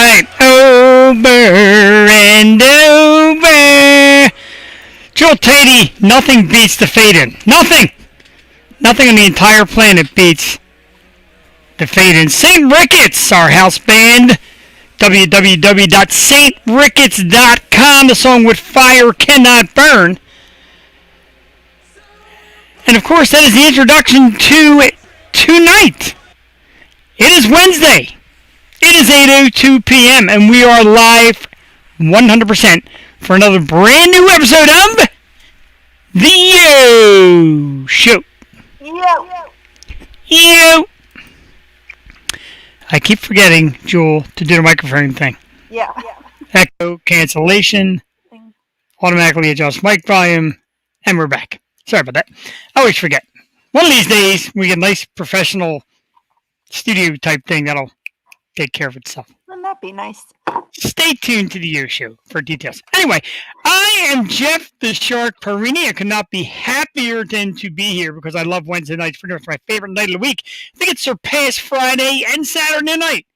right, over and over. Joel Tatey, nothing beats the fade in. Nothing! Nothing on the entire planet beats the fade in. St. Ricketts, our house band. www.saintricketts.com. The song With Fire Cannot Burn. And of course, that is the introduction to tonight. It is Wednesday. It is 8:02 p.m. and we are live 100% for another brand new episode of The Yo Show. Yo. I keep forgetting, Jewel, to do the microphone thing. Yeah. Echo, cancellation, automatically adjust mic volume, and we're back. Sorry about that. I always forget. One of these days, we get a nice professional studio type thing that'll take care of itself. Wouldn't that be nice? Stay tuned to the Yo Show for details. Anyway, I am Jeff the Shark Perini. I could not be happier than to be here because I love Wednesday nights. Pretty much my favorite night of the week. I think it surpassed Friday and Saturday night.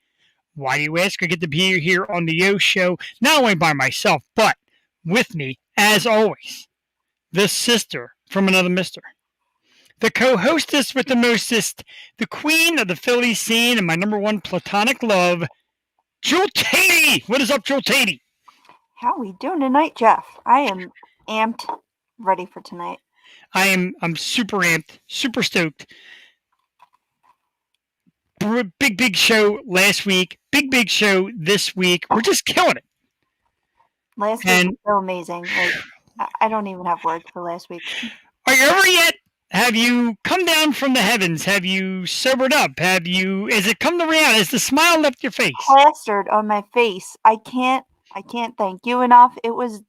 Why do you ask? I get to be here on the Yo Show, not only by myself, but with me, as always, the sister from another mister. The co-hostess with the mostest, the queen of the Philly scene, and my number one platonic love, Joel Tatey. What is up, Joel Tatey? How are we doing tonight, Jeff? I am amped, ready for tonight. I'm super amped, super stoked. Big show last week. Big show this week. We're just killing it. Last week was so amazing. Like, I don't even have words for last week. Are you ever yet? Have you come down from the heavens? Have you sobered up? Has it come to reality? Has the smile left your face? Plastered on my face. I can't thank you enough. It was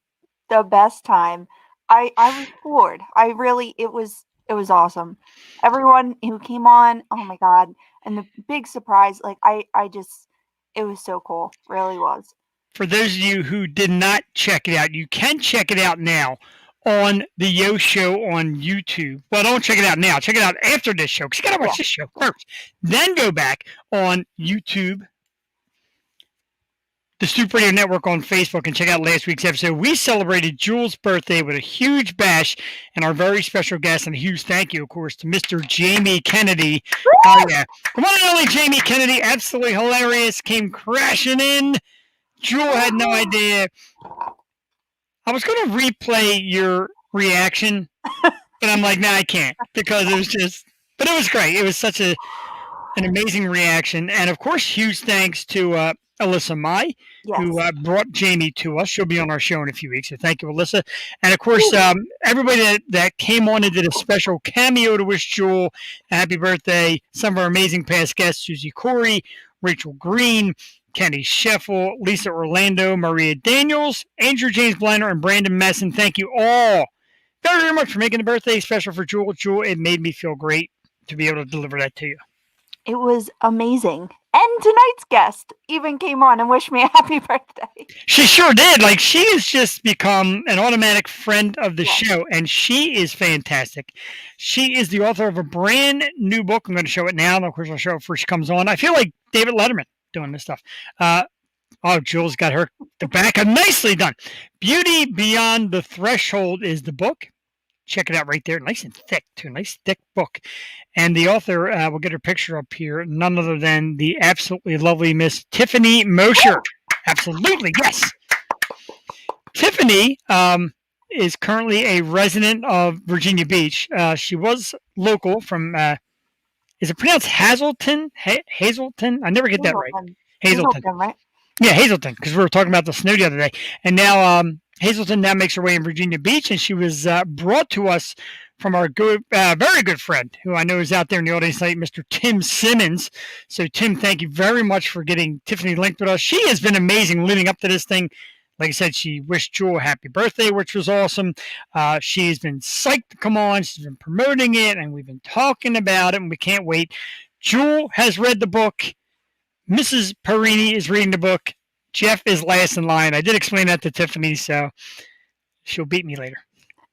the best time. I was floored. It was awesome. Everyone who came on, oh my God. And the big surprise, like it was so cool. Really was. For those of you who did not check it out, you can check it out now on the Yo Show on YouTube. Well, don't check it out now. Check it out after this show, because you got to watch this show first. Then go back on YouTube, the Stoop Radio Network on Facebook, and check out last week's episode. We celebrated Jules' birthday with a huge bash, and our very special guest, and a huge thank you, of course, to Mr. Jamie Kennedy. Oh, yeah. Come on, only Jamie Kennedy, absolutely hilarious, came crashing in. Jewel had no idea. I was going to replay your reaction, but I'm like, nah, I can't, because it was just, but it was great. It was such an amazing reaction. And of course, huge thanks to Alyssa Mai, who brought Jamie to us. She'll be on our show in a few weeks. So thank you, Alyssa. And of course, everybody that came on and did a special cameo to wish Jewel a happy birthday. Some of our amazing past guests, Susie Corey, Rachel Green, Kenny Sheffel, Lisa Orlando, Maria Daniels, Andrew James Blender, and Brandon Messon. Thank you all very, very much for making the birthday special for Jewel. Jewel, it made me feel great to be able to deliver that to you. It was amazing. And tonight's guest even came on and wished me a happy birthday. She sure did. Like, she has just become an automatic friend of the show, and she is fantastic. She is the author of a brand new book. I'm going to show it now, and of course I'll show it before she comes on. I feel like David Letterman doing this stuff. Jules got the back nicely done. Beauty Beyond the Threshold is the book. Check it out right there. Nice and thick, too. Nice thick book. And the author, we'll get her picture up here, none other than the absolutely lovely Miss Tiffany Mosher. Absolutely, yes. Tiffany is currently a resident of Virginia Beach. She was local from is it pronounced Hazelton? Hazelton? I never get that right. Hazelton, right? Yeah, Hazelton, because we were talking about the snow the other day. And now Hazelton now makes her way in Virginia Beach, and she was brought to us from our very good friend, who I know is out there in the audience tonight, Mr. Tim Simmons. So, Tim, thank you very much for getting Tiffany linked with us. She has been amazing leading up to this thing. Like I said, she wished Jewel a happy birthday, which was awesome. She's been psyched to come on. She's been promoting it, and we've been talking about it, and we can't wait. Jewel has read the book. Mrs. Perini is reading the book. Jeff is last in line. I did explain that to Tiffany, so she'll beat me later.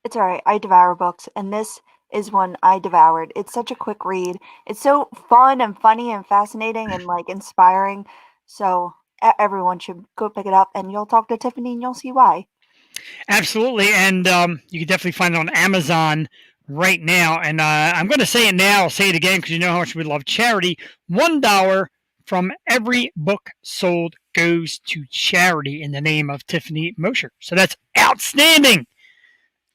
It's all right. I devour books, and this is one I devoured. It's such a quick read. It's so fun and funny and fascinating and, like, inspiring. So everyone should go pick it up, and you'll talk to Tiffany, and you'll see why. Absolutely, and you can definitely find it on Amazon right now. And I'm going to say it now. I'll say it again because you know how much we love charity. $1 from every book sold goes to charity in the name of Tiffany Mosher. So that's outstanding.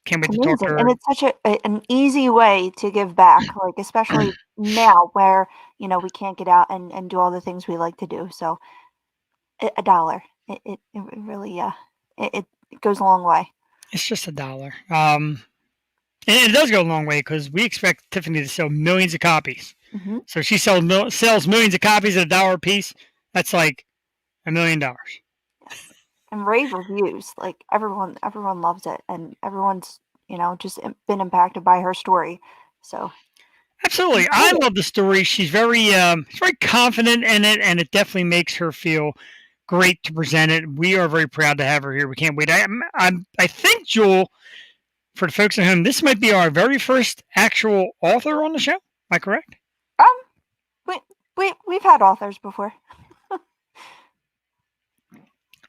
Can't wait to talk to Amazing, her. and it's such an easy way to give back, like especially now where we can't get out and do all the things we like to do. So a dollar, it really it goes a long way. It's just $1. And it does go a long way because we expect Tiffany to sell millions of copies. Hmm. So if she sells millions of copies at $1 a piece, that's like $1 million. Yes, and rave reviews, like everyone loves it, and everyone's just been impacted by her story. So Absolutely, I love the story. She's very confident in it, and it definitely makes her feel great to present it. We are very proud to have her here. We can't wait. I think Jewel, for the folks at home, this might be our very first actual author on the show. Am I correct? um, we've had authors before.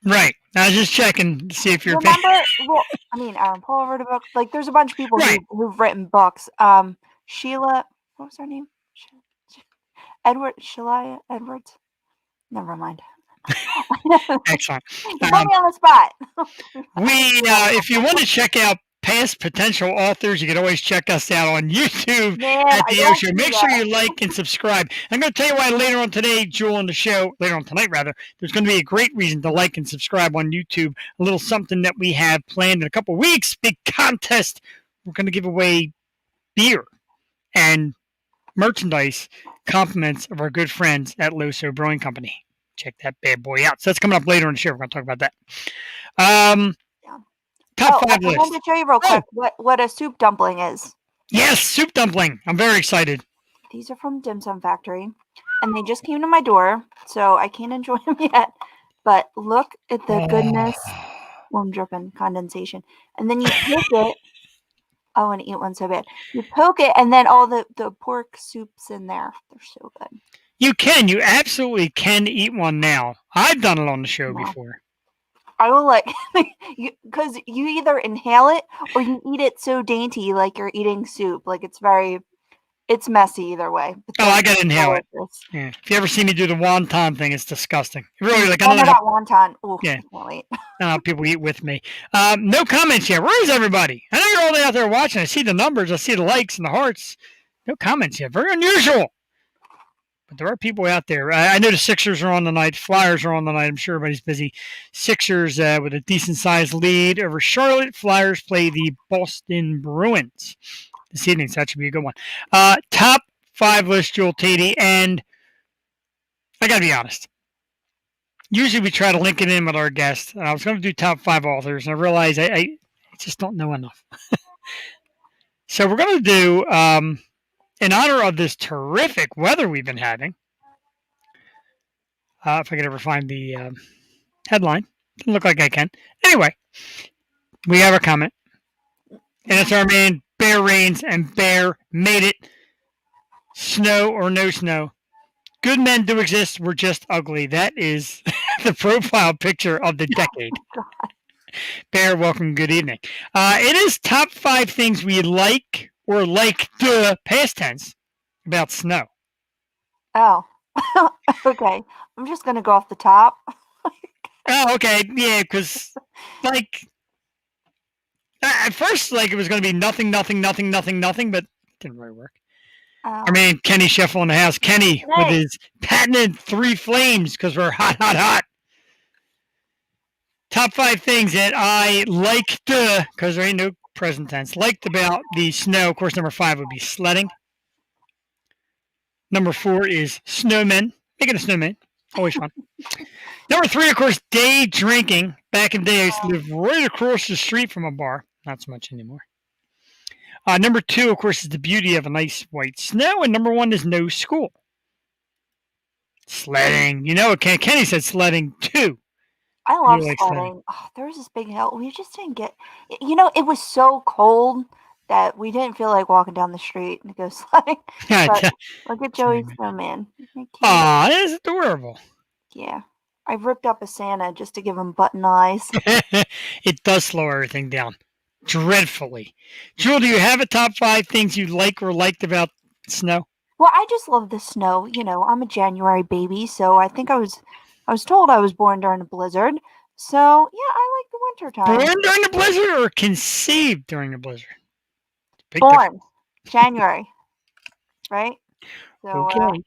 Right. I was just checking to see if you're paying. Remember? Well, I mean, Aaron Paul wrote a book. Like, there's a bunch of people Right. who've written books. Sheila, what was her name? Sheila Edwards. Never mind. Excellent. You put me on the spot. If you want to check out past potential authors, you can always check us out on YouTube Man, at I the don't Show. do Make sure that. you like and subscribe. I'm going to tell you why later on today, Jewel, on the show, later on tonight, rather, there's going to be a great reason to like and subscribe on YouTube. A little something that we have planned in a couple weeks. Big contest. We're going to give away beer and merchandise compliments of our good friends at Loso Brewing Company. Check that bad boy out. So that's coming up later in the show. We're going to talk about that. Yeah. Top I five wanted list. to show you real Oh, quick what a soup dumpling is. yes, soup dumpling. I'm very excited. These are from Dim Sum Factory, and they just came to my door, so I can't enjoy them yet. But look at the goodness. Well, I'm dripping condensation. And then you poke it. I want to eat one so bad. You poke it, and then all the pork soup's in there. They're so good. You can. You absolutely can eat one now. I've done it on the show No. before. I will because you either inhale it or you eat it so dainty, like you're eating soup. Like it's messy either way. Oh, I got to inhale it. Delicious. Yeah. If you ever see me do the wonton thing, it's disgusting. Really, like I Some don't of know that wonton. Oh, Yeah. I can't wait. how people eat with me. No comments yet. Where is everybody? I know you're all out there watching. I see the numbers. I see the likes and the hearts. No comments yet. Very unusual. But there are people out there. I know the Sixers are on tonight. Flyers are on tonight. I'm sure everybody's busy. Sixers with a decent sized lead over Charlotte. Flyers play the Boston Bruins this evening, so that should be a good one. Top five list, Joel Tatey, and I got to be honest. Usually we try to link it in with our guests. I was going to do top five authors, and I realized I just don't know enough. So we're going to do, in honor of this terrific weather we've been having, if I could ever find the headline. Doesn't look like I can. Anyway, we have a comment, and it's our man Bear Rains, and Bear made it. Snow or no snow. Good men do exist. We're just ugly. That is the profile picture of the decade. Bear, welcome. Good evening. It is top five things we like or like the past tense about snow. Oh, okay. I'm just gonna go off the top. Oh, okay. Yeah, because like at first, like it was going to be nothing, nothing, nothing, nothing, nothing, but it didn't really work. Our man Kenny Sheffel in the house. Kenny with his patented three flames because we're hot, hot, hot. Top five things that I liked, because there ain't no present tense, liked about the snow. Of course, number five would be sledding. Number four is snowmen. Making a snowman. Always fun. Number three, of course, day drinking. Back in the day, I used to live right across the street from a bar. Not so much anymore. Number two, of course, is the beauty of a nice white snow. And number one is no school. Sledding. You know, Kenny said sledding too. I love You like sledding. Oh, there was this big hill. We just didn't get. It was so cold that we didn't feel like walking down the street to go sledding. But look at Joey's snowman. Aw, that is adorable. Yeah. I've ripped up a Santa just to give him button eyes. It does slow everything down dreadfully. Jewel, do you have a top five things you like or liked about snow? Well, I just love the snow. I'm a January baby, so I was told I was born during a blizzard. So yeah, I like the winter Born time. during the blizzard or conceived during the blizzard? Big difference. Born January, right? So Okay.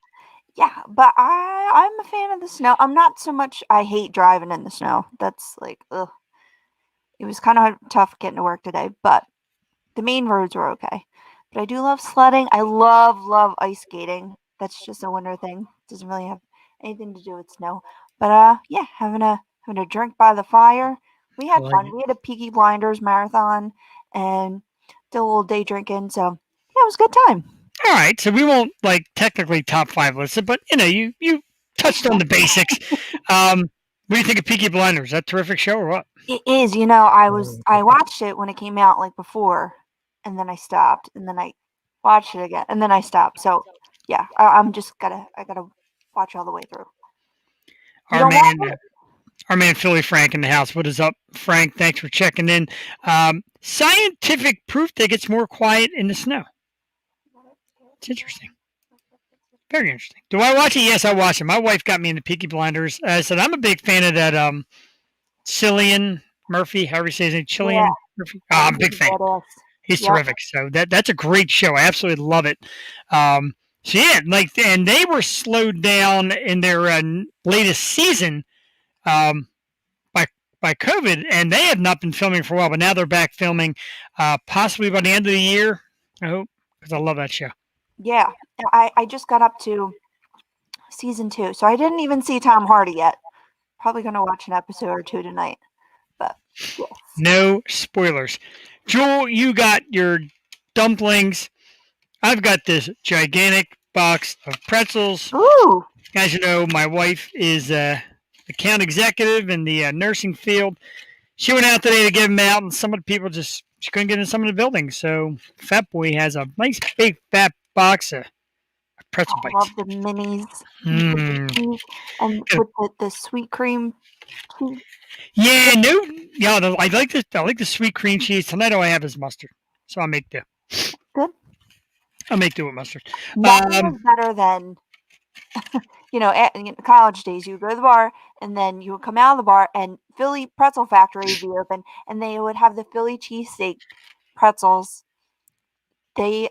yeah, but I'm a fan of the snow. I'm not so much. I hate driving in the snow. That's like ugh. It was kind of tough getting to work today, but the main roads were okay. But I do love sledding. I love ice skating. That's just a winter thing. Doesn't really have anything to do with snow. But yeah, having a drink by the fire. We I had like fun. it. We had a Peaky Blinders marathon and did a little day drinking. So yeah, it was a good time. All right, so we won't like technically top five list it, but you touched on the basics. What do you think of Peaky Blinders? Is that a terrific show or what? It is. I watched it when it came out like before, and then I stopped, and then I watched it again, and then I stopped. So yeah, I'm just I gotta watch all the way through. You Our don't watch man, it? our man Philly Frank in the house. What is up, Frank? Thanks for checking in. Scientific proof that it gets more quiet in the snow. It's interesting. Very interesting. Do I watch it? Yes, I watch it. My wife got me into Peaky Blinders. I said I'm a big fan of that Cillian Murphy, however you say his name, Yeah. Cillian Murphy. Oh, Oh, I'm a he's big a fan. badass. He's Yep. terrific. So that's a great show. I absolutely love it. So yeah, like and they were slowed down in their latest season um, by by COVID, and they have not been filming for a while, but now they're back filming, possibly by the end of the year. I hope because I love that show. Yeah. I just got up to season 2, so I didn't even see Tom Hardy yet. Probably gonna watch an episode or two tonight. But yes. No spoilers. Joel, you got your dumplings. I've got this gigantic box of pretzels. Ooh, As you know, my wife is account executive in the nursing field. She went out today to give them out, and some of the people just she couldn't get in some of the buildings. So Fat Boy has a nice big fat box of pretzel I bites. love the minis with the Mm. cheese and with the sweet cream cheese. Yeah, no, yeah, I like the sweet cream cheese. Tonight all I have is mustard, so Good. I'll make do with mustard. Nothing Um, is better than college days. You would go to the bar, and then you would come out of the bar, and Philly Pretzel Factory would be open, and they would have the Philly cheesesteak pretzels. They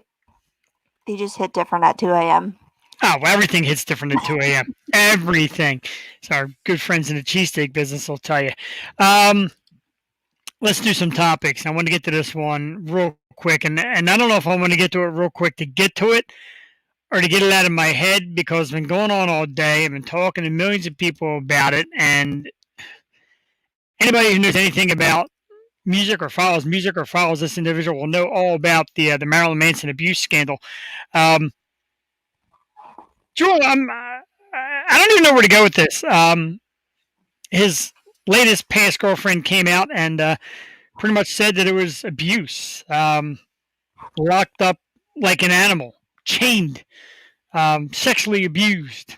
they just hit different at 2 a.m. oh, well, everything hits different at 2 a.m. Everything. So our good friends in the cheesesteak business will tell you. Um, let's do some topics. I want to get to this one real quick, and I don't know if I want to get to it real quick to get to it or to get it out of my head because it's been going on all day. I've been talking to millions of people about it, and anybody who knows anything about music or follows this individual will know all about the Marilyn Manson abuse scandal. Um, Joel, I don't even know where to go with this. His latest past girlfriend came out and pretty much said that it was abuse, locked up like an animal, chained, sexually abused.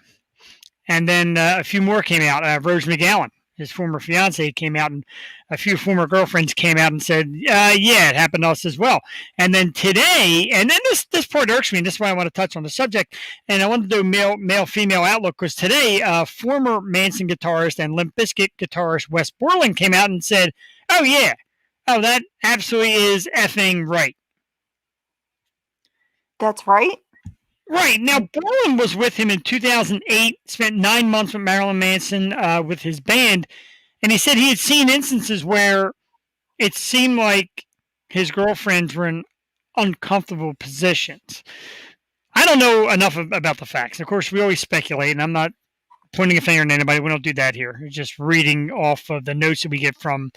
And then a few more came out. Rose McGowan, his former fiance, came out, and a few former girlfriends came out and said, "Yeah, it happened to us as well." And then today, and then this part irks me, and this is why I want to touch on the subject. And I want to do male female outlook because today, former Manson guitarist and Limp Bizkit guitarist Wes Borland came out and said, "Oh yeah, oh that absolutely is effing right." That's right. Right. Now, Borland was with him in 2008, spent 9 months with Marilyn Manson with his band, and he said he had seen instances where it seemed like his girlfriends were in uncomfortable positions. I don't know enough about the facts. Of course, we always speculate, and I'm not pointing a finger at anybody. We don't do that here. It's just reading off of the notes that we get from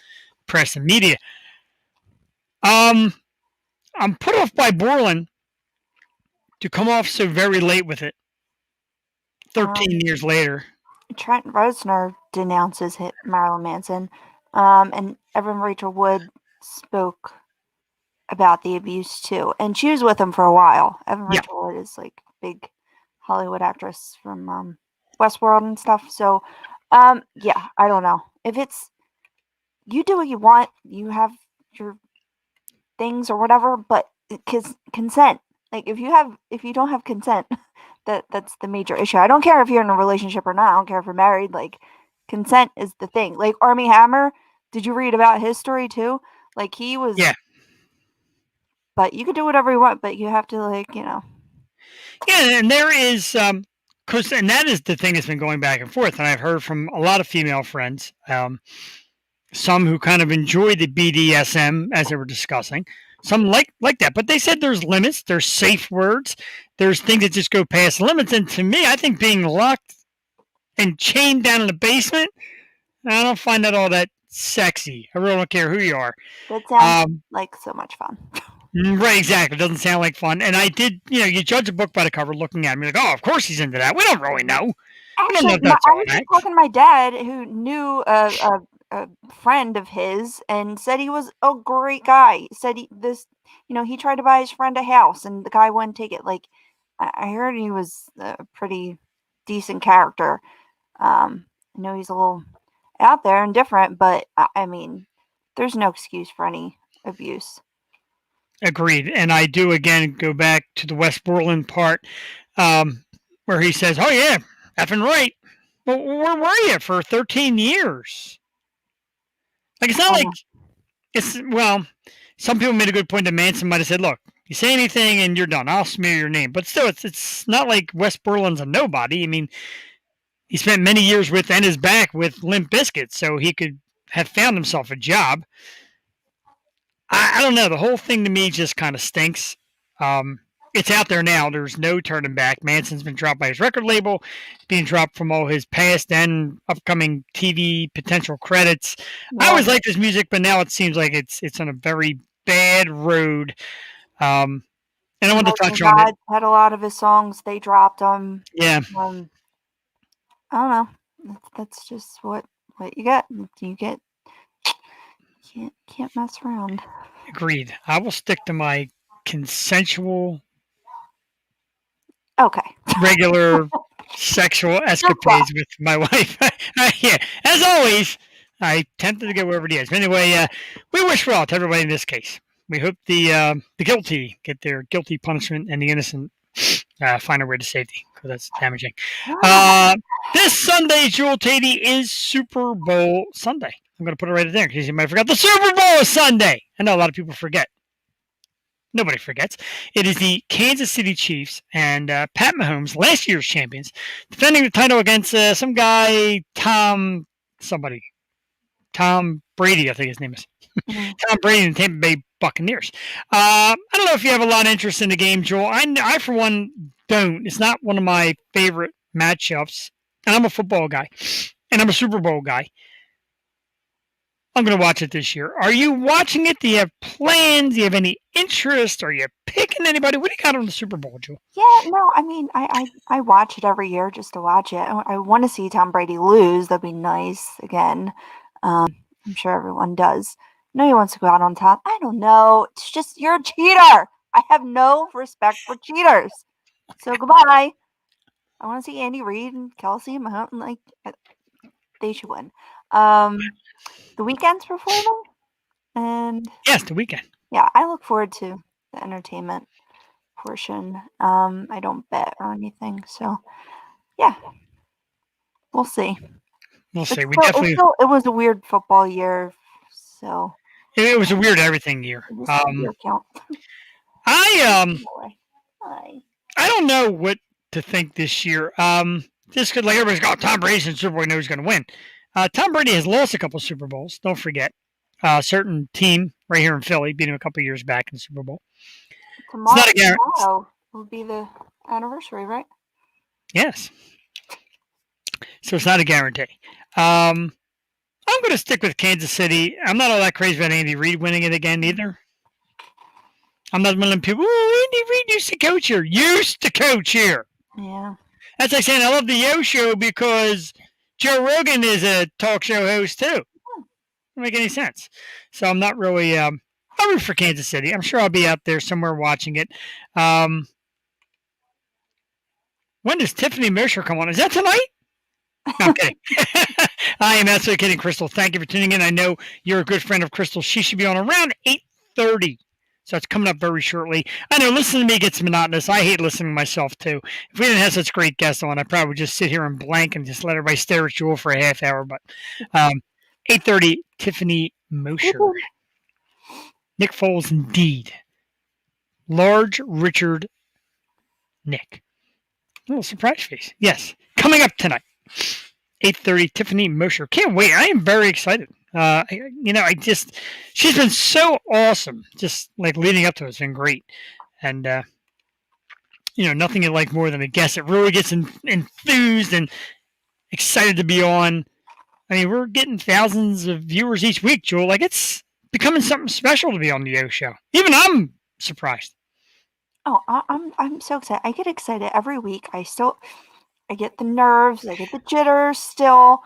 press and media. Um, I'm put off by Borland to come off so very late with it, 13 Um, years later. Trent Reznor denounces Marilyn Manson, and Evan Rachel Wood spoke about the abuse too, and she was with him for a while. Evan Yeah. Rachel Wood is like big Hollywood actress from Westworld and stuff. So Yeah, I don't know. If it's you do what you want, you have your things or whatever, but cause consent. Like if you don't have consent, that's the major issue. I don't care if you're in a relationship or not. I don't care if you're married. Like consent is the thing. Like Army Hammer, did you read about his story too? Like he Yeah. was, but you can do whatever you want, but you have to Yeah, and there is, cause, and that is the thing that's been going back and forth. And I've heard from a lot of female friends, some who kind of enjoy the BDSM as they were discussing. Some like that, but they said there's limits, there's safe words, there's things that just go past limits. And to me, I think being locked and chained down in the basement, I don't find that all that sexy. I really don't care who you are. that sounds Um, like so much fun. right, exactly. It doesn't sound like fun. And I did, you judge a book by the cover, looking at me like, oh, of course he's into that. We don't really know. We don't know Actually, if that's I all was just that. talking to my dad, who knew a friend of his, and said he was a great guy. Said he tried to buy his friend a house, and the guy wouldn't take it. Like, I heard he was a pretty decent character. I know he's a little out there and different, but I mean, there's no excuse for any abuse. Agreed. And I do again go back to the Westmoreland part, um, where he says, "Oh yeah, effing right." Well, where were you for 13 years? Like it's not like Um, it's well. Some people made a good point that Manson might have said, "Look, you say anything and you're done. I'll smear your name." But still, it's not like West Berlin's a nobody. I mean, he spent many years with and is back with Limp Bizkit, so he could have found himself a job. I don't know. The whole thing to me just kind of stinks. Um, it's out there now. There's no turning back. Manson's been dropped by his record label, being dropped from all his past and upcoming TV potential credits. I yeah, always liked his music, but now it seems like it's on a very bad road. Um, and I wanted to American touch on it. Gods had a lot of his songs. They dropped them. Yeah, Um, I don't know. That's just what you get. You get can't mess around. agreed. I will stick to my consensual, Okay. regular sexual Just that. escapades with my wife. Yeah, as always, I tempted to go wherever it is. But anyway, we wish well to everybody in this case. We hope the guilty get their guilty punishment and the innocent find a way to safety because that's damaging. Uh, this Sunday, Jewel Tatey, is Super Bowl Sunday. I'm going to put it right there in case you might have forgot. The Super Bowl is Sunday. I know a lot of people forget. Nobody forgets. It is the Kansas City Chiefs and Pat Mahomes, last year's champions, defending the title against some guy, somebody. Tom Brady, I think his name is. Mhm. Tom Brady and the Tampa Bay Buccaneers. I don't know if you have a lot of interest in the game, Joel. I for one, don't. It's not one of my favorite matchups. And I'm a football guy, and I'm a Super Bowl guy. I'm going to watch it this year. Are you watching it? Do you have plans? Do you have any interest? Are you picking anybody? What do you got on the Super Bowl, Joel? Yeah, no, I mean, I watch it every year just to watch it. I want to see Tom Brady lose. That'd be nice again. I'm sure everyone does. No, he wants to go out on top. I don't know. It's just you're a cheater. I have no respect for cheaters. So goodbye. I want to see Andy Reid and Kelsey and Mahomes. Like they should win. The weekend's performing, and Yes, the weekend. yeah, I look forward to the entertainment portion. I don't bet or anything, so yeah, we'll see. We'll It's see. We still, definitely. it was a weird football year, so It was a weird everything year. this is your account. I Boy. Hi. I don't know what to think this year. Just because like everybody's got Tom Brady's in Super Bowl, knows he's going to win. Tom Brady has lost a couple Super Bowls. Don't forget, a certain team right here in Philly beat him a couple years back in the Super Bowl. It's not a guarantee. Tomorrow will be the anniversary, right? Yes, so it's not a guarantee. Um, I'm going to stick with Kansas City. I'm not all that crazy about Andy Reid winning it again either. I'm not one of them people. Oh, Andy Reid used to coach here. Used to coach here. Yeah. That's like saying I love the Yo Show because Joe Rogan is a talk show host too. Doesn't make any sense. So I'm not really. I'll root for Kansas City. I'm sure I'll be out there somewhere watching it. When does Tiffany Mosher come on? Is that tonight? No, I'm kidding. I am absolutely kidding, Crystal. Thank you for tuning in. I know you're a good friend of Crystal. She should be on around 8:30. So it's coming up very shortly. I know listening to me gets monotonous. I hate listening to myself too. If we didn't have such great guests on, I probably would just sit here and blank and just let everybody stare at Jewel for a half hour. But 8:30, Tiffany Mosher. Nick Foles, indeed. Large Richard Nick. A little surprise face. Yes. Coming up tonight. 8:30, Tiffany Mosher. Can't wait. I am very excited. She's been so awesome. Just like leading up to it, it's been great. And, nothing you like more than a guest that really gets enthused and excited to be on. I mean, we're getting thousands of viewers each week, Jewel. Like, it's becoming something special to be on the O Show. Even I'm surprised. Oh, I'm so excited. I get excited every week. I get the nerves, I get the jitters still.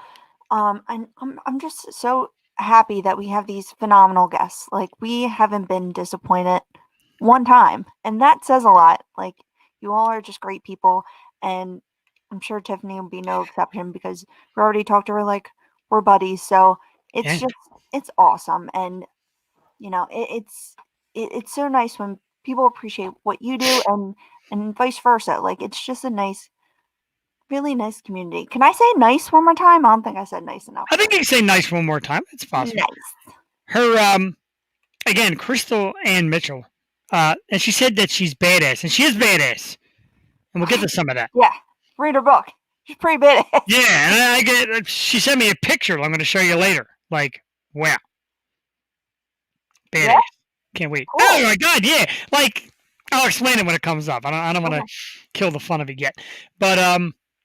And I'm just so happy that we have these phenomenal guests. Like, we haven't been disappointed one time, and that says a lot. Like, you all are just great people, and I'm sure Tiffany will be no exception because we already talked to her like we're buddies. So Yeah. it's awesome, and it's so nice when people appreciate what you do, and vice versa. Like, it's just a really nice community. Can I say nice one more time? I don't think I said nice enough. I think you can say nice one more time. It's possible. Nice. Her, again, Crystal Ann Mitchell, and she said that she's badass, and she is badass. And we'll get to some of that. Yeah. Read her book. She's pretty badass. Yeah, and she sent me a picture I'm going to show you later. Like, wow. Badass. Yeah? Can't wait. Cool. Oh, my God, yeah. Like, I'll explain it when it comes up. I don't want to kill the fun of it yet. But,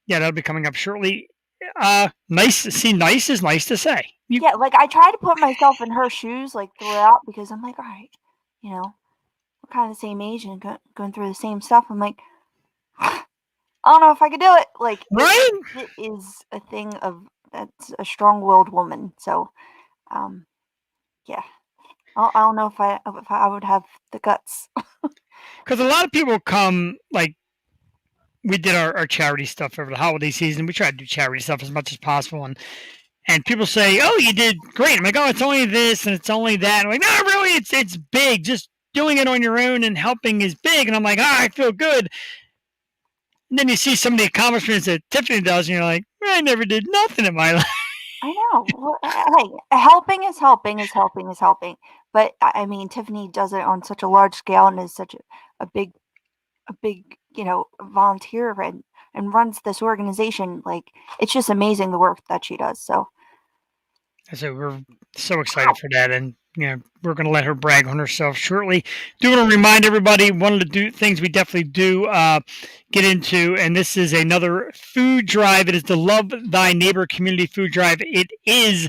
yeah, that'll be coming up shortly. Nice. See, nice is nice to say. Yeah, like, I try to put myself in her shoes, like, throughout, because I'm like, all right, we're kind of the same age and going through the same stuff. I'm like, I don't know if I could do it. Like, right? It is a thing that's a strong-willed woman. So, yeah. I don't know if I would have the guts. Because a lot of people come, like, we did our charity stuff over the holiday season. We try to do charity stuff as much as possible. And people say, oh, you did great. I'm like, oh, it's only this and it's only that. I'm like, no, really, it's big. Just doing it on your own and helping is big. And I'm like, I feel good. And then you see some of the accomplishments that Tiffany does, and you're like, I never did nothing in my life. I know. Well, hey, helping is helping is helping is helping. But I mean, Tiffany does it on such a large scale and is such a big, volunteer and runs this organization. Like, it's just amazing the work that she does. So we're so excited for that, and we're going to let her brag on herself shortly. Do want to remind everybody one of the things we definitely do get into, and this is another food drive. It is the Love Thy Neighbor Community Food Drive. It is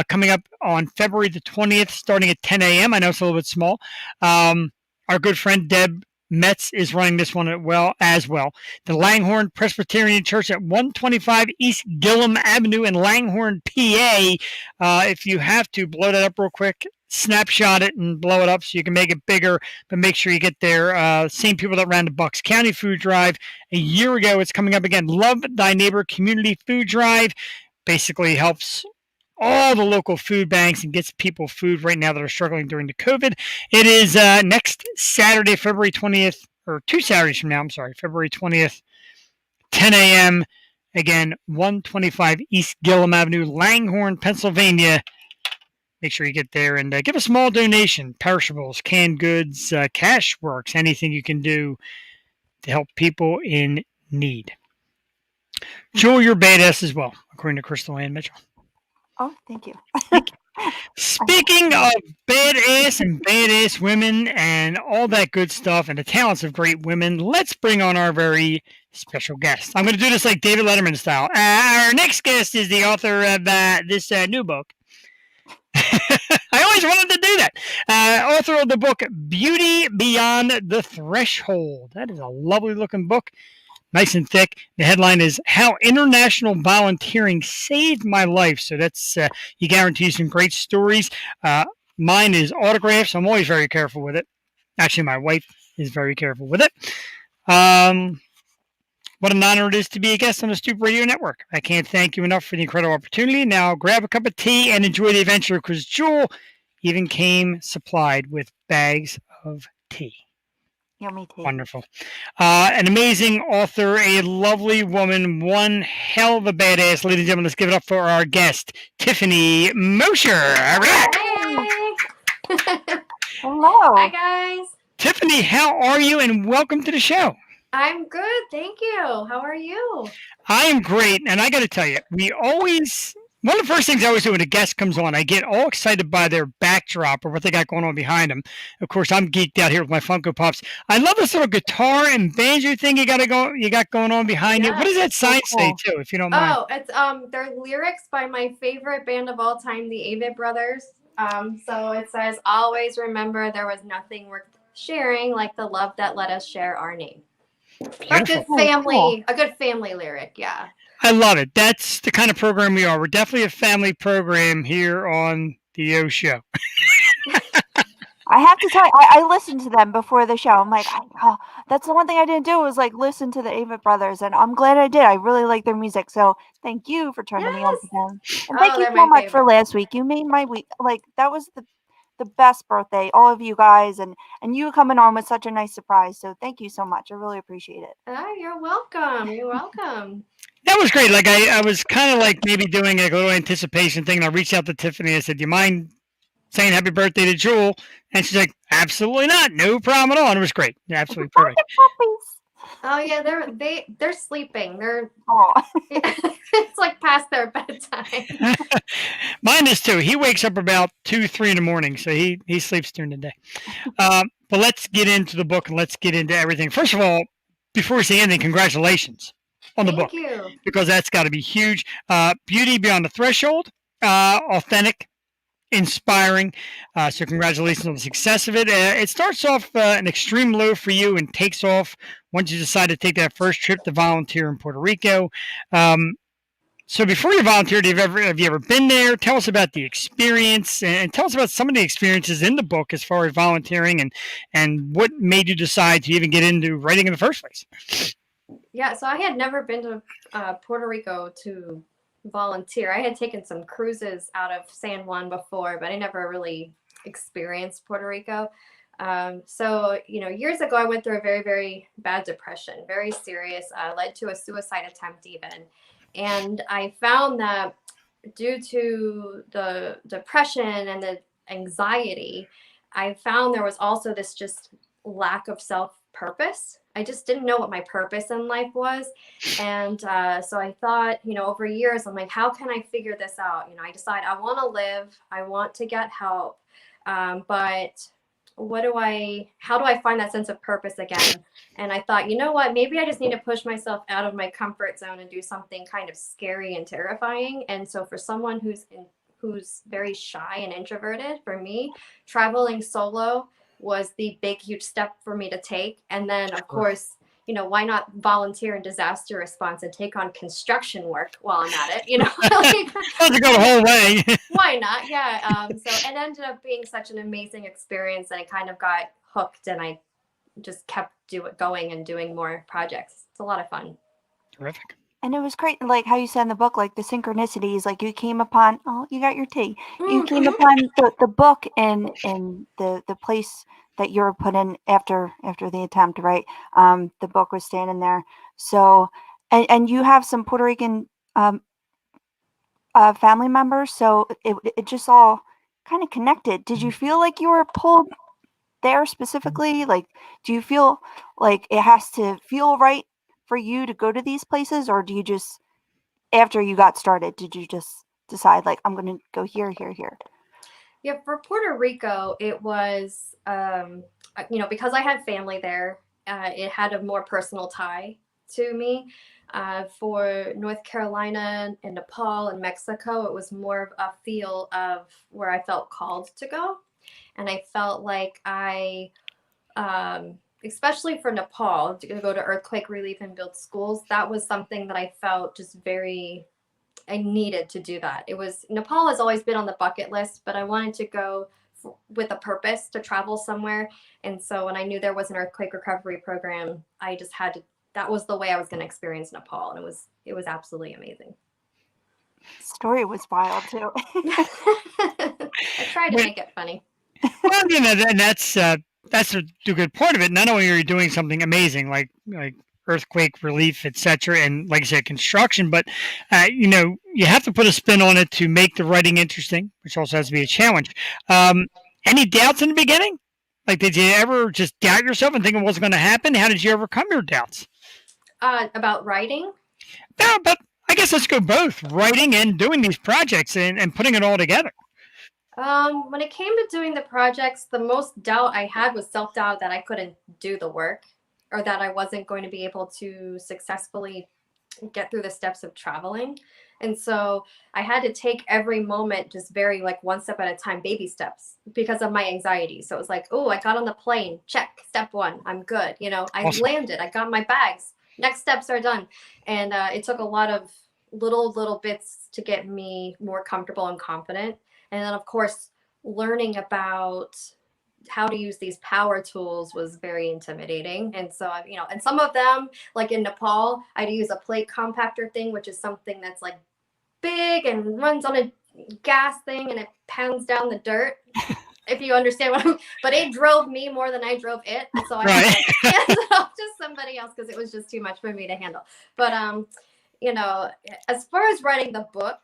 coming up on February the 20th, starting at 10 a.m. I know it's a little bit small. Our good friend Deb Metz is running this one as well. The Langhorne Presbyterian Church at 125 East Gillum Avenue in Langhorne, PA. If you have to, blow that up real quick, snapshot it and blow it up so you can make it bigger, but make sure you get there. Same people that ran the Bucks County Food Drive a year ago. It's coming up again. Love Thy Neighbor Community Food Drive basically helps all the local food banks and gets people food right now that are struggling during the COVID. It is next Saturday, February 20th, or 2 Saturdays from now, I'm sorry, February 20th, 10 a.m. Again, 125 East Gillum Avenue, Langhorne, Pennsylvania. Make sure you get there and give a small donation. Perishables, canned goods, cash works, anything you can do to help people in need. Jewel, you're badass as well, according to Crystal Ann Mitchell. Oh, thank you. Speaking of badass and badass women and all that good stuff and the talents of great women, let's bring on our very special guest. I'm going to do this like David Letterman style. Our next guest is the author of this new book. I always wanted to do that. Author of the book Beauty Beyond the Threshold. That is a lovely looking book. Nice and thick. The headline is How International Volunteering Saved My Life. So that's, you guarantee some great stories. Mine is autographed, so I'm always very careful with it. Actually, my wife is very careful with it. What an honor it is to be a guest on the Stoop Radio Network. I can't thank you enough for the incredible opportunity. Now grab a cup of tea and enjoy the adventure because Jewel even came supplied with bags of tea. Yummy tea. Wonderful. An amazing author, a lovely woman, one hell of a badass. Ladies and gentlemen, let's give it up for our guest, Tiffany Mosher. All right. Hey! Hello. Hi, guys. Tiffany, how are you? And welcome to the show. I'm good, thank you. How are you? I am great, and I got to tell you, one of the first things I always do when a guest comes on, I get all excited by their backdrop or what they got going on behind them. Of course, I'm geeked out here with my Funko Pops. I love this little guitar and banjo thing you got going on behind you. What does that sign say too, if you don't mind? Oh, it's they're lyrics by my favorite band of all time, the Avett Brothers. So it says, "Always remember there was nothing worth sharing like the love that let us share our name." A good Beautiful. family lyric, yeah. I love it. That's the kind of program we are. We're definitely a family program here on the O Show. I have to tell you, I listened to them before the show. I'm like, that's the one thing I didn't do was like listen to the Avett Brothers, and I'm glad I did. I really like their music, so thank you for turning me on to Yes. them, and Oh, thank you they're so my much for favorite. last week. You made my week. Like that was the best birthday, all of you guys, and you coming on was such a nice surprise. So thank you so much. I really appreciate it. Oh, you're welcome. You're welcome. That was great. Like I was kind of like maybe doing a little anticipation thing. And I reached out to Tiffany. I said, "Do you mind saying happy birthday to Jewel?" And she's like, "Absolutely not. No problem at all." And it was great. Yeah, absolutely perfect. Puppies. Oh yeah, they're sleeping. They're Oh, it's like past their bedtime. Mine is too. He wakes up about 2, 3 in the morning, so he sleeps during the day. But let's get into the book and let's get into everything. First of all, before we say anything, congratulations on the book Thank you. because that's got to be huge. Beauty Beyond the Threshold, authentic, inspiring. So congratulations on the success of it. It starts off an extreme low for you and takes off once you decide to take that first trip to volunteer in Puerto Rico. Um, so before you volunteered, have you ever been there? Tell us about the experience and tell us about some of the experiences in the book as far as volunteering and what made you decide to even get into writing in the first place. Yeah, so I had never been to Puerto Rico to volunteer. I had taken some cruises out of San Juan before, but I never really experienced Puerto Rico. So, years ago, I went through a very, very bad depression, very serious, led to a suicide attempt even. And I found that due to the depression and the anxiety, I found there was also this just lack of self purpose. I just didn't know what my purpose in life was. And so I thought, over years, I'm like, how can I figure this out? I decide I want to live, I want to get help. But how do I find that sense of purpose again? And I thought, you know what, maybe I just need to push myself out of my comfort zone and do something kind of scary and terrifying. And so for someone who's very shy and introverted, for me, traveling solo was the big, huge step for me to take. And then, of course, why not volunteer in disaster response and take on construction work while I'm at it? Not to go the whole way. Why not? Yeah. So it ended up being such an amazing experience, and I kind of got hooked, and I just kept going and doing more projects. It's a lot of fun. Terrific. and it was great, like how you said in the book, like the synchronicities, like you came upon. Oh, you got your tea. You came upon the book in the place that you were put in after the attempt, right? The book was standing there. So, and you have some Puerto Rican family members, so it just all kind of connected. Did you feel like you were pulled there specifically? Like, do you feel like it has to feel right for you to go to these places, or do you just, after you got started, did you just decide like I'm going to go here, here, here? Yeah, for Puerto Rico, it was, because I had family there, it had a more personal tie to me. For North Carolina and Nepal and Mexico, it was more of a feel of where I felt called to go. And I felt like especially for Nepal, to go to earthquake relief and build schools, that was something that I felt just I needed to do that. Nepal has always been on the bucket list, but I wanted to go with a purpose to travel somewhere. And so when I knew there was an earthquake recovery program, I just had to that was the way I was going to experience Nepal, and it was absolutely amazing. Story was wild too. I tried to But, make it funny. well, and that's the good part of it. Not only are you doing something amazing like earthquake relief, etc., and like I said, construction, but you have to put a spin on it to make the writing interesting, which also has to be a challenge. Um, any doubts in the beginning? Like, did you ever just doubt yourself and think it wasn't going to happen? How did you overcome your doubts? About writing? No, but I guess let's go both writing and doing these projects and putting it all together. When it came to doing the projects, the most doubt I had was self-doubt that I couldn't do the work, or that I wasn't going to be able to successfully get through the steps of traveling. And so I had to take every moment just very like one step at a time, baby steps, because of my anxiety. So it was like, oh, I got on the plane, check, step one, I'm good. I Awesome. landed, I got my bags, next steps are done. And it took a lot of little bits to get me more comfortable and confident. And then, of course, learning about how to use these power tools was very intimidating. And so, and some of them, like in Nepal, I'd use a plate compactor thing, which is something that's like big and runs on a gas thing and it pounds down the dirt. If you understand but it drove me more than I drove it. So I had to hand it off to somebody else because it was just too much for me to handle. But, as far as writing the book,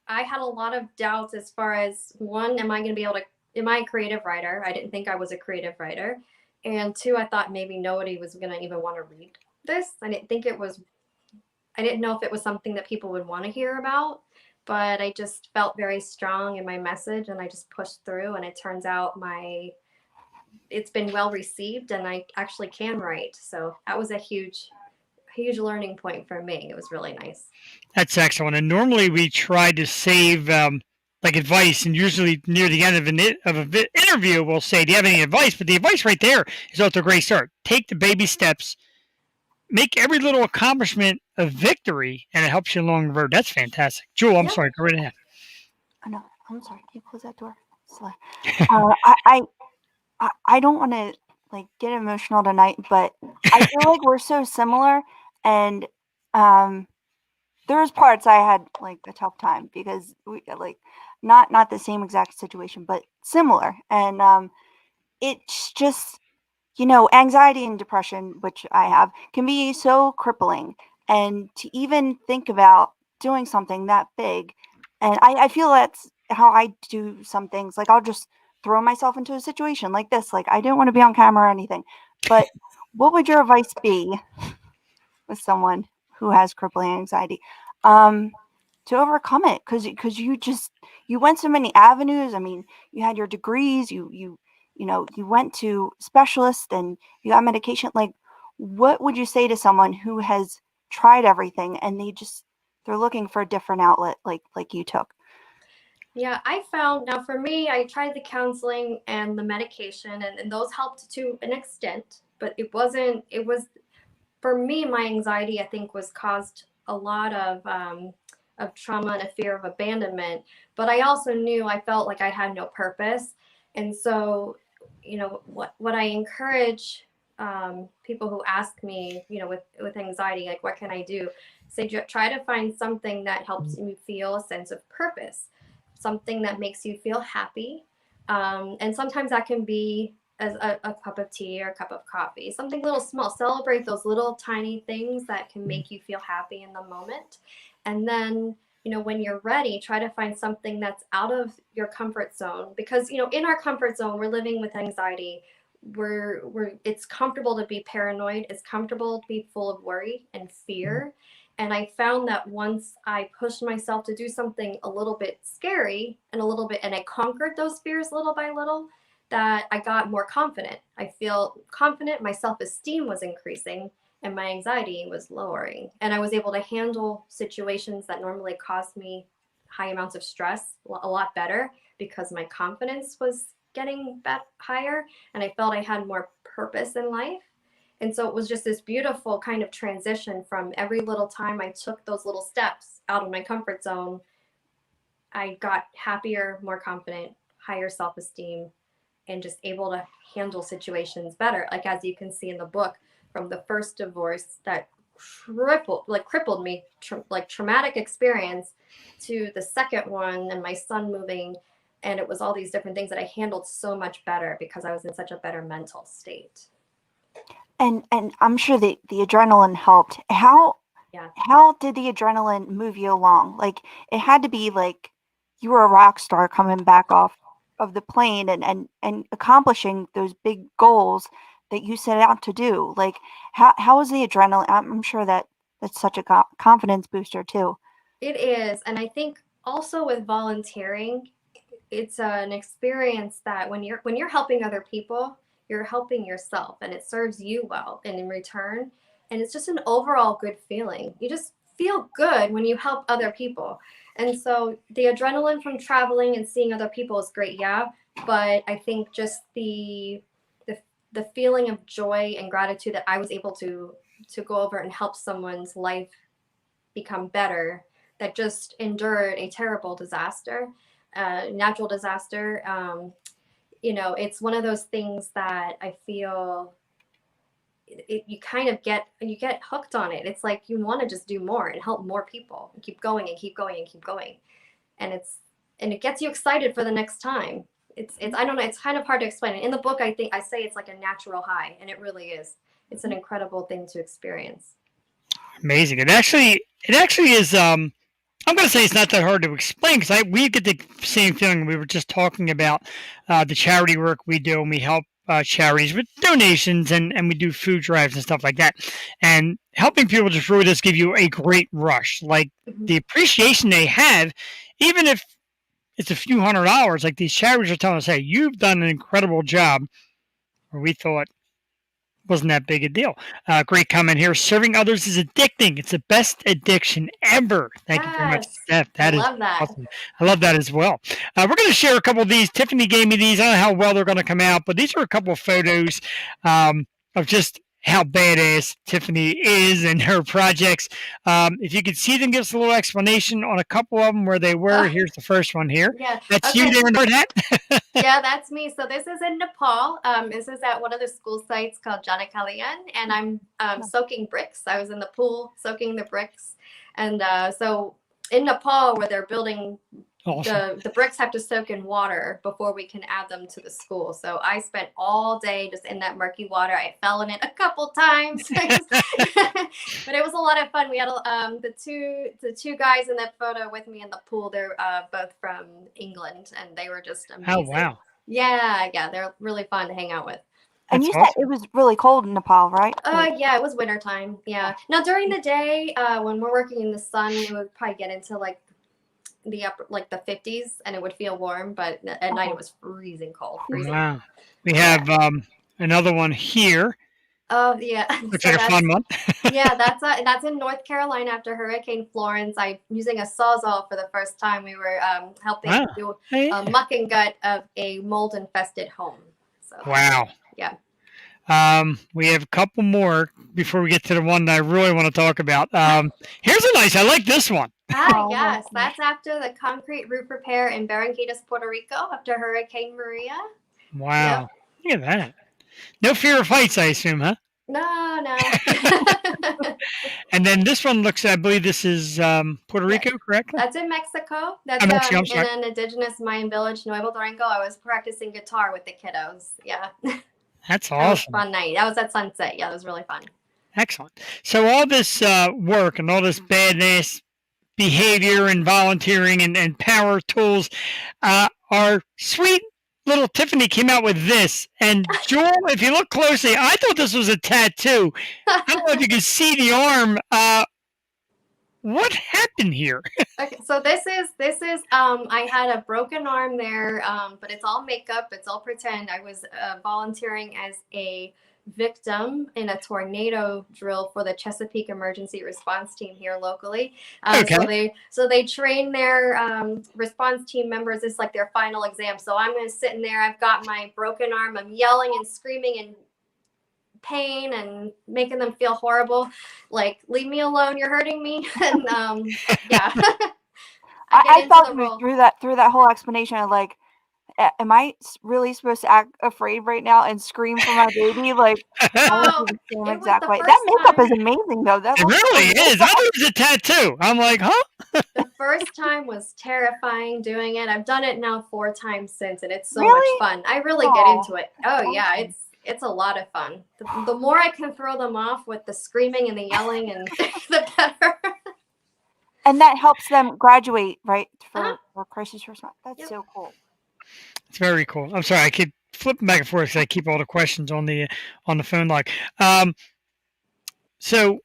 I had a lot of doubts as far as one, am I a creative writer? I didn't think I was a creative writer. And two, I thought maybe nobody was going to even want to read this. I didn't know if it was something that people would want to hear about, but I just felt very strong in my message and I just pushed through, and it turns out it's been well received and I actually can write. So that was a huge learning point for me. It was really nice. That's excellent. And normally we try to save like advice, and usually near the end of an interview, we'll say, "Do you have any advice?" But the advice right there is also a great start. Take the baby steps, make every little accomplishment a victory, and it helps you along the road. That's fantastic. Jewel, I'm sorry. Go right ahead. Oh, no, I'm sorry. Can you close that door? Sorry. I don't want to like get emotional tonight, but I feel like we're so similar, and there was parts I had like a tough time because we like not the same exact situation, but similar, and it's just anxiety and depression, which I have, can be so crippling, and to even think about doing something that big, and I feel that's how I do some things. Like I'll just throw myself into a situation like this. Like I didn't want to be on camera or anything, but what would your advice be with someone who has crippling anxiety to overcome it? Because you went so many avenues. I mean, you had your degrees, you went to specialists and you got medication. Like, what would you say to someone who has tried everything and they're looking for a different outlet like you took? Yeah, I found now for me, I tried the counseling and the medication, and those helped to an extent, but it was for me, my anxiety, I think, was caused a lot of trauma and a fear of abandonment. But I also knew I felt like I had no purpose. And so, what I encourage people who ask me, with anxiety, like, what can I do? Say, try to find something that helps you feel a sense of purpose, something that makes you feel happy. And sometimes that can be as a cup of tea or a cup of coffee, something little small. Celebrate those little tiny things that can make you feel happy in the moment. And then, when you're ready, try to find something that's out of your comfort zone, because, in our comfort zone, we're living with anxiety. It's comfortable to be paranoid. It's comfortable to be full of worry and fear. And I found that once I pushed myself to do something a little bit scary and I conquered those fears little by little, that I got more confident. I feel confident, my self-esteem was increasing, and my anxiety was lowering. And I was able to handle situations that normally caused me high amounts of stress a lot better because my confidence was getting higher, and I felt I had more purpose in life. And so it was just this beautiful kind of transition from every little time I took those little steps out of my comfort zone, I got happier, more confident, higher self-esteem, and just able to handle situations better. Like, as you can see in the book, from the first divorce that crippled me, like traumatic experience, to the second one and my son moving, and it was all these different things that I handled so much better because I was in such a better mental state. And I'm sure the adrenaline helped. Yeah. How did the adrenaline move you along? Like, it had to be like you were a rock star coming back off of the plane and accomplishing those big goals that you set out to do. Like, how was the adrenaline? I'm sure that's such a confidence booster too. It is, and I think also with volunteering, it's an experience that when you're helping other people, you're helping yourself, and it serves you well, and in return, and it's just an overall good feeling. You just feel good when you help other people, and so the adrenaline from traveling and seeing other people is great, yeah. But I think just the the feeling of joy and gratitude that I was able to go over and help someone's life become better that just endured a terrible disaster, natural disaster. It's one of those things that I feel you get hooked on it. It's like you want to just do more and help more people and keep going and keep going and keep going, and it gets you excited for the next time. It's I don't know. It's kind of hard to explain. In the book, I think I say it's like a natural high, and it really is. It's an incredible thing to experience. Amazing. It actually is. I'm going to say it's not that hard to explain because we get the same feeling. We were just talking about the charity work we do, and we help charities with donations, and we do food drives and stuff like that. And helping people just really does give you a great rush. Like Mhm. the appreciation they have, even if it's a few $100s, like these charities are telling us, hey, you've done an incredible job. Or we thought, wasn't that big a deal. Great comment here. Serving others is addicting. It's the best addiction ever. Thank you very much, Yes, Steph. I That is love that. awesome. I love that as well. We're going to share a couple of these. Tiffany gave me these. I don't know how well they're going to come out, but these are a couple of photos of just how badass Tiffany is and her projects. If you could see them, give us a little explanation on a couple of them where they were. Uh, Here's the first one here. yeah. That's you Okay. there in the hard hat. Yeah, that's me. So this is in Nepal. This is at one of the school sites called Janakalian, and I'm soaking bricks. I was in the pool soaking the bricks, and so in Nepal, where they're building, Awesome. the bricks have to soak in water before we can add them to the school. So I spent all day just in that murky water. I fell in it a couple times, but it was a lot of fun. We had the two guys in that photo with me in the pool. They're both from England, and they were just Oh, amazing. wow. Yeah, they're really fun to hang out with. And That's you said awesome. it was really cold in Nepal, right? Yeah, it was wintertime. Yeah. Now during the day, when we're working in the sun, it would probably get into like the 50s, and it would feel warm, but at night it was freezing cold, freezing. Wow. We Yeah. have another one here. Oh yeah. Looks So like a fun one. that's in North Carolina after Hurricane Florence. I'm using a sawzall for the first time. We were helping Wow. do Hey. a muck and gut of a mold infested home. So Wow. yeah. We have a couple more before we get to the one that I really want to talk about. Here's a nice. I like this one. Oh, Yes, that's that's after the concrete roof repair in Barranquitas, Puerto Rico, after Hurricane Maria. Wow. Look at that. No fear of heights, I assume, huh? No. And then this one looks. I believe this is Puerto Yes, Rico, correctly? that's in Mexico. That's I'm actually. I'm in sorry. an indigenous Mayan village, Nuevo Durango. I was practicing guitar with the kiddos. Yeah, That's that was a awesome. fun night. That was at sunset. Yeah, it was really fun. Excellent. So all this work and all this badass behavior and volunteering and power tools. Our sweet little Tiffany came out with this. And Joel, if you look closely, I thought this was a tattoo. I don't know if you can see the arm. What happened here? Okay, so this is I had a broken arm there, but it's all makeup, it's all pretend. I was volunteering as a victim in a tornado drill for the Chesapeake Emergency Response Team here locally. Okay. So they train their response team members. It's like their final exam. So I'm gonna sit in there. I've got my broken arm. I'm yelling and screaming and pain and making them feel horrible, like leave me alone, you're hurting me. And yeah. I I get into felt the you role. through that whole explanation of like Am I really supposed to act afraid right now and scream for my baby? Like, I would Oh, do the same it was exact the way. That first makeup time. is amazing, though. That It looks so really good. is. I thought it was a tattoo. I'm like, huh? The first time was terrifying doing it. I've done it now 4 times since, and it's so much Really? fun. I really get Oh, into it. Oh yeah, awesome. it's a lot of fun. The more I can throw them off with the screaming and the yelling, and the better. And that helps them graduate, right? Uh-huh. For crisis response. That's Yep. so cool. It's very cool. I'm sorry, I keep flipping back and forth because I keep all the questions on the phone log. Um, so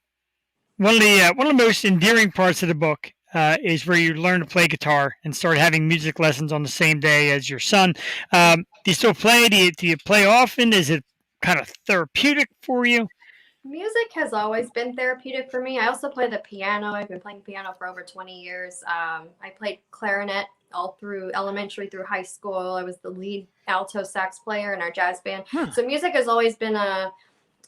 one of the most endearing parts of the book is where you learn to play guitar and start having music lessons on the same day as your son. Do you still play? Do you play often? Is it kind of therapeutic for you? Music has always been therapeutic for me. I also play the piano. I've been playing piano for over 20 years. I played clarinet all through elementary through high school. I was the lead alto sax player in our jazz band. Huh. So music has always been a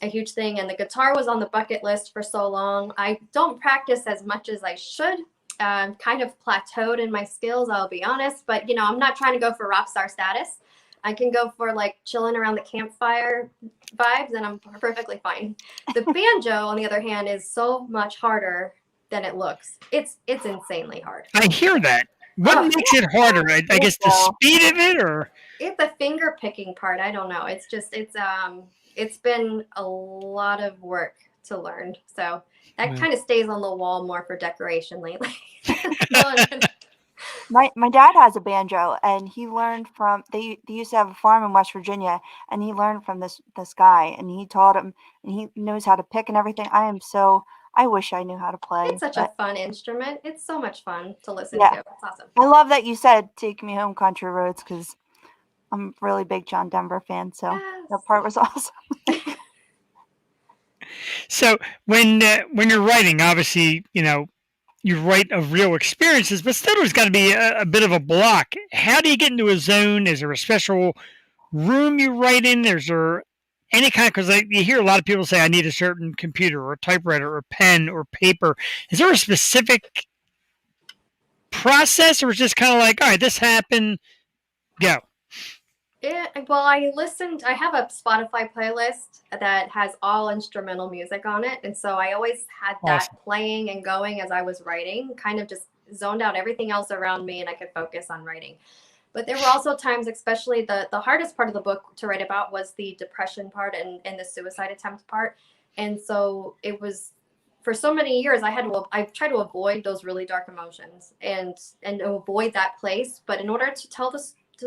huge thing, and the guitar was on the bucket list for so long. I don't practice as much as I should. Kind of plateaued in my skills, I'll be honest, but I'm not trying to go for rock star status. I can go for like chilling around the campfire vibes, and I'm perfectly fine. The banjo, on the other hand, is so much harder than it looks. It's insanely hard. I hear that. What Oh, makes it harder? I guess the Well, speed of it, or it's the finger picking part. I don't know. It's been a lot of work to learn. So that Wow. kind of stays on the wall more for decoration lately. No one- my dad has a banjo, and he learned from they used to have a farm in West Virginia, and he learned from this guy, and he taught him, and he knows how to pick and everything. I wish I knew how to play, it's such a but fun instrument. It's so much fun to listen yeah, to. It's awesome. I love that you said "Take Me Home, Country Roads" because I'm a really big John Denver fan, so that Yes. part was awesome. so when you're writing, obviously, you write of real experiences, but still there's got to be a bit of a block. How do you get into a zone? Is there a special room you write in? Is there any kind? Because you hear a lot of people say, "I need a certain computer or typewriter or pen or paper." Is there a specific process, or is it just kind of like, "All right, this happened, go"? Well, I have a Spotify playlist that has all instrumental music on it. And so I always had that Awesome. playing and going as I was writing, kind of just zoned out everything else around me and I could focus on writing. But there were also times, especially the hardest part of the book to write about was the depression part and the suicide attempt part. And so it was for so many years I tried to avoid those really dark emotions and avoid that place. But in order to tell the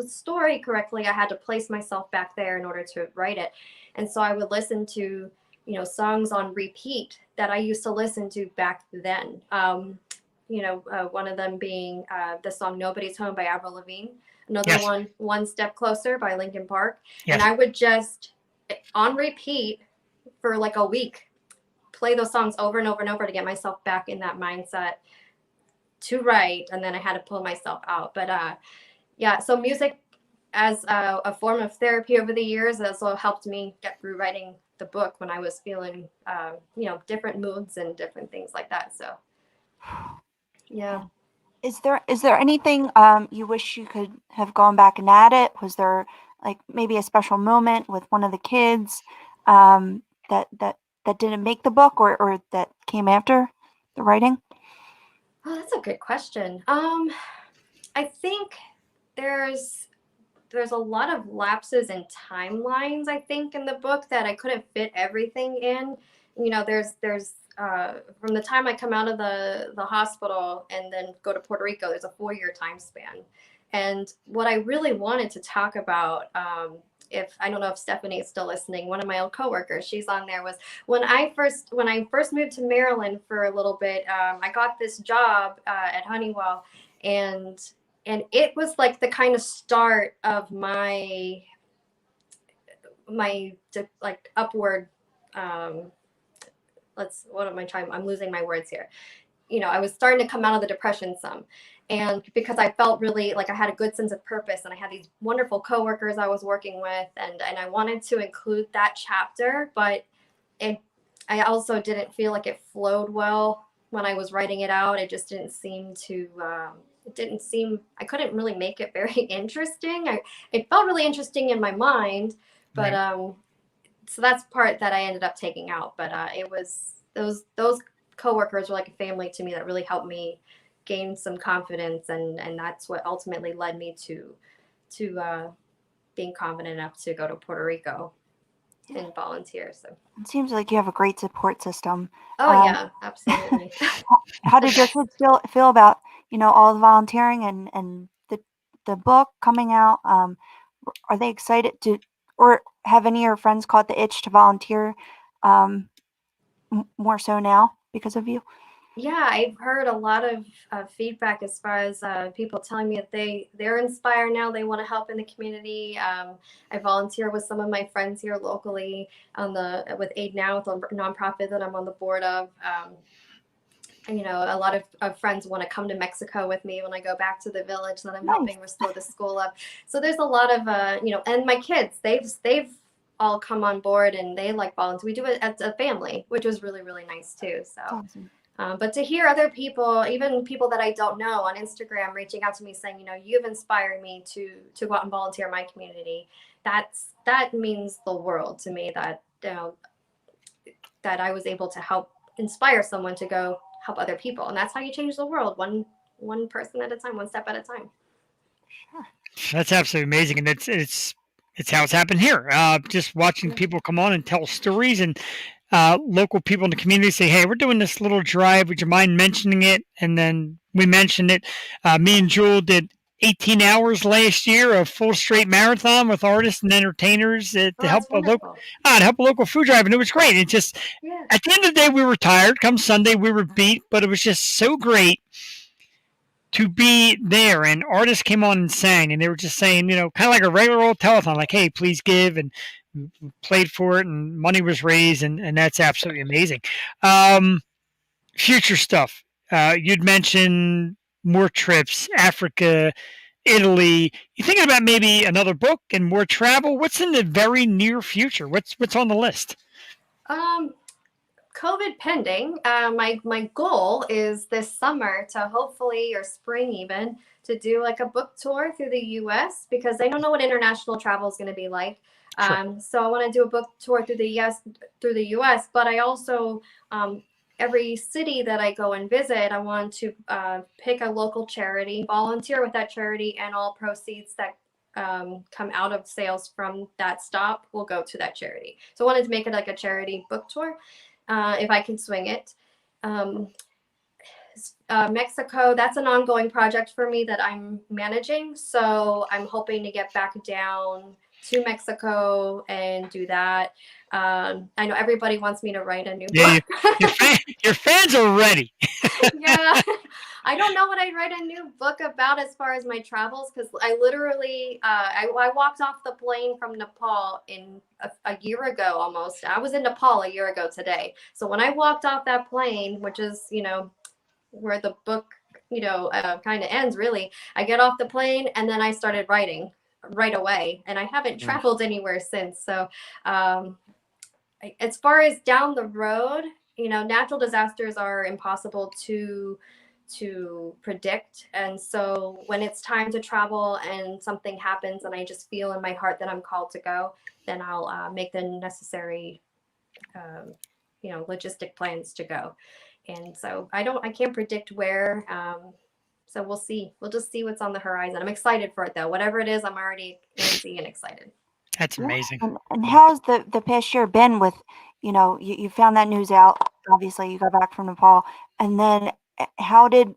story correctly, I had to place myself back there in order to write it. And so I would listen to, songs on repeat that I used to listen to back then. One of them being the song "Nobody's Home" by Avril Lavigne. Another Yes. one, "One Step Closer" by Linkin Park. And Yes. I would just, on repeat for like a week, play those songs over and over and over to get myself back in that mindset to write. And then I had to pull myself out. But yeah, so music as a form of therapy over the years also helped me get through writing the book when I was feeling, different moods and different things like that. So, yeah. Is there anything you wish you could have gone back and add it? Was there like maybe a special moment with one of the kids that didn't make the book or that came after the writing? Oh, that's a good question. I think there's there's a lot of lapses in timelines, I think, in the book that I couldn't fit everything in. There's from the time I come out of the hospital and then go to Puerto Rico, there's a 4 year time span. And what I really wanted to talk about, if I don't know if Stephanie is still listening, one of my old coworkers, she's on there, was when I first moved to Maryland for a little bit, I got this job at Honeywell, and it was like the kind of start of my like upward, what am I trying, I'm losing my words here. I was starting to come out of the depression some, and because I felt really like I had a good sense of purpose and I had these wonderful coworkers I was working with, and I wanted to include that chapter, but it I also didn't feel like it flowed well when I was writing it out. It just didn't seem to it didn't seem, I couldn't really make it very interesting. It felt really interesting in my mind, but Right. so that's part that I ended up taking out. But it was those coworkers were like a family to me that really helped me gain some confidence, and that's what ultimately led me to being confident enough to go to Puerto Rico and volunteer. So, It seems like you have a great support system. oh Um, yeah, absolutely. how The did your best. kids feel about all the volunteering and the book coming out? Are they excited to, or have any of your friends caught the itch to volunteer more so now because of you? Yeah, I've heard a lot of feedback as far as people telling me that they're inspired now. They want to help in the community. I volunteer with some of my friends here locally on the with Aid Now, with a nonprofit that I'm on the board of. And, a lot of friends want to come to Mexico with me when I go back to the village that I'm Nice. helping restore the school up. So there's a lot of and my kids, they've all come on board and they like volunteer. We do it as a family, which was really really nice too. That's So. awesome. But to hear other people, even people that I don't know on Instagram, reaching out to me saying, you've inspired me to go out and volunteer in my community, that means the world to me. That I was able to help inspire someone to go help other people, and that's how you change the world, one person at a time, one step at a time. Sure. That's absolutely amazing, and it's how it's happened here. Just watching Yeah. people come on and tell stories, and local people in the community say, "Hey, we're doing this little drive. Would you mind mentioning it?" And then we mentioned it. Me and Jewel did 18 hours last year, a full straight marathon with artists and entertainers Oh, that's wonderful. to help a local food drive, and it was great. It just Yeah. at the end of the day, we were tired. Come Sunday, we were beat, but it was just so great to be there. And artists came on and sang, and they were just saying, kind of like a regular old telethon, like, "Hey, please give," and played for it, and money was raised, and that's absolutely amazing. Um, Future stuff. You'd mentioned more trips, Africa, Italy. You thinking about maybe another book and more travel? What's in the very near future? What's on the list? um COVID pending, my goal is this summer to hopefully, or spring even, to do like a book tour through the U.S. because I don't know what international travel is going to be like. Sure. So I want to do a book tour through the U.S. But I also every city that I go and visit, I want to pick a local charity, volunteer with that charity, and all proceeds that come out of sales from that stop will go to that charity. So I wanted to make it like a charity book tour if I can swing it. Um, Mexico, that's an ongoing project for me that I'm managing. So I'm hoping to get back down to Mexico and do that. I know everybody wants me to write a new Yeah, book. your fans are ready. Yeah. I don't know what I'd write a new book about as far as my travels because I literally I walked off the plane from Nepal in a year ago almost. I was in Nepal a year ago today. So when I walked off that plane, which is where the book kind of ends really, I get off the plane and then I started writing right away, and I haven't traveled anywhere since. So as far as down the road, natural disasters are impossible to predict. And so when it's time to travel and something happens and I just feel in my heart that I'm called to go, then I'll make the necessary, logistic plans to go. And so I can't predict where. So we'll see. We'll just see what's on the horizon. I'm excited for it though. Whatever it is, I'm already antsy and excited. That's Yeah. amazing. And how's the past year been with, you found that news out, obviously you got back from Nepal, and then how did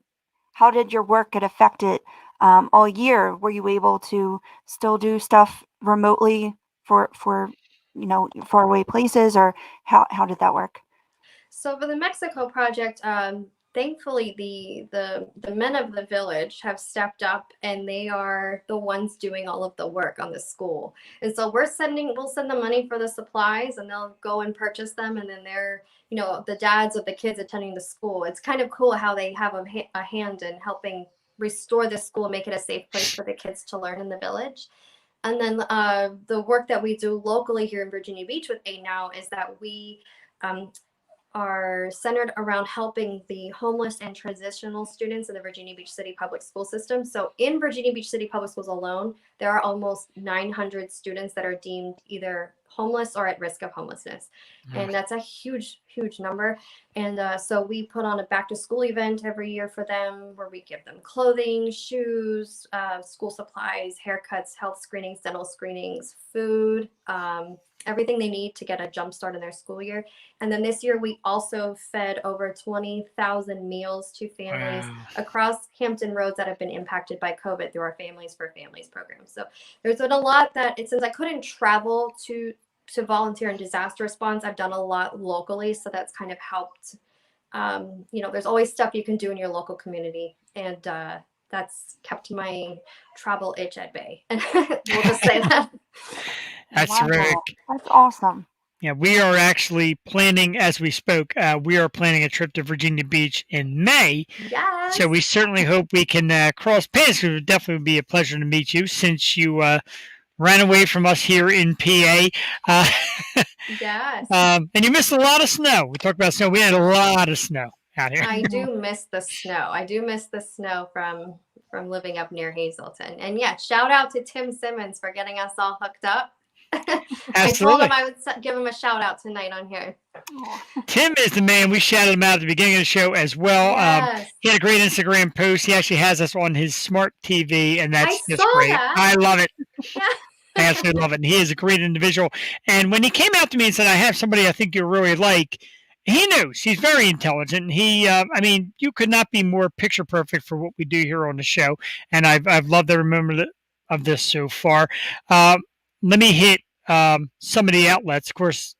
your work get affected all year? Were you able to still do stuff remotely for far away places, or how did that work? So for the Mexico project, thankfully the men of the village have stepped up and they are the ones doing all of the work on the school. And so we'll send the money for the supplies and they'll go and purchase them, and then they're the dads of the kids attending the school. It's kind of cool how they have a hand in helping restore the school, make it a safe place for the kids to learn in the village. And then the work that we do locally here in Virginia Beach with Aid Now is that we are centered around helping the homeless and transitional students in the Virginia Beach City Public School System. So in Virginia Beach City Public Schools alone, there are almost 900 students that are deemed either homeless or at risk of homelessness. And that's a huge, huge number. And so we put on a back to school event every year for them where we give them clothing, shoes, school supplies, haircuts, health screenings, dental screenings, food, everything they need to get a jump start in their school year. And then this year we also fed over 20,000 meals to families across Hampton Roads that have been impacted by COVID through our Families for Families program. So there's been a lot that, since I couldn't travel to volunteer in disaster response, I've done a lot locally. So that's kind of helped. There's always stuff you can do in your local community. And that's kept my travel itch at bay. We'll just say that. That's terrific. That's awesome. Yeah, we are actually planning, as we spoke, we are planning a trip to Virginia Beach in May. Yes. So we certainly hope we can cross paths. It would definitely be a pleasure to meet you since you ran away from us here in PA. Yes. And you missed a lot of snow. We talked about snow. We had a lot of snow out here. I do miss the snow. I do miss the snow from living up near Hazleton. And yeah, shout out to Tim Simmons for getting us all hooked up. I told him I would give him a shout out tonight on here. Tim is the man. We shouted him out at the beginning of the show as well. Yes. He had a great Instagram post. He actually has us on his smart TV, and that's just great. That. I love it. Yeah. I absolutely love it. And he is a great individual. And when he came out to me and said, I have somebody I think you'll really like, he knows. He's very intelligent. He, you could not be more picture perfect for what we do here on the show. And I've loved every moment of this so far. Let me hit some of the outlets. Of course,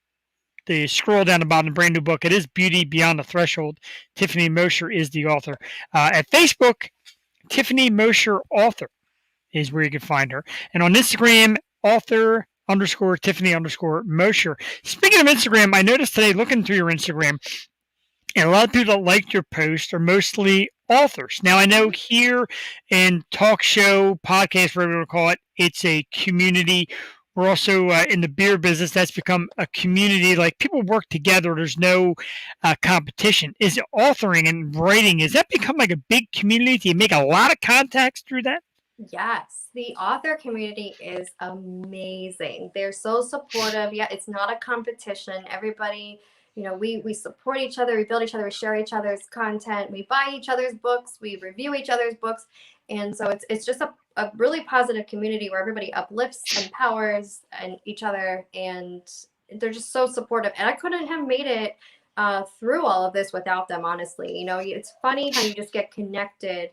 the scroll down the bottom, the brand new book. It is Beauty Beyond the Threshold. Tiffany Mosher is the author. At Facebook, Tiffany Mosher Author is where you can find her. And on Instagram, author _ Tiffany _ Mosher. Speaking of Instagram, I noticed today looking through your Instagram, and a lot of people that liked your post are mostly authors. Now, I know here in talk show, podcast, whatever you want to call it, it's a community. We're also in the beer business. That's become a community. Like, people work together. There's no competition. Is it authoring and writing? Has that become like a big community? Do you make a lot of contacts through that? Yes, the author community is amazing. They're so supportive. Yeah, it's not a competition. Everybody, we support each other, we build each other, we share each other's content, we buy each other's books, we review each other's books. And so it's just a really positive community where everybody uplifts, empowers each other, and they're just so supportive. And I couldn't have made it through all of this without them, honestly. It's funny how you just get connected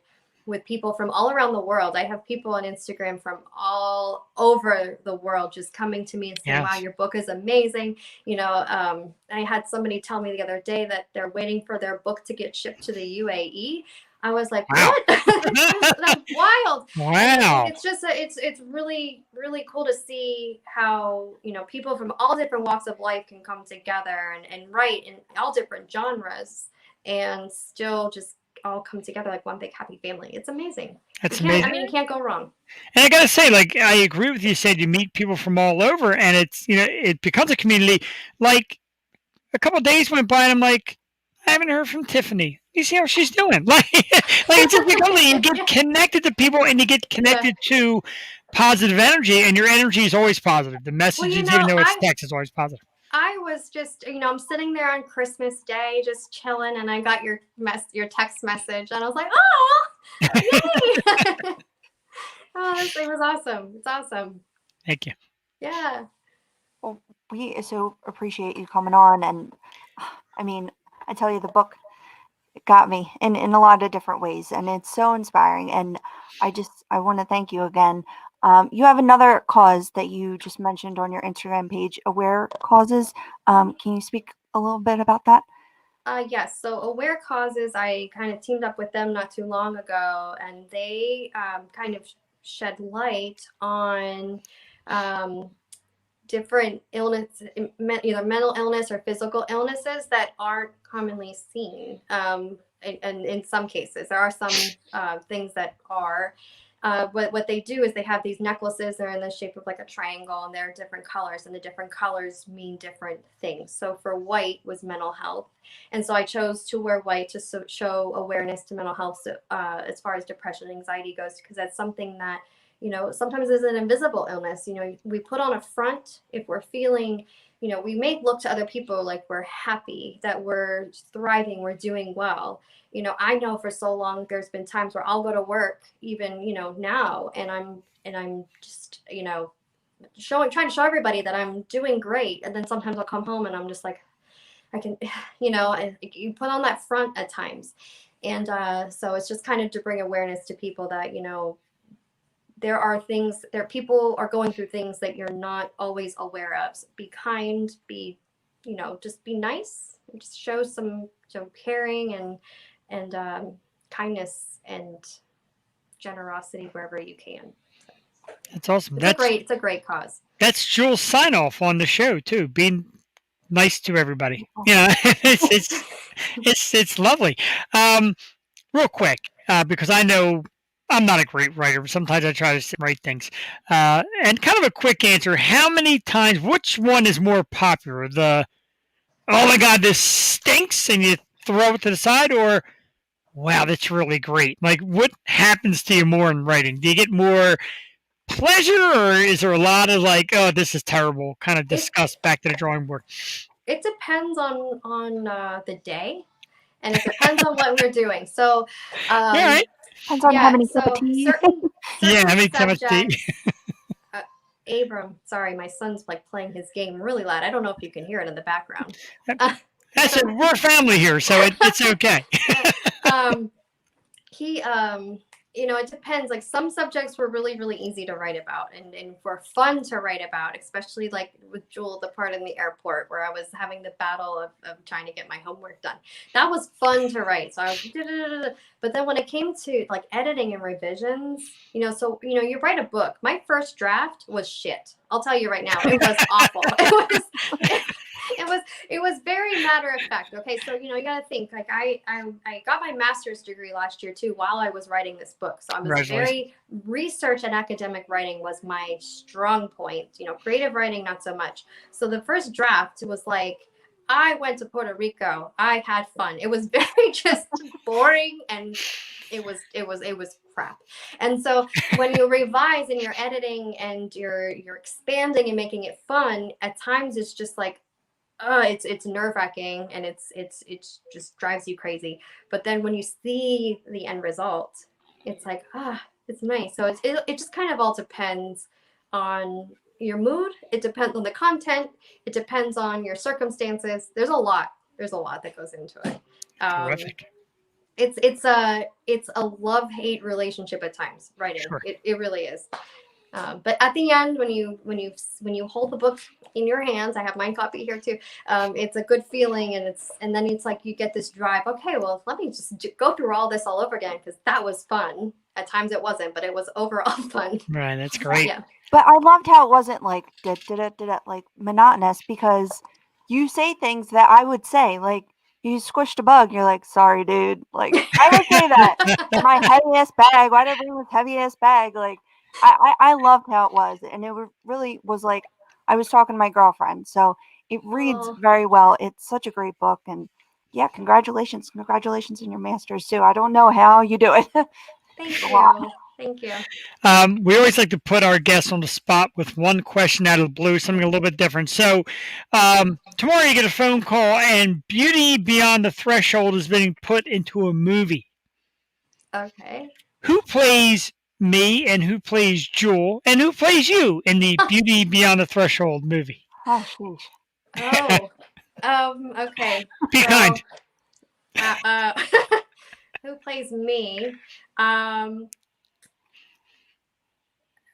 with people from all around the world. I have people on Instagram from all over the world just coming to me and saying, wow, your book is amazing. I had somebody tell me the other day that they're waiting for their book to get shipped to the UAE. I was like, what? That's wild. Wow. It's just, it's really, really cool to see how, people from all different walks of life can come together and write in all different genres and still just all come together like one big happy family. It's amazing. That's amazing. You can't go wrong. And I gotta say, I agree with you. Said you meet people from all over, and it's it becomes a community. Like, a couple of days went by, and I'm like, I haven't heard from Tiffany. You see how she's doing? It's just you get connected to people, and you get connected to positive energy, and your energy is always positive. The messages, even though it's text, is always positive. I was just, I'm sitting there on Christmas Day, just chilling, and I got your text message, and I was like, oh, yay! It was awesome. It's awesome. Thank you. Yeah. Well, we so appreciate you coming on, and I tell you, the book got me in a lot of different ways, and it's so inspiring, and I want to thank you again. You have another cause that you just mentioned on your Instagram page, Aware Causes. Can you speak a little bit about that? Yes. So Aware Causes, I kind of teamed up with them not too long ago, and they kind of shed light on different illness, either mental illness or physical illnesses that aren't commonly seen. And in some cases, there are some things that are. what they do is they have these necklaces. They're in the shape of like a triangle, and they're different colors, and the different colors mean different things. So for white was mental health, and so I chose to wear white to show awareness to mental health, as far as depression and anxiety goes, because that's something that, sometimes is an invisible illness. We put on a front if we're feeling, we may look to other people like we're happy, that we're thriving, we're doing well. I know for so long there's been times where I'll go to work even, now, and I'm just, trying to show everybody that I'm doing great. And then sometimes I'll come home and I'm just like, I can, you put on that front at times. And so it's just kind of to bring awareness to people that, there are things, people are going through things that you're not always aware of. So be kind, just be nice, just show some caring and kindness and generosity wherever you can. That's awesome. It's a great cause. That's Jules' sign off on the show too. Being nice to everybody. It's lovely. Real quick, because I know I'm not a great writer, but sometimes I try to write things. And kind of a quick answer: how many times? Which one is more popular? The "Oh my God, this stinks," and you throw it to the side, or "Wow, that's really great." Like, what happens to you more in writing? Do you get more pleasure, or is there a lot of like, "Oh, this is terrible," kind of disgust, back to the drawing board? It depends on the day, and it depends on what we're doing. So, right. Depends on how many cup of tea. certain How many times subjects. Abram, sorry, my son's like playing his game really loud. I don't know if you can hear it in the background. That's it. We're family here, so it's okay. He it depends. Like some subjects were really, really easy to write about and were fun to write about, especially like with Jewel, the part in the airport where I was having the battle of trying to get my homework done. That was fun to write. So I was, but then when it came to like editing and revisions, so you write a book. My first draft was shit. I'll tell you right now, it was awful. It was very matter of fact. Okay, so you got to think, like I got my master's degree last year too while I was writing this book. So I was very research and academic writing was my strong point. Creative writing not so much. So the first draft was like, I went to Puerto Rico. I had fun. It was very just boring, and it was crap. And so when you revise and you're editing and you're expanding and making it fun, at times it's just like, it's nerve-wracking, and it's just drives you crazy. But then when you see the end result, it's like, it's nice. So it just kind of all depends on your mood. It depends on the content. It depends on your circumstances. There's a lot that goes into it. Terrific. It's a love-hate relationship at times, writing. Sure. It really is. But at the end, when you hold the book in your hands, I have my copy here too. It's a good feeling, and then it's like you get this drive. Okay, well, let me just go through all this all over again, because that was fun. At times it wasn't, but it was overall fun. Right, that's great. Yeah. But I loved how it wasn't like like monotonous, because you say things that I would say, like you squished a bug. You're like, sorry, dude. Like I would say that. My heavy ass bag. Why did I bring this heavy ass bag? Like I loved how it was, and it really was like I was talking to my girlfriend. So it reads very well. It's such a great book, and yeah, congratulations on your master's too. I don't know how you do it. Thank you. Thank you. We always like to put our guests on the spot with one question out of the blue, something a little bit different. So tomorrow you get a phone call, and Beauty Beyond the Threshold is being put into a movie. Okay. Who plays me, and who plays Jewel, and who plays you in the Beauty Beyond the Threshold movie? Oh, sheesh. Okay. Be kind. Who plays me?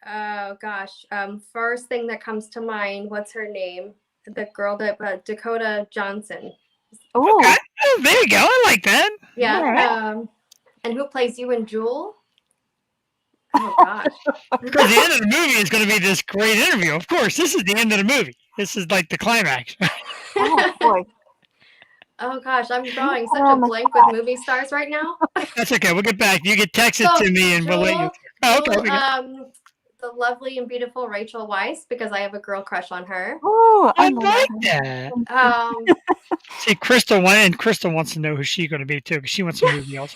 Oh gosh. First thing that comes to mind, what's her name? The girl that Dakota Johnson. Ooh. Okay. Oh, there you go. I like that. Yeah. Right. And who plays you and Jewel? Oh gosh. Because the end of the movie is going to be this great interview. Of course, this is the end of the movie. This is like the climax. Oh boy. Oh gosh, I'm drawing such a blank with movie stars right now. That's okay. We'll get back. You get texted to me, and we'll let you. Oh, okay. The lovely and beautiful Rachel Weisz, because I have a girl crush on her. Oh, I I love like her. that. See, Crystal wants to know who she's going to be too, because she wants some movie else.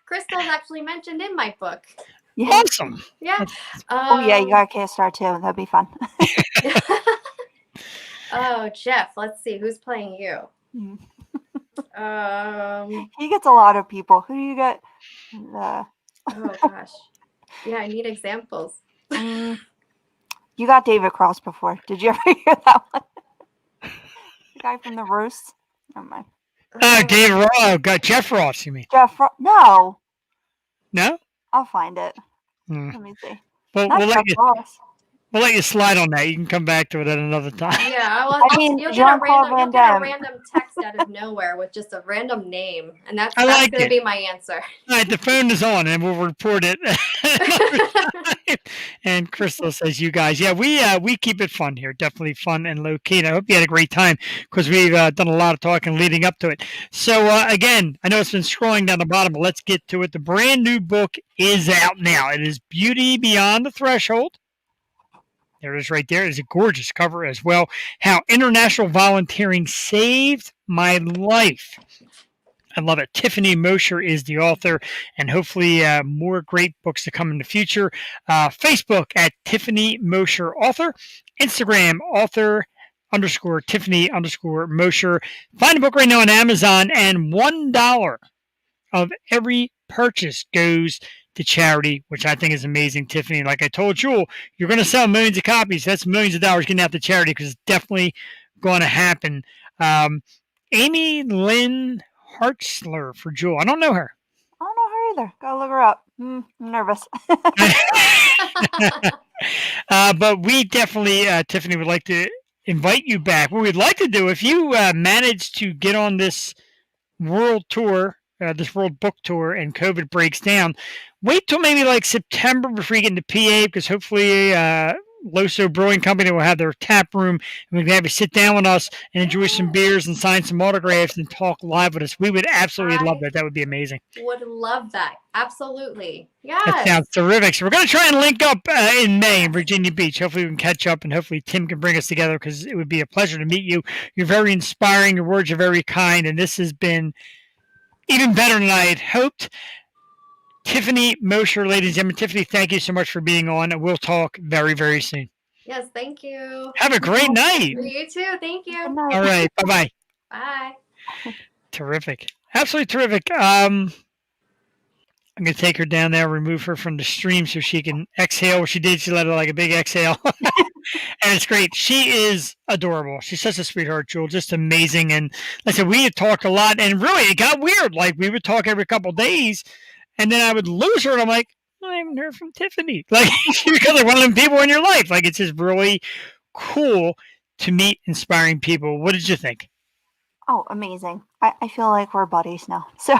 Crystal's actually mentioned in my book. Yeah. Awesome. Yeah. Oh yeah, you got a K-Star too. That'd be fun. Oh, Jeff, let's see. Who's playing you? He gets a lot of people. Who do you get? Oh, gosh. Yeah, I need examples. You got David Cross before. Did you ever hear that one? The guy from the Roast? Never mind. Oh, Dave Ross. Got Jeff Ross, you mean? Jeff Ross? No. No? I'll find it. Hmm. Let me see. Well, Not Jeff Ross. we'll let you slide on that. You can come back to it at another time. Yeah, well, I mean, you'll get a Jean-Claude Van Damme. random text out of nowhere with just a random name, and that's like going to it. be my answer. All right, the phone is on, and we'll report it another time. And Crystal says, "You guys, yeah, we keep it fun here. Definitely fun and low key. And I hope you had a great time because we've done a lot of talking leading up to it. So again, I know it's been scrolling down the bottom, but let's get to it. The brand new book is out now. It is Beauty Beyond the Threshold. There it is right there. It is a gorgeous cover as well. How International Volunteering Saved My Life. I love it. Tiffany Mosher is the author, and hopefully more great books to come in the future. Facebook at Tiffany Mosher Author. Instagram, author _ Tiffany _ Mosher. Find the book right now on Amazon, and $1 of every purchase goes to charity, which I think is amazing, Tiffany. Like I told you, you're going to sell millions of copies. That's millions of dollars getting out to charity because it's definitely going to happen. Amy Lynn Hartzler for Jewel. I don't know her. I don't know her either. Gotta look her up. I'm nervous. But we definitely, Tiffany, would like to invite you back. What we'd like to do, if you manage to get on this world tour, this world book tour, and COVID breaks down, wait till maybe like September before you get into PA, because hopefully Loso Brewing Company will have their tap room, and we can have you sit down with us and enjoy some beers and sign some autographs and talk live with us. We would absolutely love that. That would be amazing. Would love that. Absolutely. Yes. That sounds terrific. So we're going to try and link up in May in Virginia Beach. Hopefully we can catch up, and hopefully Tim can bring us together, because it would be a pleasure to meet you. You're very inspiring. Your words are very kind, and this has been even better than I had hoped. Tiffany Mosher, ladies and gentlemen. Tiffany, thank you so much for being on, and we'll talk very, very soon. Yes, thank you. Have a great night. You too. Thank you. All right. Bye-bye. Bye. Terrific. Absolutely terrific. I'm going to take her down there, remove her from the stream so she can exhale. What she did, she let her like a big exhale. And it's great. She is adorable. She's such a sweetheart, Jewel. Just amazing. And like I said, we had talked a lot, and really it got weird. Like we would talk every couple of days, and then I would lose her, and I'm like, I haven't heard from Tiffany. Like, because like one of them people in your life. Like, it's just really cool to meet inspiring people. What did you think? Oh, amazing. I feel like we're buddies now. So,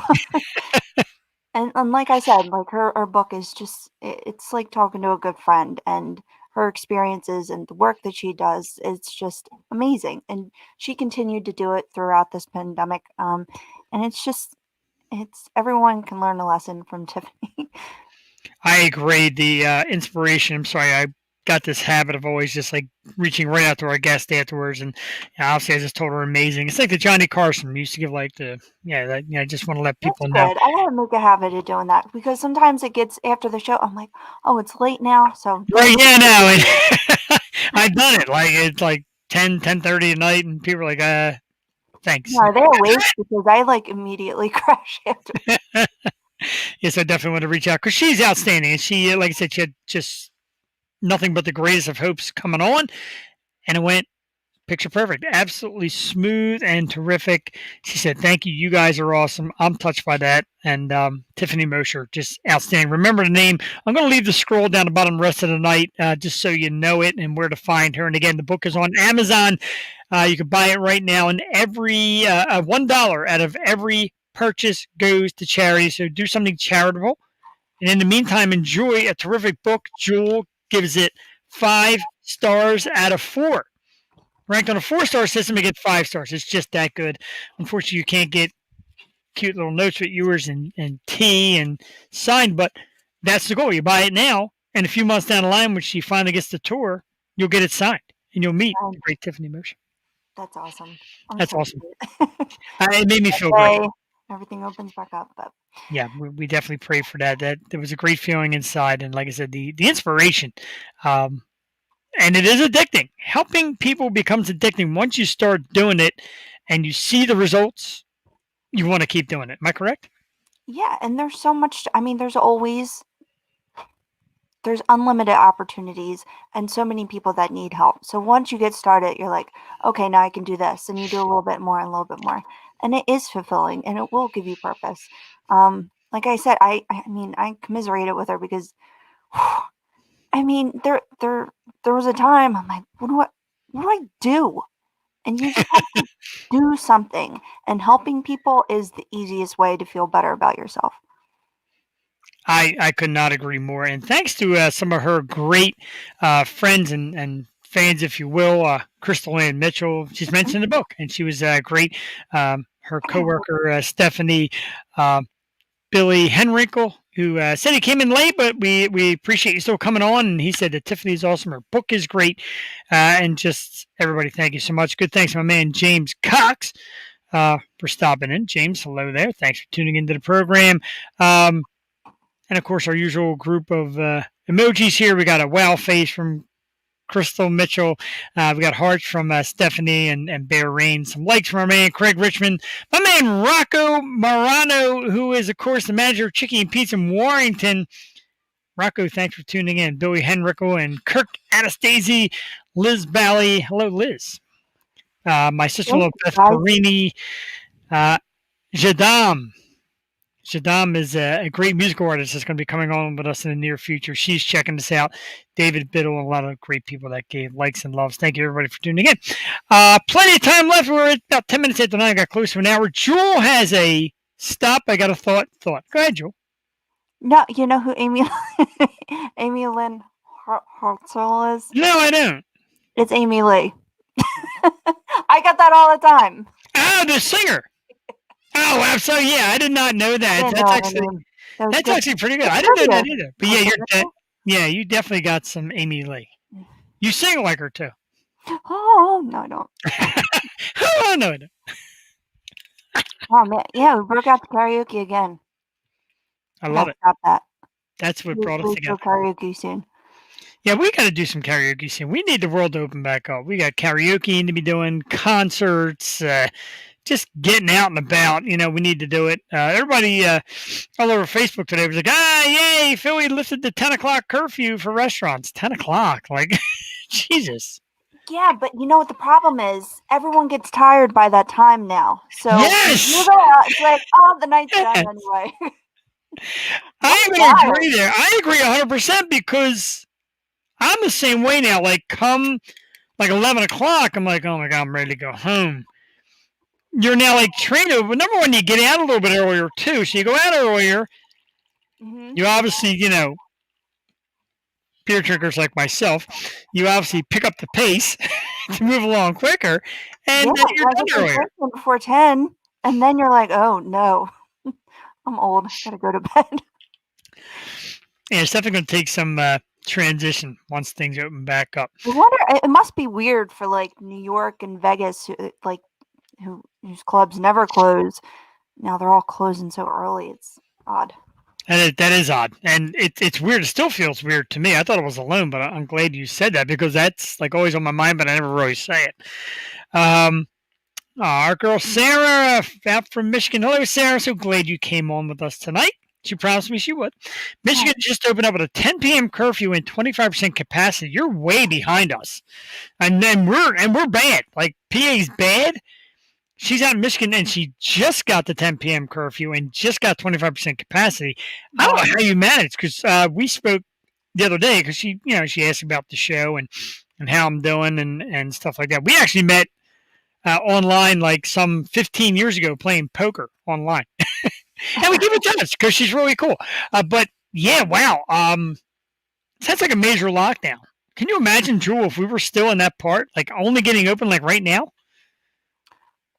and like I said, like her book is just, it's like talking to a good friend, and her experiences and the work that she does is just amazing. And she continued to do it throughout this pandemic. And it's everyone can learn a lesson from Tiffany. I agree. The inspiration, I'm sorry, I got this habit of always just like reaching right out to our guest afterwards. And obviously I just told her amazing. It's like the Johnny Carson. We used to give like I just want to let people know. Good. I gotta make a habit of doing that, because sometimes it gets after the show, I'm like, oh, it's late now. So right, yeah, no. I've done it. Like it's like 10:30 at night, and people are like, thanks. No, they're awake because I like immediately crash after. Yes, I definitely want to reach out, because she's outstanding. And she, like I said, she had just nothing but the greatest of hopes coming on, and it went picture perfect. Absolutely smooth and terrific. She said, thank you. You guys are awesome. I'm touched by that. And Tiffany Mosher, just outstanding. Remember the name. I'm going to leave the scroll down the bottom the rest of the night, just so you know it and where to find her. And again, the book is on Amazon. You can buy it right now, and every $1 out of every purchase goes to charity. So do something charitable. And in the meantime, enjoy a terrific book. Jewel gives it 5 stars out of 4. Ranked on a 4-star system, it gets 5 stars. It's just that good. Unfortunately, you can't get cute little notes with yours and tea and signed, but That's the goal. You buy it now, and a few months down the line, when she finally gets the tour, you'll get it signed, and you'll meet the great Tiffany Mosher. That's awesome. I'm That's so awesome. excited. It made me feel great. Hey, everything opens back up, but Yeah, we definitely pray for that. That there was a great feeling inside, and like I said, the inspiration, um, and it is addicting. Helping people becomes addicting once you start doing it, and you see the results. You want to keep doing it. Am I correct? yeah, and there's so much. I mean, there's unlimited opportunities and so many people that need help. So once you get started, you're like, okay, now I can do this, and you do a little bit more and a little bit more, and it is fulfilling, and it will give you purpose. Like I said, I mean, I commiserate it with her because, I mean, there was a time I'm like, what do I do? And you just have to do something, and helping people is the easiest way to feel better about yourself. I could not agree more. And thanks to some of her great friends and fans, if you will, Crystal Ann Mitchell. She's mentioned in the book, and she was great. Her coworker Stephanie, uh, Billy Henrinkle, who said he came in late, but we appreciate you still coming on. And he said that Tiffany's awesome. Her book is great. And just everybody, thank you so much. Good thanks to my man James Cox for stopping in. James, hello there. Thanks for tuning into the program. And of course, our usual group of emojis here. We got a wow face from Crystal Mitchell. We got hearts from Stephanie and Bear Rain. Some likes from our man Craig Richmond. My man Rocco Marano, who is, of course, the manager of Chicky and Pizza in Warrington. Rocco, thanks for tuning in. Billy Henrico and Kirk Anastasi. Liz Bally. Hello, Liz. My sister-in-law, Beth Perini. Jadam. Shaddam is a great musical artist that's going to be coming on with us in the near future. She's checking us out. David Biddle and a lot of great people that gave likes and loves. Thank you, everybody, for tuning in. Plenty of time left. We're at about 10 minutes after 9. I got close to an hour. Jewel has a stop. I got a thought. Go ahead, Jewel. No, you know who Amy Lynn Hartzell is? No, I don't. It's Amy Lee. I get that all the time. Oh, the singer. Oh, absolutely. Yeah, I did not know that. That's actually pretty good. I didn't know that either. But yeah, you definitely got some Amy Lee. You sing like her too. Oh no, I don't. Oh no, I don't. Oh man, yeah, we broke out the karaoke again. I love it. Stop that. That's what brought us together. Karaoke soon. Yeah, we got to do some karaoke soon. We need the world to open back up. We got karaoke to be doing, concerts, just getting out and about. You know, we need to do it. Everybody all over Facebook today was like, yay, Philly lifted the 10 o'clock curfew for restaurants. 10 o'clock. Like, Jesus. Yeah, but you know what the problem is? Everyone gets tired by that time now. So yes! You go out, it's like, oh, the night's done anyway. I even agree there. I agree 100% because I'm the same way now. Like, come like 11 o'clock, I'm like, oh my God, I'm ready to go home. You're now like trained to, but number one, you get out a little bit earlier too. So you go out earlier. Mm-hmm. You obviously, you know, beer drinkers like myself, you obviously pick up the pace to move along quicker. And then you're done earlier. Before 10, and then you're like, oh no, I'm old. I gotta go to bed. Yeah, it's definitely going to take some transition once things open back up. I wonder, it must be weird for like New York and Vegas, like whose clubs never close. Now they're all closing so early. It's odd. And that is odd. And it's weird. It still feels weird to me. I thought it was alone, but I'm glad you said that because that's like always on my mind, but I never really say it. Our girl Sarah out from Michigan. Hello, Sarah. So glad you came on with us tonight. She promised me she would. Michigan just opened up with a 10 p.m. curfew and 25% capacity. You're way behind us, and then we're bad. Like PA's bad. She's out in Michigan, and she just got the 10 p.m. curfew and just got 25% capacity. I don't know how you manage because we spoke the other day because she asked about the show and how I'm doing and stuff like that. We actually met online like some 15 years ago playing poker online. And we give it touch because she's really cool. But yeah, wow. Sounds like a major lockdown. Can you imagine, Jewel, if we were still in that part, like only getting open like right now?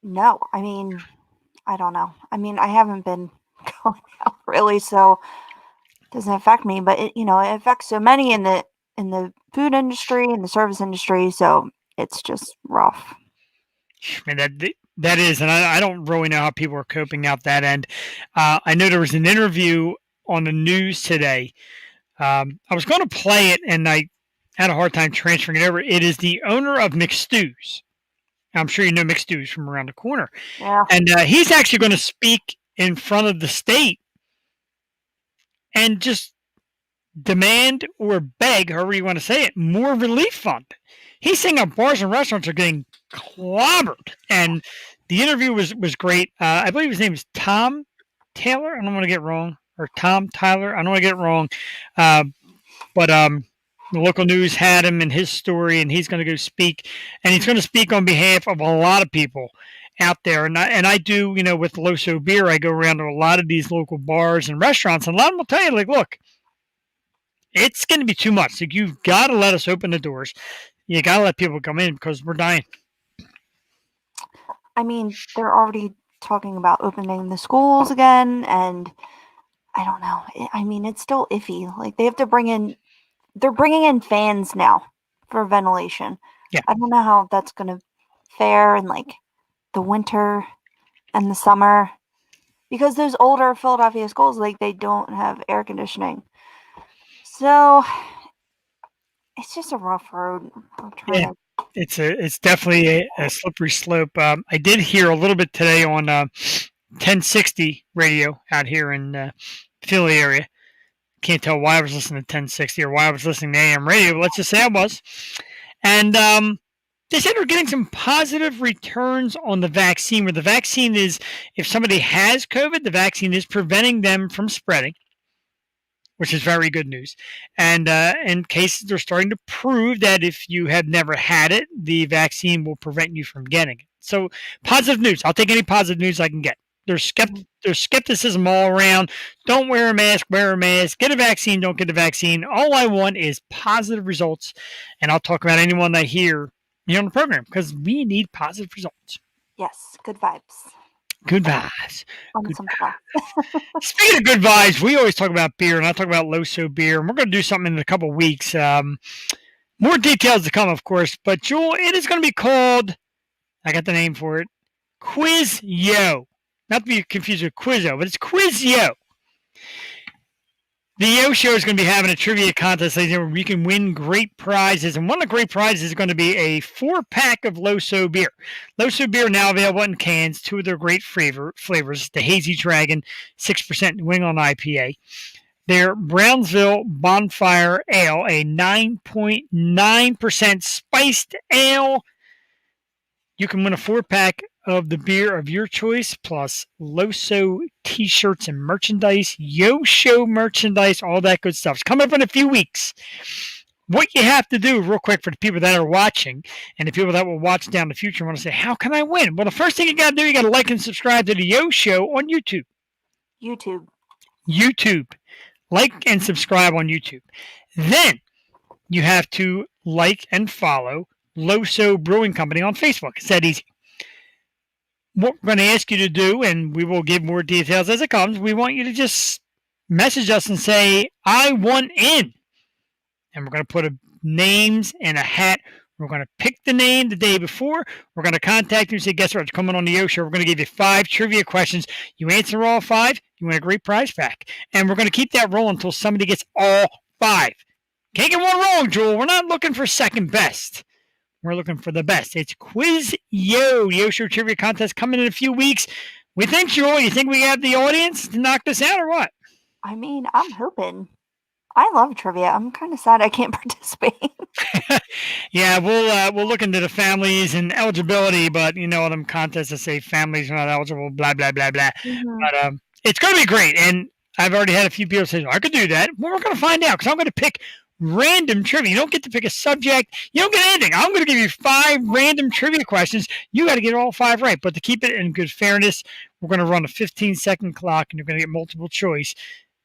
No, I mean, I don't know. I mean, I haven't been going out really, so doesn't affect me, but it affects so many in the food industry and the service industry, so it's just rough. I mean, that is, and I don't really know how people are coping out that end. I know there was an interview on the news today. I was going to play it, and I had a hard time transferring it over. It is the owner of McStews. I'm sure you know McStews from around the corner, Yeah. and he's actually going to speak in front of the state and just demand or beg, however you want to say it, more relief fund. He's saying our bars and restaurants are getting clobbered, and the interview was great. I believe his name is Tom Taylor. I don't want to get it wrong, or Tom Tyler. I don't want to get it wrong, uh, but the local news had him and his story, and he's going to go speak, and he's going to speak on behalf of a lot of people out there. And I do, with Loso Beer, I go around to a lot of these local bars and restaurants, and a lot of them will tell you, like, look, it's going to be too much. Like, you've got to let us open the doors. You got to let people come in because we're dying. I mean, they're already talking about opening the schools again, and I don't know. I mean, it's still iffy. Like, they have to they're bringing in fans now for ventilation. Yeah. I don't know how that's going to fare in, like, the winter and the summer, because those older Philadelphia schools, like, they don't have air conditioning. So it's just a rough road. I'm trying Yeah. It's definitely a slippery slope. I did hear a little bit today on 1060 radio out here in Philly area. Can't tell why I was listening to 1060 or why I was listening to AM radio, but let's just say I was. And they said we're getting some positive returns on the vaccine, where the vaccine is, if somebody has COVID, the vaccine is preventing them from spreading, which is very good news. And in cases, they're starting to prove that if you have never had it, the vaccine will prevent you from getting it. So positive news. I'll take any positive news I can get. There's skepticism all around. Don't wear a mask, wear a mask. Get a vaccine, don't get a vaccine. All I want is positive results. And I'll talk about anyone I hear on the program because we need positive results. Yes, good vibes. Good vibes. On some stuff. Speaking of good vibes, we always talk about beer, and I talk about Loso beer, and we're going to do something in a couple of weeks. More details to come, of course. But Jewel, it is going to be called, I got the name for it, Quiz Yo. Not to be confused with Quizzo, but it's Quiz Yo. The Yo Show is going to be having a trivia contest where you can win great prizes. And one of the great prizes is going to be a 4-pack of Loso beer. Loso beer now available in cans. 2 of their great flavors, the Hazy Dragon, 6% New England IPA. Their Brownsville Bonfire Ale, a 9.9% spiced ale. You can win a 4-pack of the beer of your choice, plus Loso t-shirts and merchandise, Yo Show merchandise, all that good stuff. It's coming up in a few weeks. What you have to do, real quick, for the people that are watching and the people that will watch down the future and want to say, how can I win? Well, the first thing you got to do, you got to like and subscribe to the Yo Show on YouTube. YouTube. Like and subscribe on YouTube. Then you have to like and follow Loso Brewing Company on Facebook. It's that easy. What we're going to ask you to do, and we will give more details as it comes, we want you to just message us and say, I want in. And we're going to put names in a hat. We're going to pick the name the day before. We're going to contact you and say, guess what? It's coming on the Yo Show. We're going to give you 5 trivia questions. You answer all 5, you win a great prize pack. And we're going to keep that rolling until somebody gets all 5. Can't get one wrong, Jewel. We're not looking for second best. We're looking for the best. It's Quiz Yo Show Trivia Contest coming in a few weeks. We think, Jewel, you think we have the audience to knock this out or what? I mean, I'm hoping. I love trivia. I'm kind of sad I can't participate. Yeah, we'll look into the families and eligibility, but them contests that say families are not eligible, blah blah blah blah. Mhm. But it's going to be great, and I've already had a few people say I could do that. Well, we're going to find out because I'm going to pick random trivia. You don't get to pick a subject. You don't get anything. I'm going to give you 5 random trivia questions. You got to get all 5 right. But to keep it in good fairness, we're going to run a 15-second clock, and you're going to get multiple choice.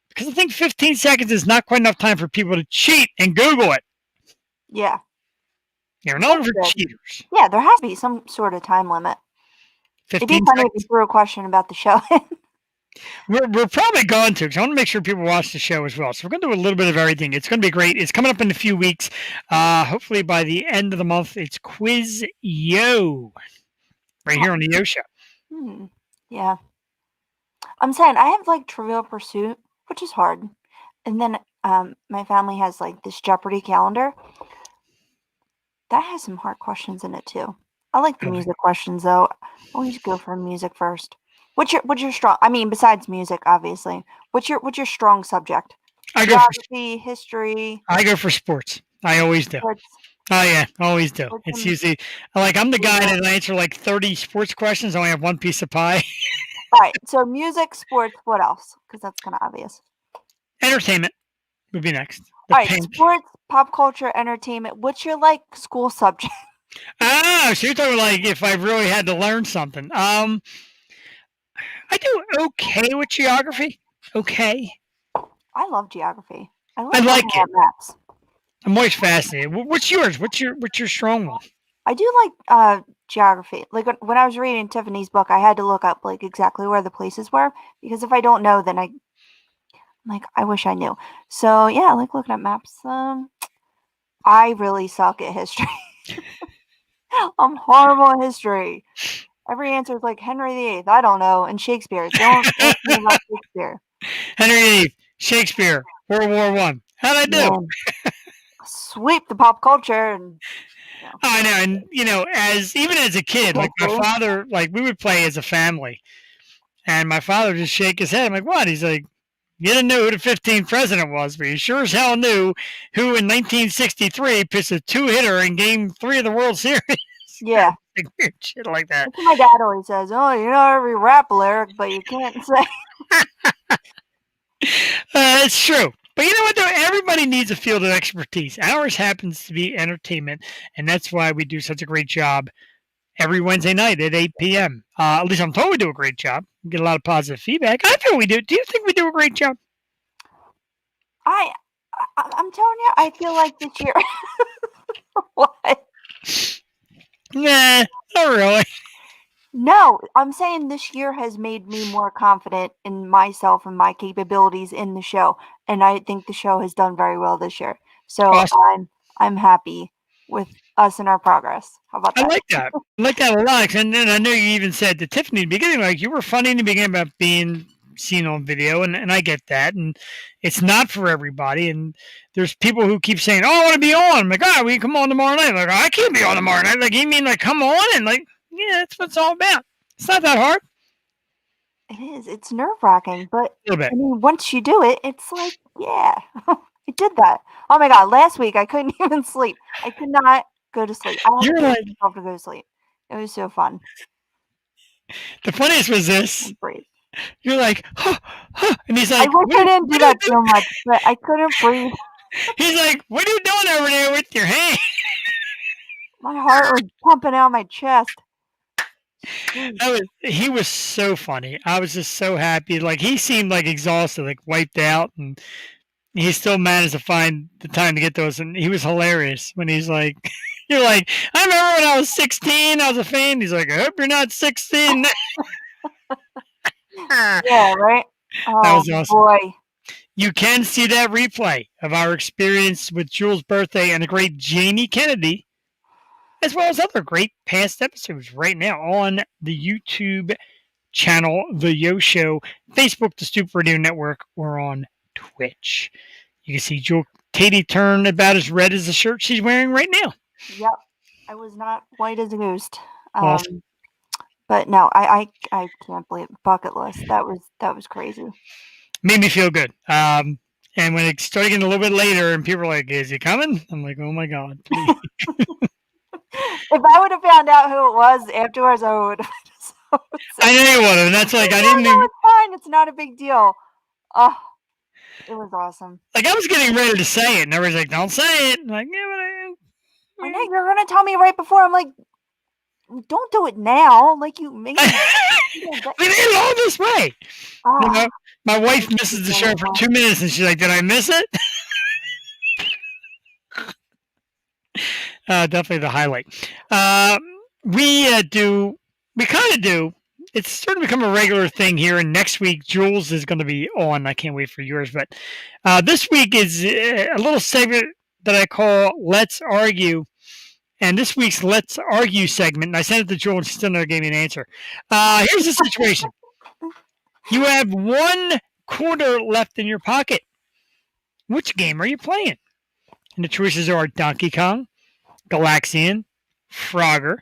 Because I think 15 seconds is not quite enough time for people to cheat and Google it. Yeah. You're not for cheaters. Yeah, there has to be some sort of time limit. It'd be funny if you threw a question about the show. We're probably going to because I want to make sure people watch the show as well. So we're going to do a little bit of everything. It's going to be great. It's coming up in a few weeks. Hopefully by the end of the month, it's Quiz Yo right here on the Yo Show. Yeah. I'm saying I have like Trivial Pursuit, which is hard. And then my family has like this Jeopardy calendar. That has some hard questions in it too. I like the music questions though. Always go for music first. What's your strong? I mean, besides music, obviously. What's your strong subject? I Geography, history, go for sports. I always do. sports. Oh yeah, always do. What's It's some- usually like I'm the guy that answer like 30 sports questions. I only have one piece of pie. All right. So music, sports. What else? Because that's kind of obvious. Entertainment would be next. All right. Sports, pop culture, entertainment. What's your like school subject? Oh, so you're talking like if I really had to learn something. I do okay with geography. Okay. I love geography. I I like looking at maps. I'm always fascinated. What's yours? What's your strong one? I do like geography. Like when I was reading Tiffany's book, I had to look up like exactly where the places were because if I don't know, then I'm like I wish I knew. So yeah, I like looking at maps. I really suck at history. I'm horrible at history. Every answer is like Henry VIII. I don't know, and Shakespeare. Don't ask me about Shakespeare. Henry VIII, Shakespeare, World War One. How'd I do? Man, sweep the pop culture and. Oh, I know, and even as a kid, like my father, like we would play as a family, and my father would just shake his head. I'm like, "What?" He's like, "You didn't know who the 15th president was, but you sure as hell knew who in 1963 pitched a two-hitter in Game 3 of the World Series." Yeah, like weird shit like that. that's what my dad always says. Oh, you know every rap lyric, but you can't say. It's true. But you know what, though? Everybody needs a field of expertise. Ours happens to be entertainment, and that's why we do such a great job every Wednesday night at 8 p.m. At least I'm told we do a great job. We get a lot of positive feedback. I feel we do. Do you think we do a great job? I'm telling you, I feel like this year. What? Nah, not really. No, I'm saying this year has made me more confident in myself and my capabilities in the show, and I think the show has done very well this year. So Awesome. I'm happy with us and our progress. How about that? I like that. I like that a lot. And then I know you even said to Tiffany in the beginning, like you were funny in the beginning about being seen on video, and I get that. And it's not for everybody. And there's people who keep saying, "Oh, I want to be on." I'm like, "Oh, we can come on tomorrow night." Like, I can't be on tomorrow night. Like, you mean like come on? And like, yeah, that's what it's all about. It's not that hard. It is. It's nerve-wracking, but A little bit. I mean, once you do it, it's like, yeah, I did that. Oh my god, last week I couldn't even sleep. I could not go to sleep. I had You're to like, force myself to go to sleep. It was so fun. the funniest was this. And breathe. You're like, huh, huh. And he's I like, wish I didn't do that so much, but I couldn't breathe. He's like, what are you doing over there with your hand? My heart was pumping out my chest. He was so funny. I was just so happy. Like he seemed like exhausted, like wiped out, and he still managed to find the time to get those. And he was hilarious when he's like, "You're like, I remember when I was 16, I was a fan." He's like, "I hope you're not 16." Yeah, right. Oh, that was awesome. Boy. You can see that replay of our experience with Jules' birthday and the great Jamie Kennedy, as well as other great past episodes right now on the YouTube channel, The Yo Show, Facebook, the Stoop Radio Network, or on Twitch. You can see Jewel Katie turn about as red as the shirt she's wearing right now. Yep. I was not white as a ghost. Awesome. But no, I can't believe bucket list. That was crazy. Made me feel good. And when it started getting a little bit later and people were like, "Is he coming?" I'm like, "Oh my God, please." If I would have found out who it was afterwards, I would have been so sad. I know you would have, and that's like I No, didn't even. it's fine. It's not a big deal. Oh, it was awesome. Like I was getting ready to say it, and everybody's like, "Don't say it." I'm like, yeah, I know you're gonna tell me right before. I'm like, don't do it now. Like you maybe. We did it all this way. You know, my wife misses the show for 2 minutes, and she's like, "Did I miss it?" Definitely the highlight. We kind of do it's starting to become a regular thing here. And next week, Jules is going to be on. I can't wait for yours. But this week is a little segment that I call "Let's Argue." And this week's "Let's Argue" segment, and I sent it to Jules, and she still never gave me an answer. Here's the situation: you have 1 quarter left in your pocket. Which game are you playing? And the choices are Donkey Kong, Galaxian, Frogger,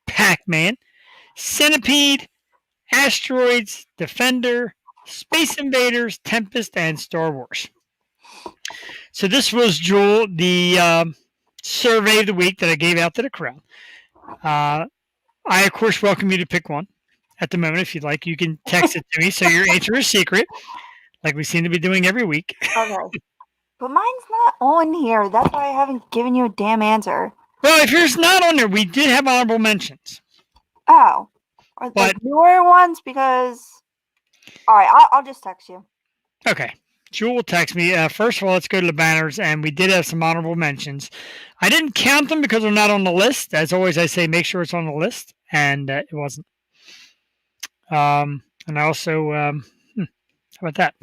Pac-Man, Centipede, Asteroids, Defender, Space Invaders, Tempest, and Star Wars. So this was, Jewel, the survey of the week that I gave out to the crowd. I, of course, welcome you to pick one at the moment. If you'd like, you can text it to me. So your answer is secret, like we seem to be doing every week. Okay. But mine's not on here. That's why I haven't given you a damn answer. Well, if yours not on there, we did have honorable mentions. Oh. Or But- the newer ones? Because... All right, I'll just text you. Okay. Jewel will text me. First of all, let's go to the banners, and we did have some honorable mentions. I didn't count them because they're not on the list. As always, I say make sure it's on the list, and it wasn't. And I also, how about that?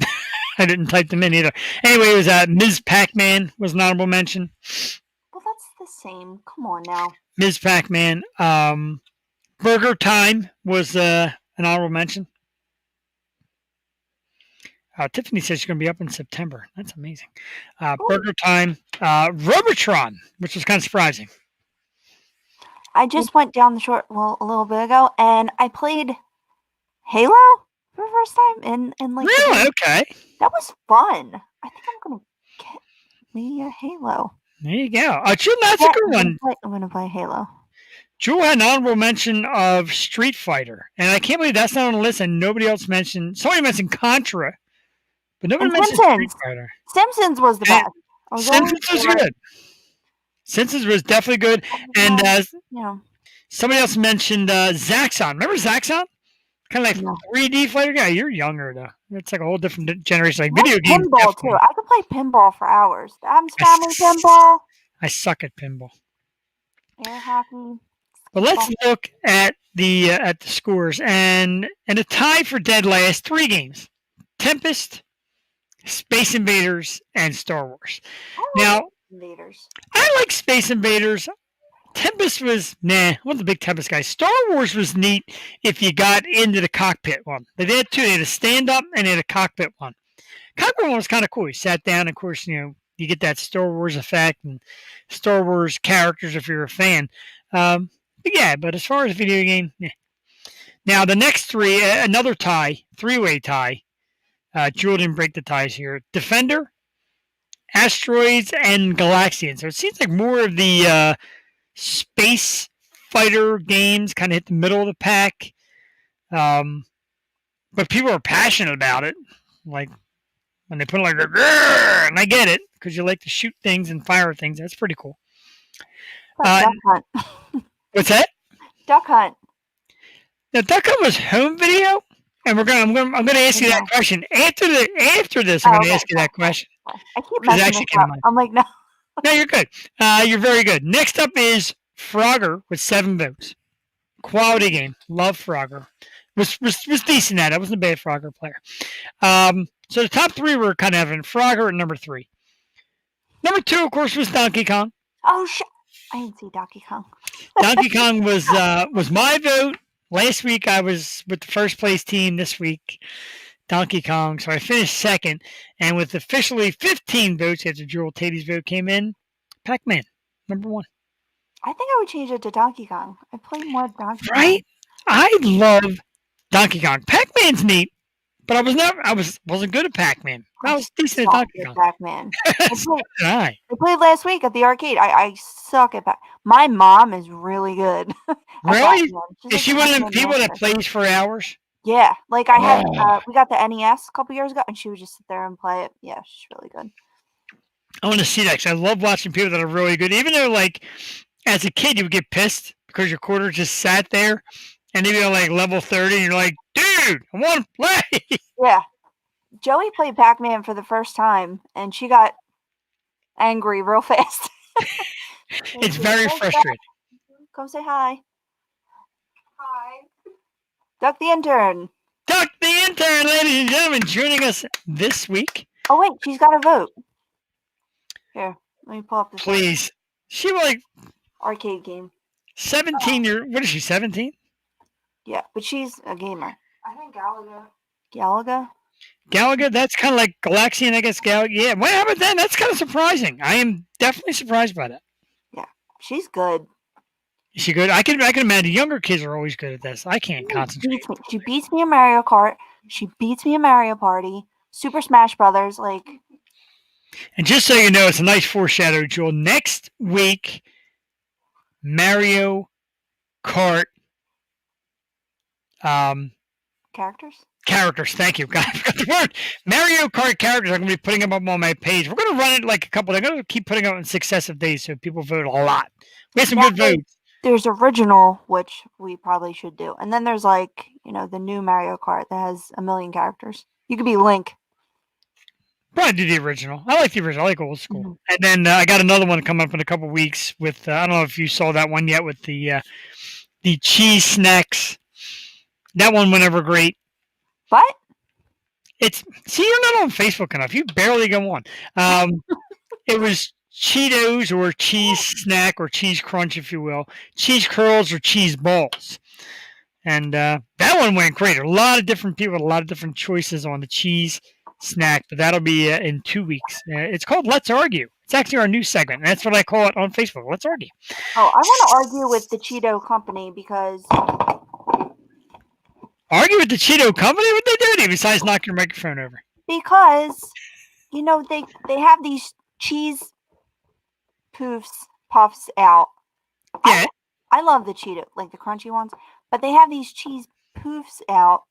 I didn't type them in either. Anyway, it was Ms. Pac-Man was an honorable mention. Well, that's the same. Come on now. Ms. Pac-Man. Burger Time was an honorable mention. Tiffany says she's going to be up in September. That's amazing. Burger Time. Robotron, which was kind of surprising. I just went down the short, well, a little bit ago, and I played Halo for the first time in like... Really? Okay. That was fun. I think I'm going to get me a Halo. There you go. Jewel, that's a good one. I'm going to play Halo. Jewel had an honorable mention of Street Fighter, and I can't believe that's not on the list, and nobody else mentioned... Somebody mentioned Contra, but nobody And mentioned Simpsons. Street Fighter. Simpsons was the best. Simpsons was good. Simpsons was definitely good. And Yeah. somebody else mentioned Zaxxon. Remember Zaxxon? Kind of like No. 3D fighter guy. You're younger, though. It's like a whole different generation. Like video games. Pinball, too. I could play pinball for hours. Adam's Family pinball. I suck at pinball. Air hockey. But let's look at the scores. And a tie for dead last, 3 games. Tempest, Space Invaders, and Star Wars. Now, Invaders. I like Space Invaders. Tempest was, I wasn't a big Tempest guy. Star Wars was neat if you got into the cockpit one. They had 2. They had a stand-up and they had a cockpit one. Cockpit one was kind of cool. You sat down, of course, you get that Star Wars effect and Star Wars characters if you're a fan. But as far as video game, Now, the next 3, another tie, 3-way tie. Jewel didn't break the ties here. Defender, Asteroids, and Galaxian. So it seems like more of the space fighter games kind of hit the middle of the pack. But people are passionate about it. Like when they put it like, and I get it because you like to shoot things and fire things. That's pretty cool. Duck Hunt. What's that? Duck Hunt. Now, Duck Hunt was home video, and I'm gonna ask you that question after this. I'm gonna ask you that question. I keep messing this up. I'm like, no. No, you're good. You're very good. Next up is Frogger with 7 votes. Quality game. Love Frogger. Was decent at it. I wasn't a bad Frogger player. So the top 3 were kind of having Frogger at number 3. Number 2, of course, was Donkey Kong. Oh, I didn't see Donkey Kong. Donkey Kong was my vote. Last week I was with the first place team. This week, Donkey Kong. So I finished second. And with officially 15 votes after Jewel Tady's vote came in, Pac-Man, number 1. I think I would change it to Donkey Kong. I play more Donkey Kong. Right? I love Donkey Kong. Pac-Man's neat, but I wasn't good at Pac-Man. I was decent at Donkey Kong. Pac-Man. I played last week at the arcade. I suck at My mom is really good. Really? Is she one of them people that plays for hours? Yeah. Like I had, we got the NES a couple years ago, and she would just sit there and play it. Yeah, she's really good. I want to see that because I love watching people that are really good. Even though, like, as a kid, you would get pissed because your quarter just sat there, and then you're like level 30, and you're like, dude, I want to play. Yeah. Joey played Pac-Man for the first time, and she got angry real fast. It's very frustrating. Come say hi. Hi. Duck the intern. Duck the intern, ladies and gentlemen, joining us this week. Oh wait, she's got a vote. Here, let me pull up this Please. She was like arcade game. 17 what is she, 17? Yeah, but she's a gamer. I think Galaga? Galaga, that's kind of like Galaxian, I guess. Galaga, yeah. Well, how about that? That's kind of surprising. I am definitely surprised by that. Yeah, she's good. Is she good? I can imagine younger kids are always good at this. I can't concentrate. She beats me in Mario Kart. She beats me in Mario Party. Super Smash Brothers, like. And just so you know, it's a nice foreshadow, Jewel. Next week, Mario Kart characters. Thank you. God, I forgot the word. Mario Kart characters. I'm going to be putting them up on my page. We're going to run it like a couple. I'm going to keep putting it on successive days so people vote a lot. We have some good votes. There's original, which we probably should do. And then there's like, the new Mario Kart that has a million characters. You could be Link. Probably do the original. I like the original. I like old school. Mm-hmm. And then I got another one coming up in a couple weeks with, I don't know if you saw that one yet, with the cheese snacks. That one went over great. What? See, you're not on Facebook enough. You barely go on. It was Cheetos or cheese snack or cheese crunch, if you will, cheese curls or cheese balls. And that one went great. A lot of different people, a lot of different choices on the cheese snack, but that'll be in 2 weeks. It's called Let's Argue. It's actually our new segment, and that's what I call it on Facebook. Let's argue. Oh, I want to argue with the Cheeto company because... Argue with the Cheeto company? What they do to you besides knock your microphone over? Because, they have these cheese puffs out. Yeah. I love the Cheeto, like the crunchy ones, but they have these cheese poofs out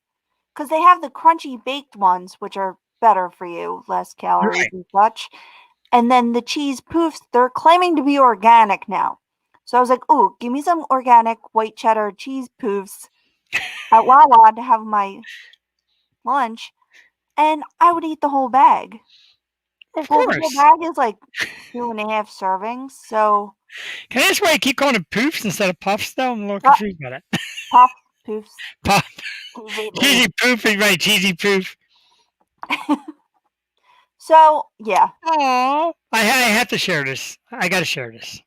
because they have the crunchy baked ones, which are better for you, less calories and such. And then the cheese poofs, they're claiming to be organic now. So I was like, ooh, give me some organic white cheddar cheese poofs at Wawa to have my lunch, and I would eat the whole bag. Of course. The whole bag is like 2.5 servings, so... Can I ask why you keep calling it poofs instead of puffs, though? I'm a little confused by that. Puff, poofs. Puff. Cheesy poof is right, cheesy poof. So, yeah. Oh, I have to share this. I got to share this.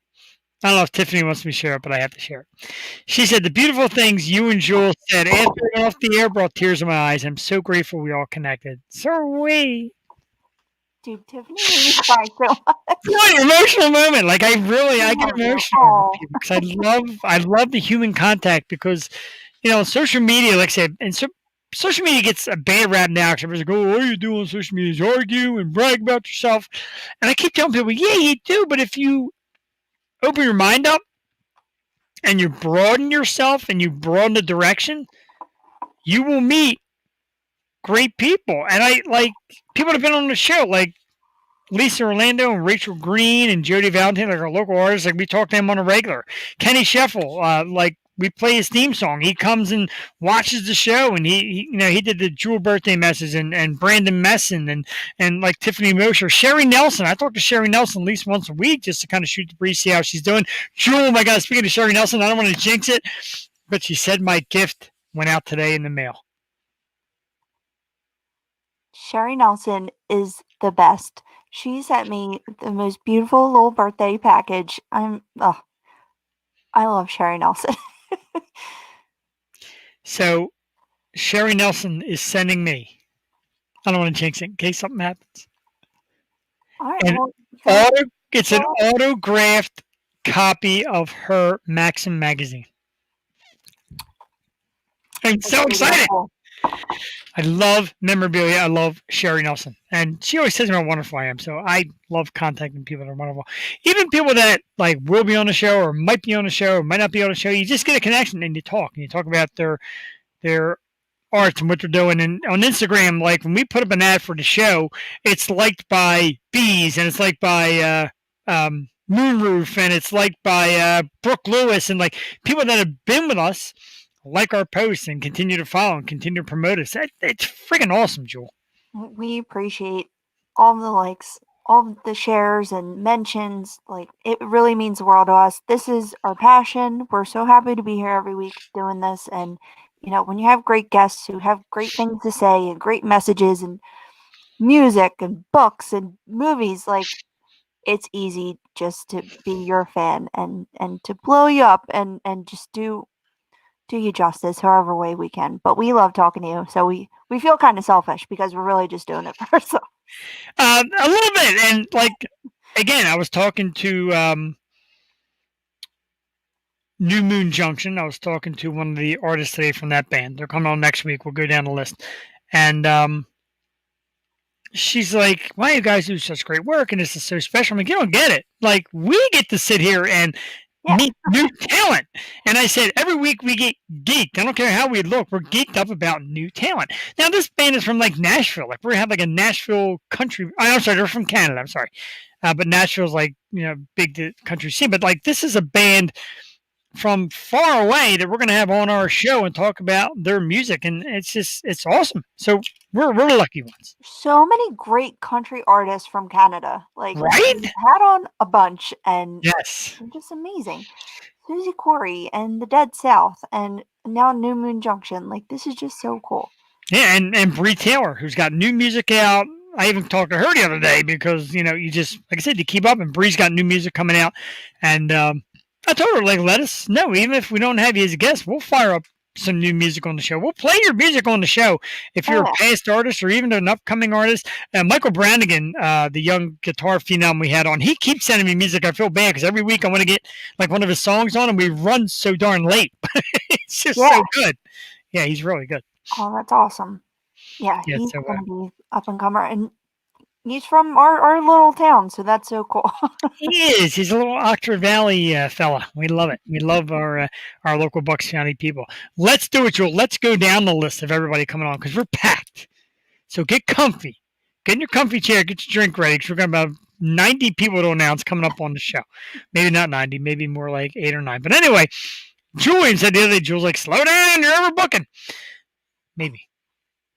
I don't know if Tiffany wants me to share it, but I have to share it. She said, the beautiful things you and Jules said after I got off the air brought tears in my eyes. I'm so grateful we all connected. So are we. Dude, Tiffany made me cry so much. What an emotional moment. Like, I get emotional because I love the human contact because, social media, like I said, and social media gets a bad rap now because everyone's like, oh, all you do on social media is argue and brag about yourself. And I keep telling people, yeah, you do, but if you open your mind up and you broaden yourself and you broaden the direction, you will meet great people. And I like people that have been on the show, like Lisa Orlando and Rachel Green and Jody Valentine, like our local artists. Like we talk to them on a regular. Kenny Sheffel, like we play his theme song. He comes and watches the show, and he did the Jewel birthday message, and Brandon Messon and like Tiffany Mosher, Sherry Nelson. I talk to Sherry Nelson at least once a week just to kind of shoot the breeze, see how she's doing. Jewel, oh my God, speaking of Sherry Nelson, I don't want to jinx it, but she said my gift went out today in the mail. Sherry Nelson is the best. She sent me the most beautiful little birthday package. I love Sherry Nelson. So, Sherry Nelson is sending me. I don't want to jinx it in case something happens. All right. It's an autographed copy of her Maxim magazine. I'm so excited. I love memorabilia. I love Sherry Nelson. And she always tells me how wonderful I am. So I love contacting people that are wonderful. Even people that like will be on the show or might be on the show or might not be on the show. You just get a connection and you talk. And you talk about their arts and what they're doing. And on Instagram, like when we put up an ad for the show, it's liked by bees and it's liked by Moonroof and it's liked by Brooke Lewis and like people that have been with us like our posts and continue to follow and continue to promote us. It's freaking awesome, Jewel. We appreciate all the likes, all the shares and mentions. Like, it really means the world to us. This is our passion. We're so happy to be here every week doing this. And, when you have great guests who have great things to say and great messages and music and books and movies, like it's easy just to be your fan and to blow you up and just do you justice however way we can. But we love talking to you, so we feel kind of selfish because we're really just doing it for ourselves. A little bit, and like again, I was talking to New Moon Junction. I was talking to one of the artists today from that band. They're coming on next week. We'll go down the list, and she's like, "Why you guys do such great work? And this is so special." I'm like, "You don't get it. Like we get to sit here and Yeah. meet new talent." And I said, every week we get geeked. I don't care how we look. We're geeked up about new talent. Now this band is from like Nashville. Like we have like a Nashville country. I'm sorry, they're from Canada. I'm sorry, but Nashville's like big country scene. But like this is a band from far away that we're going to have on our show and talk about their music, and it's awesome. So we're lucky ones, So many great country artists from Canada. Like right? we've had on a bunch, and Yes. they're just amazing. Susie Corey and the Dead South, and now New Moon Junction. Like this is just so cool. Yeah, and Bree Taylor, who's got new music out. I even talked to her the other day because you just like I said, you keep up, and Bree's got new music coming out, and I told her like let us know, even if we don't have you as a guest, we'll fire up some new music on the show. We'll play your music on the show if you're a past artist or even an upcoming artist. Michael Brannigan, the young guitar phenom we had on, he keeps sending me music. I feel bad because every week I want to get like one of his songs on, and we run so darn late. It's just so good. Yeah, he's really good. Oh, that's awesome. Yeah, Yeah, he's so, gonna be up and comer, and he's from our little town, so that's so cool. he is. He's a little Oxford Valley fella. We love it. We love our local Bucks County people. Let's do it, Joel. Let's go down the list of everybody coming on because we're packed. So get comfy. Get in your comfy chair. Get your drink ready because we're going to have 90 people to announce coming up on the show. Maybe not 90. Maybe more like 8 or 9. But anyway, Julian said the other day, Jules like, slow down. You're overbooking. Maybe.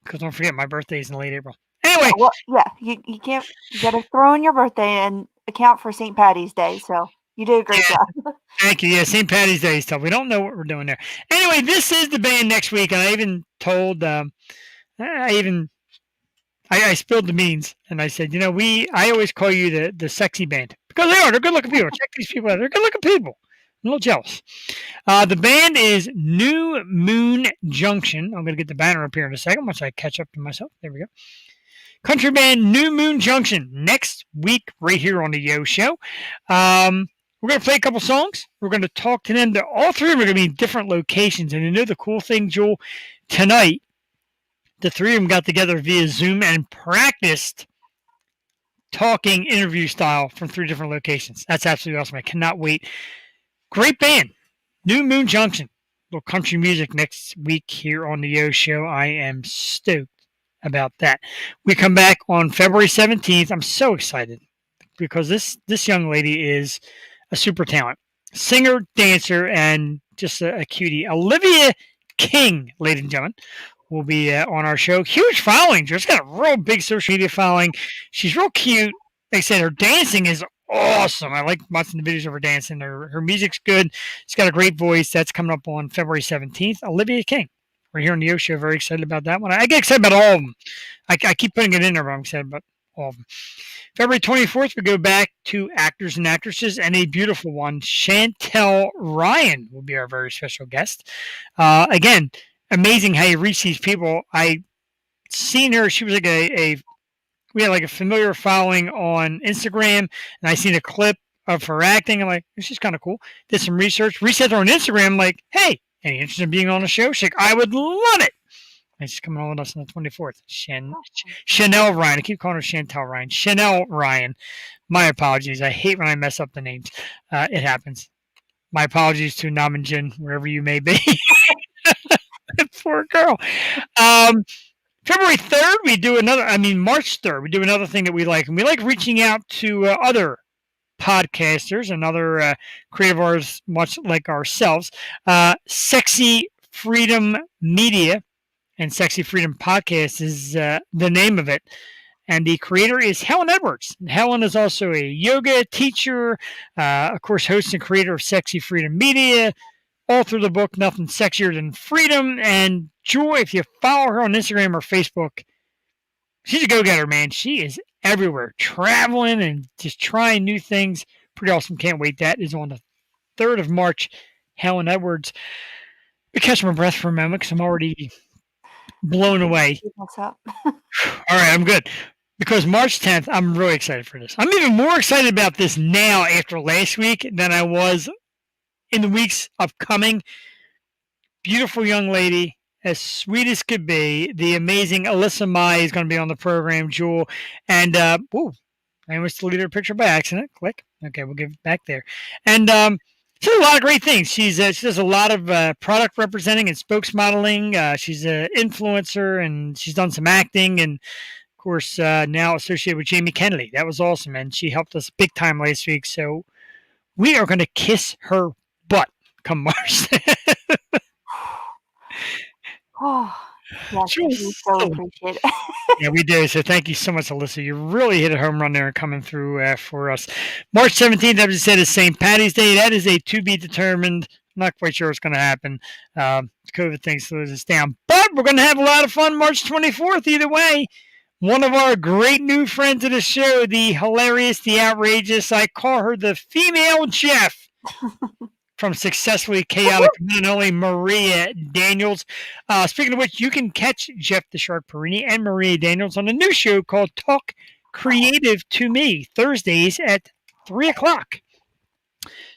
Because don't forget, my birthday is in late April. Anyway. Well, yeah, you can't. You got to throw in your birthday and account for St. Patty's Day. So you did a great job. Thank you. Yeah, St. Patty's Day stuff. We don't know what we're doing there. Anyway, this is the band next week, and I even told, I spilled the beans, and I said, I always call you the sexy band because they are. They're good-looking people. Check these people out. They're good-looking people. I'm a little jealous. The band is New Moon Junction. I'm going to get the banner up here in a second once I catch up to myself. There we go. Country band New Moon Junction next week right here on the Yo Show. We're going to play a couple songs. We're going to talk to them. All three of them are going to be in different locations. And the cool thing, Joel, tonight, the three of them got together via Zoom and practiced talking interview style from 3 different locations. That's absolutely awesome. I cannot wait. Great band. New Moon Junction. Little country music next week here on the Yo Show. I am stoked about that. We come back on February 17th. I'm so excited because this young lady is a super talent. Singer, dancer, and just a cutie. Olivia King, ladies and gentlemen, will be on our show. Huge following. She's got a real big social media following. She's real cute. Like I said, her dancing is awesome. I like watching the videos of her dancing. Her music's good. She's got a great voice. That's coming up on February 17th. Olivia King. We're here on the Yo Show. Very excited about that one. I get excited about all of them. I keep putting it in there, but I'm excited about all of them. February 24th, we go back to actors and actresses, and a beautiful one, Chantel Ryan, will be our very special guest. Again, amazing how you reach these people. I seen her. She was like we had like a familiar following on Instagram, and I seen a clip of her acting. I'm like, this is kind of cool. Did some research. Reset her on Instagram. I'm like, hey, any interest in being on the show? She's like, I would love it. And she's coming on with us on the 24th. Chanel Ryan. I keep calling her Chantel Ryan. Chanel Ryan. My apologies. I hate when I mess up the names. It happens. My apologies to Nam and Jin, wherever you may be. Poor girl. February 3rd, we do March 3rd, we do another thing that we like. And we like reaching out to other podcasters and other creative artists, much like ourselves. Sexy Freedom Media and Sexy Freedom Podcast is the name of it. And the creator is Helen Edwards. Helen is also a yoga teacher, of course, host and creator of Sexy Freedom Media, author of the book Nothing Sexier Than Freedom. And Jewel, if you follow her on Instagram or Facebook, she's a go-getter, man. She is everywhere, traveling and just trying new things. Pretty awesome. Can't wait. That is on the 3rd of March. Helen Edwards. Let me catch my breath for a moment because I'm already blown away. What's up? All right, I'm good. Because March 10th, I'm really excited for this. I'm even more excited about this now after last week than I was in the weeks upcoming. Beautiful young lady, as sweet as could be. The amazing Alyssa Mai is going to be on the program, Jewel. And, I almost deleted her picture by accident. Click. Okay, we'll give it back there. And she does a lot of great things. She does a lot of product representing and spokesmodeling. She's an influencer, and she's done some acting. And, of course, now associated with Jamie Kennedy. That was awesome, and she helped us big time last week. So we are going to kiss her butt come March. Oh, yes, we so appreciate it. Yeah, we do. So thank you so much, Alyssa. You really hit a home run there and coming through for us. March 17th, as I said, is St. Patty's Day. That is a to be determined. I'm not quite sure what's going to happen. COVID thing slows us down. But we're going to have a lot of fun March 24th either way. One of our great new friends of the show, the hilarious, the outrageous, I call her the female Jeff. From Successfully Chaotic, and only Maria Daniels. Speaking of which, you can catch Jeff the Shark Perini and Maria Daniels on a new show called Talk Creative to Me, Thursdays at 3 o'clock.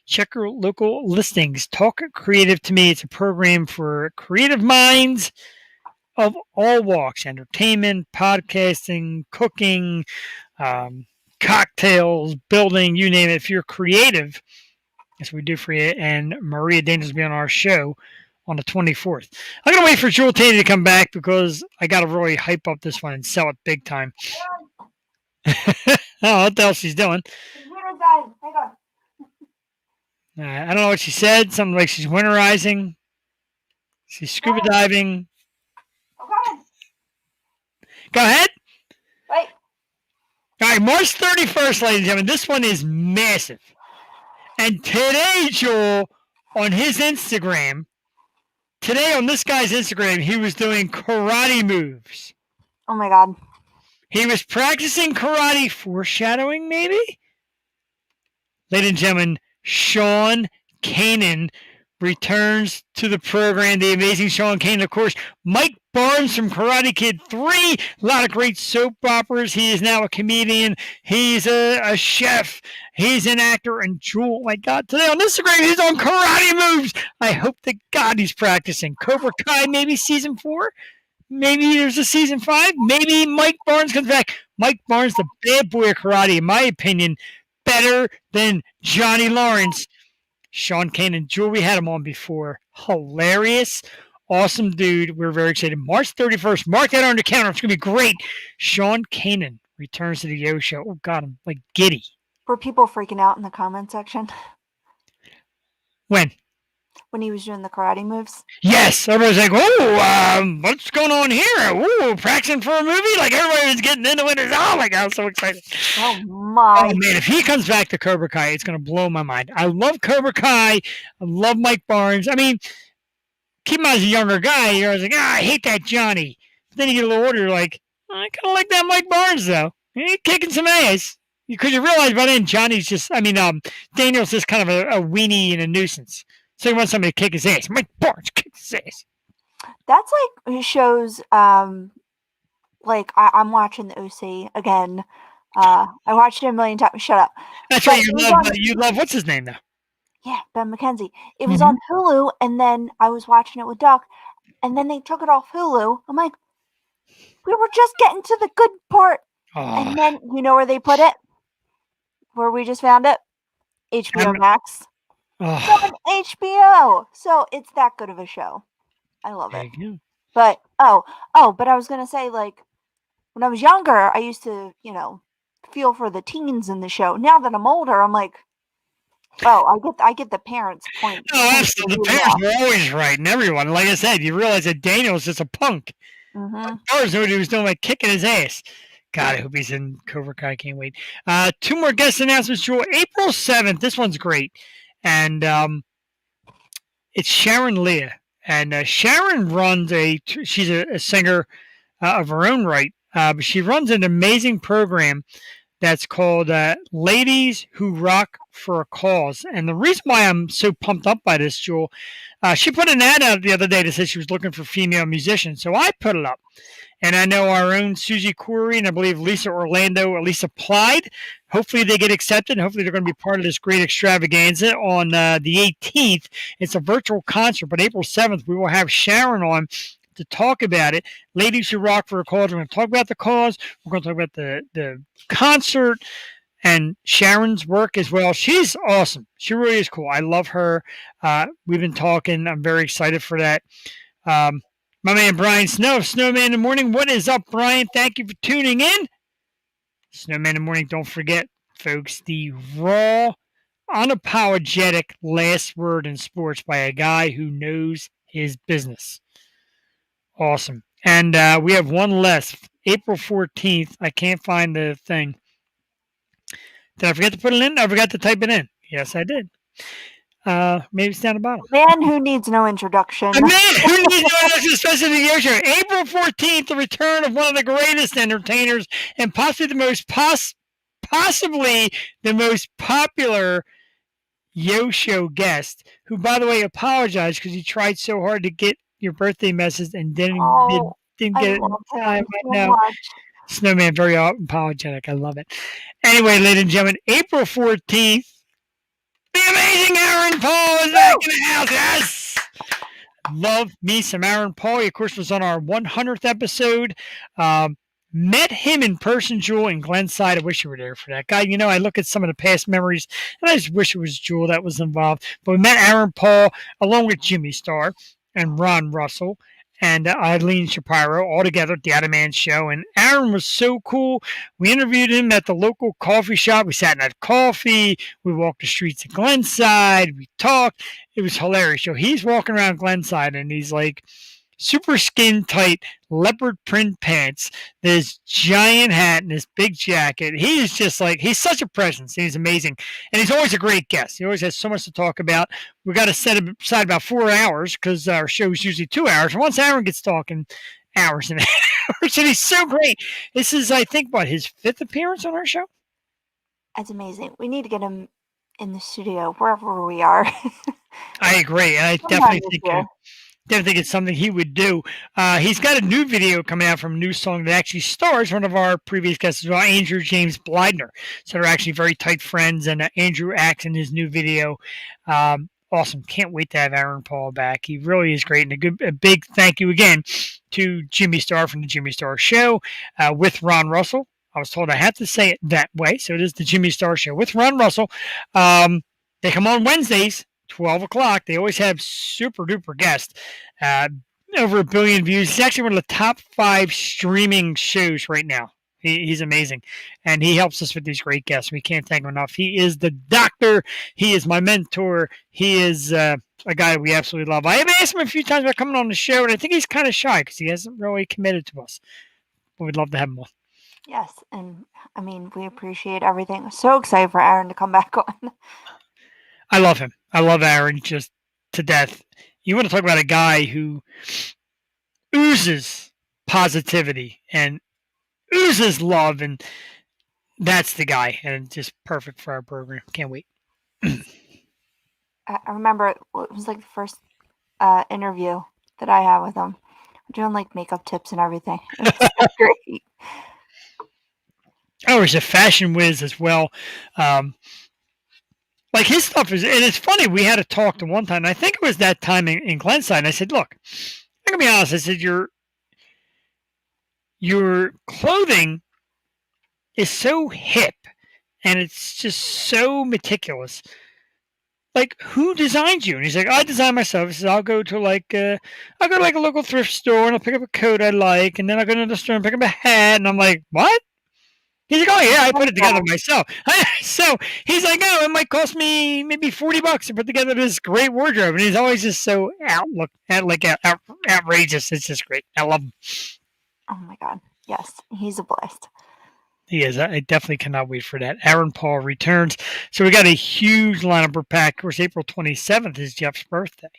Check your local listings. Talk Creative to Me. It's a program for creative minds of all walks: entertainment, podcasting, cooking, cocktails, building, you name it. If you're creative, that's what we do for you. And Maria Daniels will be on our show on the 24th. I'm going to wait for Jewel Taney to come back because I got to really hype up this one and sell it big time. Oh, what the hell she's doing? I don't know what she said. Something like she's winterizing. She's scuba diving. Go ahead. Wait. All right, March 31st, ladies and gentlemen. This one is massive. And today, Joel, on his Instagram, on this guy's Instagram, he was doing karate moves. Oh, my God. He was practicing karate, foreshadowing, maybe? Ladies and gentlemen, Sean Kanan returns to the program. The amazing Sean Kanan, of course. Mike Barnes from Karate Kid 3. A lot of great soap operas. He is now a comedian. He's a chef. He's an actor. And Jewel, my God, today on Instagram, he's on karate moves. I hope to God he's practicing. Cobra Kai, maybe season 4. Maybe there's a season 5. Maybe Mike Barnes comes back. Mike Barnes, the bad boy of karate, in my opinion, better than Johnny Lawrence. Sean Kanan, Jewel, we had him on before. Hilarious. Awesome dude. We're very excited. March 31st. Mark that on the calendar. It's going to be great. Sean Kanan returns to the Yo Show. Oh, God, I'm like giddy. Were people freaking out in the comment section? When? When he was doing the karate moves? Yes. Everybody's like, what's going on here? Ooh, practicing for a movie? Like, everybody was getting into it. Oh, my God, I'm so excited. Oh, my. Oh, man, if he comes back to Cobra Kai, it's going to blow my mind. I love Cobra Kai. I love Mike Barnes. I mean, keep him as a younger guy. You're always like, I hate that Johnny. But then you get a little older, you're like, I kind of like that Mike Barnes, though. He's kicking some ass. Because you realize by then Johnny's just, Daniel's just kind of a weenie and a nuisance. So he wants somebody to kick his ass. Mike Barnes kicks his ass. That's like shows, like I'm watching the OC again. I watched it a million times. Shut up. That's right. You love, what's his name, though? Yeah, Ben McKenzie. It was on Hulu, and then I was watching it with Duck, and then they took it off Hulu. I'm like, we were just getting to the good part. Oh. And then, you know where they put it? Where we just found it? HBO Max. Oh. It's on HBO. So it's that good of a show. I love it. But, but I was going to say, like, when I was younger, I used to, feel for the teens in the show. Now that I'm older, I'm like, I get the parents' point. Oh, absolutely. The parents were always right, and everyone. Like I said, you realize that Daniel's just a punk. Barnes knew what he was doing, like kicking his ass. God, I hope he's in Cobra Kai. I can't wait. 2 more guest announcements, Jewel. April 7th. This one's great. And It's Sharon Leah. And Sharon runs she's a singer of her own right, but she runs an amazing program that's called Ladies Who Rock for a Cause. And the reason why I'm so pumped up by this, Jewel, she put an ad out the other day that said she was looking for female musicians. So I put it up. And I know our own Susie Corey and I believe Lisa Orlando at least applied. Hopefully they get accepted. Hopefully they're going to be part of this great extravaganza on the 18th. It's a virtual concert, but April 7th we will have Sharon on to talk about it. Ladies Who Rock for a Cause. We're going to talk about the cause. We're going to talk about the concert and Sharon's work as well. She's awesome. She really is cool. I love her. We've been talking. I'm very excited for that. My man Brian Snow, Snowman in the Morning. What is up, Brian? Thank you for tuning in. Snowman in the Morning, don't forget, folks, the raw, unapologetic last word in sports by a guy who knows his business. Awesome. And we have one less, April 14th. I can't find the thing. Did I forget to put it in? I forgot to type it in. Yes, I did. Maybe it's down the bottom. Man who needs no introduction. A man who needs no introduction, especially the year show. April 14th, the return of one of the greatest entertainers and possibly the most possibly the most popular Yo Show guest, who, by the way, apologized because he tried so hard to get your birthday message and didn't get it in time. I know. Snowman, very apologetic. I love it. Anyway, ladies and gentlemen, April 14th, the amazing Aaron Paul is back in the house. Yes! Love me some Aaron Paul. He, of course, was on our 100th episode. Met him in person, Jewel, in Glenside. I wish you were there for that guy. You know, I look at some of the past memories, and I just wish it was Jewel that was involved. But we met Aaron Paul along with Jimmy Starr and Ron Russell and Eileen Shapiro all together at the Adam Man Show. And Aaron was so cool. We interviewed him at the local coffee shop. We sat and had coffee. We walked the streets of Glenside. We talked. It was hilarious. So he's walking around Glenside, and he's like super skin tight leopard print pants, this giant hat, and this big jacket. He's just like, he's such a presence. He's amazing. And he's always a great guest. He always has so much to talk about. We got to set aside about 4 hours because our show is usually 2 hours. And once Aaron gets talking, hours and hours. And he's so great. This is, I think, his 5th appearance on our show? That's amazing. We need to get him in the studio, wherever we are. I agree. I definitely think it's something he would do. He's got a new video coming out from a new song that actually stars one of our previous guests as well, Andrew James Blydner. So they're actually very tight friends, and Andrew acts in his new video. Awesome. Can't wait to have Aaron Paul back. He really is great. And a big thank you again to Jimmy Starr from the Jimmy Starr Show with Ron Russell. I was told I had to say it that way, so it is the Jimmy Starr Show with Ron Russell. They come on Wednesdays, 12 o'clock. They always have super duper guests. Over 1 billion views. He's actually one of the top 5 streaming shows right now. He's amazing. And he helps us with these great guests. We can't thank him enough. He is the doctor. He is my mentor. He is a guy we absolutely love. I have asked him a few times about coming on the show, and I think he's kind of shy because he hasn't really committed to us. But we'd love to have him on. Yes, and I mean, we appreciate everything. So excited for Aaron to come back on. I love him. I love Aaron just to death. You want to talk about a guy who oozes positivity and oozes love, and that's the guy, and it's just perfect for our program. Can't wait. I remember it was like the first interview that I had with him. We're doing like makeup tips and everything. It was so great. Oh, he's a fashion whiz as well. Like his stuff is, and it's funny, we had a talk the one time, and I think it was that time in Glenside, and I said, look, I'm going to be honest, I said, your clothing is so hip, and it's just so meticulous. Like, who designed you? And he's like, I design myself. He says, I'll go to a local thrift store, and I'll pick up a coat I like, and then I'll go to the store and pick up a hat, and I'm like, what? He's like, oh, yeah, I put it together myself. So he's like, oh, it might cost me maybe $40 to put together this great wardrobe. And he's always just so outrageous. It's just great. I love him. Oh, my God. Yes, he's a blast. He is. I definitely cannot wait for that. Aaron Paul returns. So we got a huge lineup for pack. Of course, April 27th is Jeff's birthday.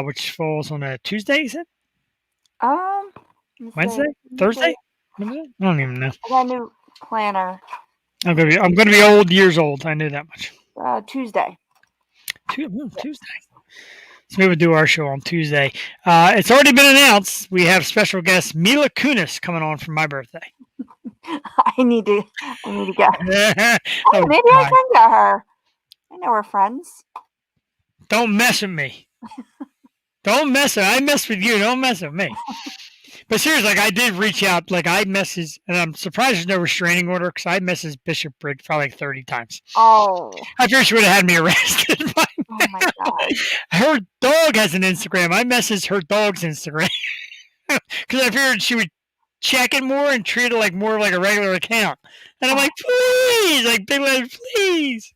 which falls on a Tuesday. Is it let's Wednesday? see. Thursday? When is it? I don't even know. I got a new planner. I'm gonna be old years old. I knew that much. Tuesday. Tuesday. So we would do our show on Tuesday. It's already been announced. We have special guest Mila Kunis coming on for my birthday. I need to get. Hey, Oh, maybe I God. can get her. I know we're friends. Don't mess with me. Don't mess with. I mess with you. Don't mess with me. But seriously, like I did reach out. Like I messaged, and I'm surprised there's no restraining order because I messaged Bishop Briggs probably like 30 times. Oh. I figured she would have had me arrested by Oh my God. her dog has an Instagram. I messaged her dog's Instagram because I figured she would check it more and treat it like more like a regular account. And I'm like, please, like big letter, please.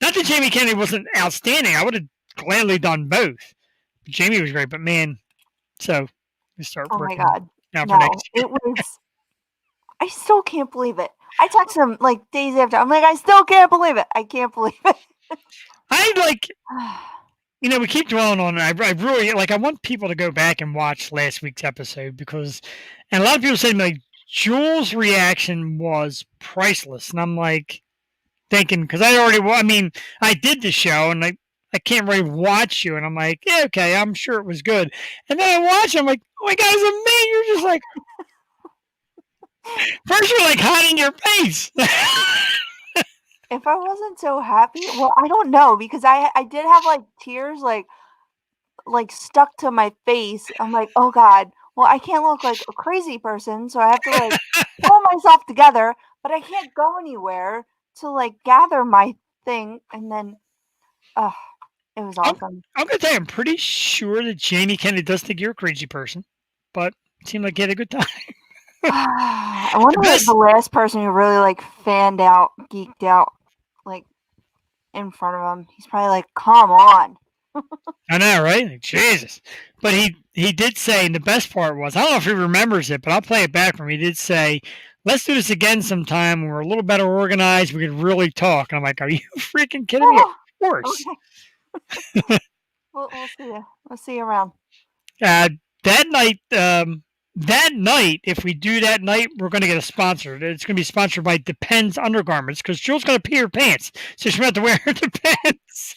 Not that Jamie Kennedy wasn't outstanding. I would have gladly done both. Jamie was great, but man, so we start Oh my working God. now for No, next year. it was. I still can't believe it. I text him like days after. I'm like, I still can't believe it. I can't believe it. I like, we keep dwelling on it. I really like. I want people to go back and watch last week's episode because, and a lot of people say like Jules' reaction was priceless, and I'm like thinking because I did the show and I can't really watch you, and I'm like, yeah, okay, I'm sure it was good, and then I watch, I'm like, oh my God, it's amazing. You're just like, first you're like hiding your face. If I wasn't so happy, well, I don't know because I did have like tears like stuck to my face. I'm like, oh God, well, I can't look like a crazy person, so I have to like pull myself together, but I can't go anywhere to like gather my thing, and then, oh, it was awesome. I'm gonna tell you, I'm pretty sure that Jamie Kennedy does think you're a crazy person, but it seemed like you had a good time. I wonder The if best, the last person who really like fanned out, geeked out, like in front of him, he's probably like, come on. I know, right? Like, Jesus. But he did say, and the best part was, I don't know if he remembers it, but I'll play it back for him. He did say, let's do this again sometime when we're a little better organized. We could really talk. And I'm like, are you freaking kidding me? Of Oh, course. okay. We'll see you. We'll see you around. Uh, that night, if we do that night, we're going to get a sponsor. It's going to be sponsored by Depends Undergarments because Jill's going to pee her pants, so she's going to have to wear her Depends.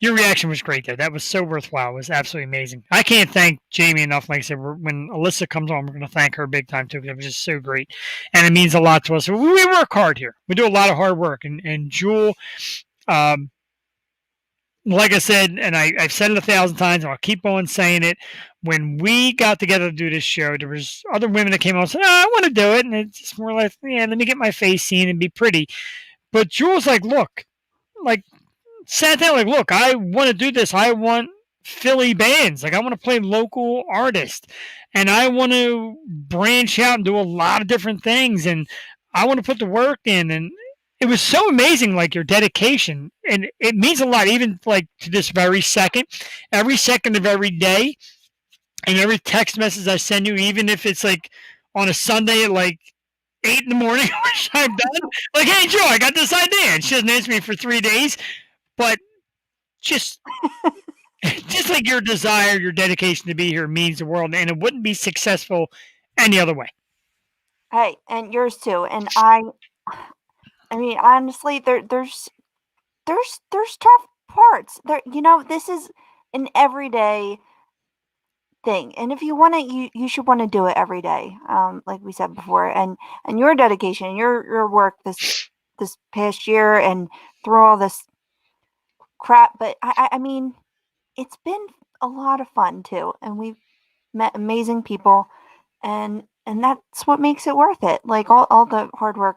Your reaction was great, though. That was so worthwhile. It was absolutely amazing. I can't thank Jamie enough. Like I said, when Alyssa comes on, we're going to thank her big time, too, because it was just so great. And it means a lot to us. We work hard here. We do a lot of hard work. And Jewel, like I said, and I've said it 1,000 times, and I'll keep on saying it. When we got together to do this show, there was other women that came on and said, I want to do it. And it's just more like, yeah, let me get my face seen and be pretty. But Jewel's like, look, like, sat down like, look, I want to do this. I want Philly bands. Like I want to play local artists and I want to branch out and do a lot of different things and I want to put the work in. And it was so amazing, like your dedication. And it means a lot, even like to this very second of every day and every text message I send you, even if it's like on a Sunday at like 8 in the morning, which I'm done. Like, hey, Joe, I got this idea. And she doesn't answer me for 3 days. But just like your desire, your dedication to be here means the world, and it wouldn't be successful any other way. Hey, and yours too. And I mean, honestly, there's tough parts. This is an everyday thing, and if you want it, you should want to do it every day. Like we said before, and your dedication, your work this past year, and through all this crap. But I mean, it's been a lot of fun too, and we've met amazing people, and that's what makes it worth it. Like all the hard work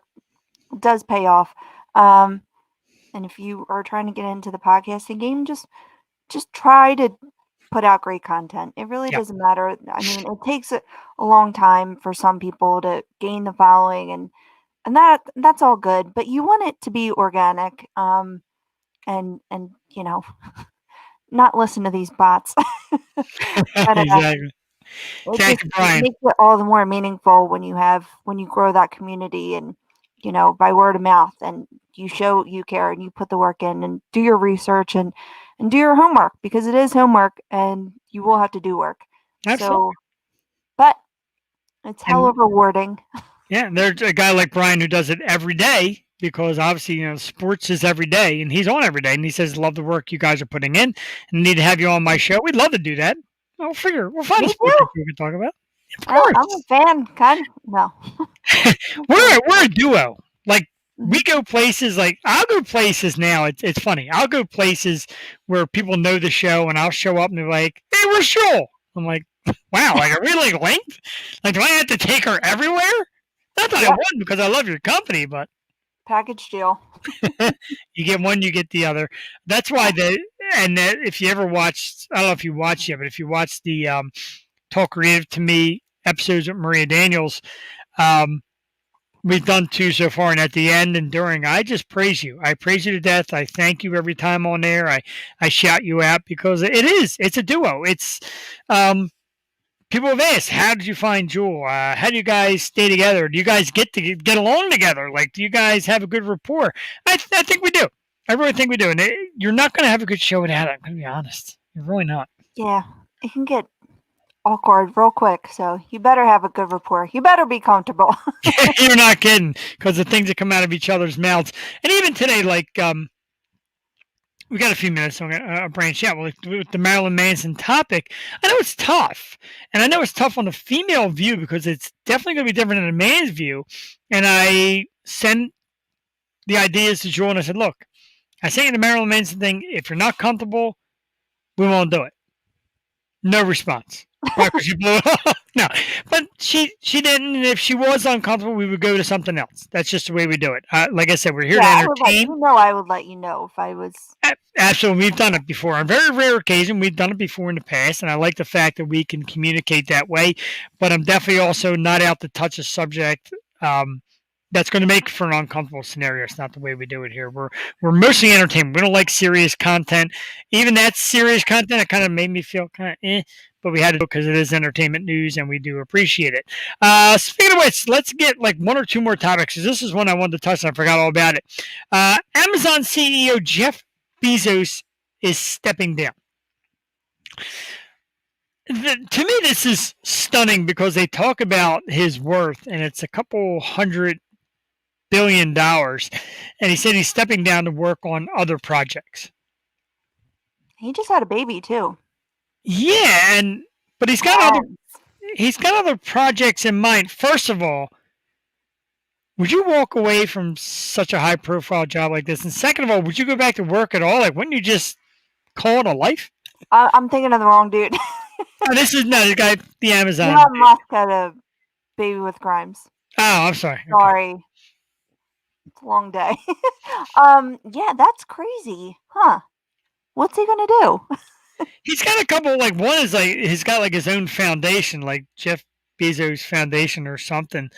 does pay off. And if you are trying to get into the podcasting game, just try to put out great content. It really doesn't matter. I mean, it takes a long time for some people to gain the following, and that's all good. But you want it to be organic, and not listen to these bots. But, Exactly. it makes it all the more meaningful when you grow that community and by word of mouth, and you show you care and you put the work in and do your research and do your homework, because it is homework and you will have to do work. Absolutely. So, but it's hella And rewarding. yeah, there's a guy like Brian who does it every day because obviously, sports is every day and he's on every day and he says, love the work you guys are putting in and need to have you on my show. We'd love to do that. We'll find Me a sport too. that we can talk about. Of I'm a course. fan, kind of. No. We're a duo. Like Mhm. we go places like I'll go places now. It's funny. I'll go places where people know the show and I'll show up and they're like, hey, we're Shoal. I'm like, wow, like are we like linked? Like do I have to take her everywhere? Not that I Yep. would because I love your company, but Package deal. you get one, you get the other. That's why if you ever watched, I don't know if you watched yet, but if you watch the Talk Creative to Me episodes with Maria Daniels, um, we've done two so far, and at the end and during, I just praise you. I praise you to death. I thank you every time on there. I shout you out because it's a duo. It's um, people have asked, how did you find Jewel? How do you guys stay together? Do you guys get along together? Like, do you guys have a good rapport? I think we do. I really think we do. And you're not going to have a good show without it. I'm going to be honest. You're really not. Yeah, it can get awkward real quick, so you better have a good rapport. You better be comfortable. You're not kidding, because the things that come out of each other's mouths. And even today, like, we got a few minutes, so I'm going to branch out with the Marilyn Manson topic. I know it's tough, and I know it's tough on the female view because it's definitely going to be different than a man's view. And I sent the ideas to Joel, and I said, look, I sent you the Marilyn Manson thing. If you're not comfortable, we won't do it. No response. Probably 'cause she blew it off. No, but she didn't. And if she was uncomfortable, we would go to something else. That's just the way we do it. Like I said, we're here to Yeah, I would let entertain. I would let you know if I was. Absolutely, we've done it before. On very rare occasion, we've done it before in the past, and I like the fact that we can communicate that way. But I'm definitely also not out to touch a subject that's going to make for an uncomfortable scenario. It's not the way we do it here. We're mostly entertainment. We don't like serious content. Even that serious content, it kind of made me feel kind of but we had to do it because it is entertainment news, and we do appreciate it. Speaking of which, let's get like one or two more topics, because this is one I wanted to touch on. I forgot all about it. Amazon CEO Jeff Bezos is stepping down. To me, this is stunning because they talk about his worth, and it's a couple $100 billion, and he said he's stepping down to work on other projects. He just had a baby too. Yeah, but he's got other projects in mind. First of all, would you walk away from such a high profile job like this? And second of all, would you go back to work at all? Like, wouldn't you just call it a life? I'm thinking of the wrong dude. Oh, this is no the guy, the Amazon. Elon Musk had a baby with Grimes. Oh, I'm sorry. Okay. Sorry. It's a long day. Yeah, that's crazy. Huh. What's he gonna do? He's got a couple, like one is like he's got like his own foundation, like Jeff Bezos Foundation or something.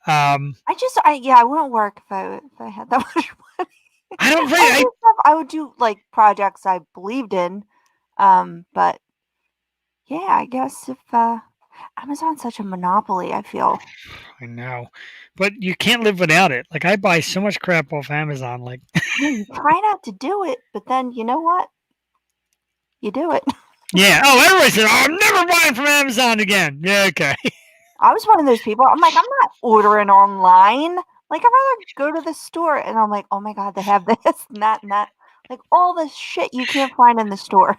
I wouldn't work if I had that much money. I don't really. I would do like projects I believed in. But yeah, I guess if Amazon's such a monopoly, I feel. I know, but you can't live without it. Like I buy so much crap off Amazon. Like You try not to do it, but then you know what? You do it. yeah. Oh, everybody said, "Oh, I'm never buying from Amazon again." Yeah, okay. I was one of those people. I'm like, I'm not ordering online. Like, I'd rather go to the store, and I'm like, oh my god, they have this and that, like all this shit you can't find in the store.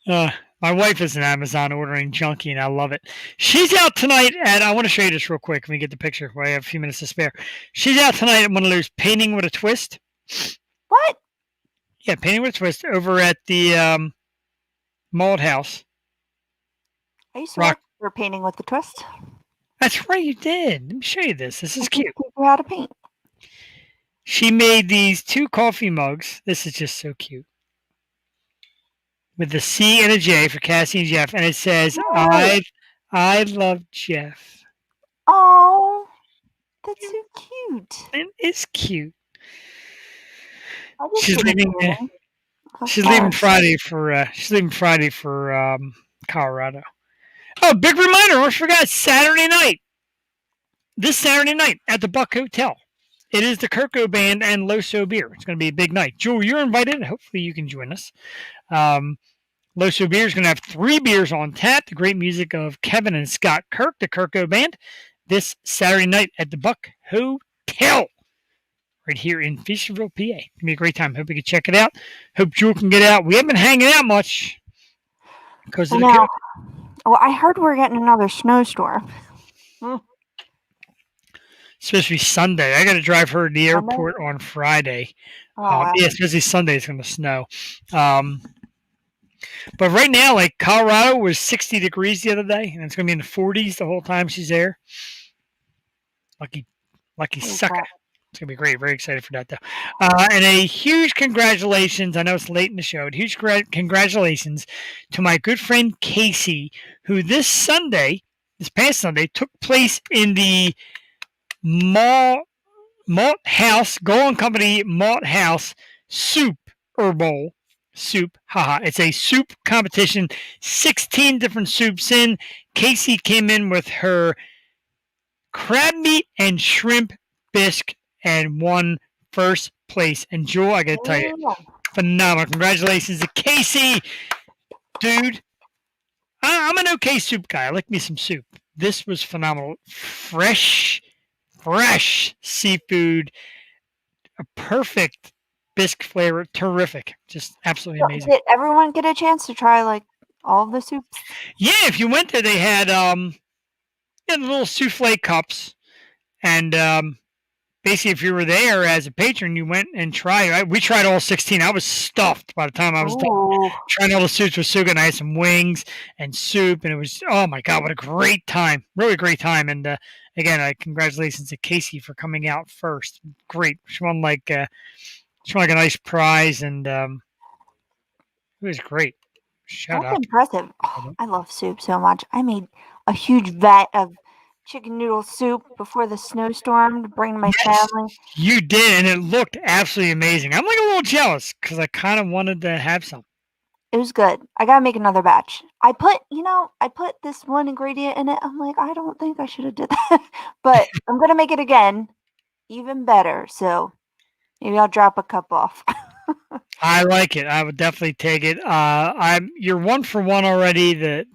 My wife is an Amazon ordering junkie, and I love it. She's out tonight I want to show you this real quick. Let me get the picture. I have a few minutes to spare. She's out tonight at one of those painting with a twist. What? Yeah, painting with a twist over at the Malt House. I used to work for painting with the twist. That's right, you did. Let me show you this. This is cute. Teach you how to paint. She made these 2 coffee mugs. This is just so cute. With the C and a J for Cassie and Jeff, and it says, Yay. I love Jeff. Oh, that's so cute. And it's cute. I just She's did it leaving. today. She's leaving Friday for Colorado. Oh, big reminder! I forgot Saturday night. This Saturday night at the Buck Hotel it is the Kirko Band and Loso Beer. It's going to be a big night. Jewel, you're invited. Hopefully you can join us. Loso Beer is going to have 3 beers on tap. The great music of Kevin and Scott Kirk, the Kirko Band, this Saturday night at the Buck Hotel right here in Fisherville, PA. It's going to be a great time. Hope you can check it out. Hope Jewel can get out. We haven't been hanging out much because of the Now, well, I heard we're getting another snowstorm. especially Sunday. I got to drive her to the airport on Friday. Yeah, especially Sunday it's going to snow. But right now, like Colorado was 60 degrees the other day, and it's going to be in the 40s the whole time she's there. Lucky sucker. It's going to be great. Very excited for that, though. And a huge congratulations. I know it's late in the show. Huge congratulations to my good friend Casey, who this past Sunday, took place in the Malt House, Golden Company Malt House Soup Bowl. Soup. It's a soup competition. 16 different soups in. Casey came in with her crab meat and shrimp bisque and won first place. And Jewel, I got to tell you, phenomenal. Congratulations to Casey. Dude, I'm an okay soup guy. I like me some soup. This was phenomenal. Fresh seafood. A perfect bisque flavor. Terrific. Just absolutely amazing. Did everyone get a chance to try like all of the soups? Yeah, if you went there, they had little souffle cups. And basically, if you were there as a patron, you went and tried. We tried all 16. I was stuffed by the time I was done. Trying all the soups was so good. I had some wings and soup, and it was, oh my God, what a great time. Really great time. And again, congratulations to Casey for coming out first. Great. She won like a nice prize, and it was great. Shout out. That's impressive. Oh, I love soup so much. I made a huge vat of chicken noodle soup before the snowstorm to bring my family. You did, and it looked absolutely amazing. I'm like a little jealous because I kind of wanted to have some. It was good. I gotta make another batch. I put this one ingredient in it. I'm like, I don't think I should have did that, but I'm gonna make it again, even better. So maybe I'll drop a cup off. I like it. I would definitely take it. You're 1 for 1 already. The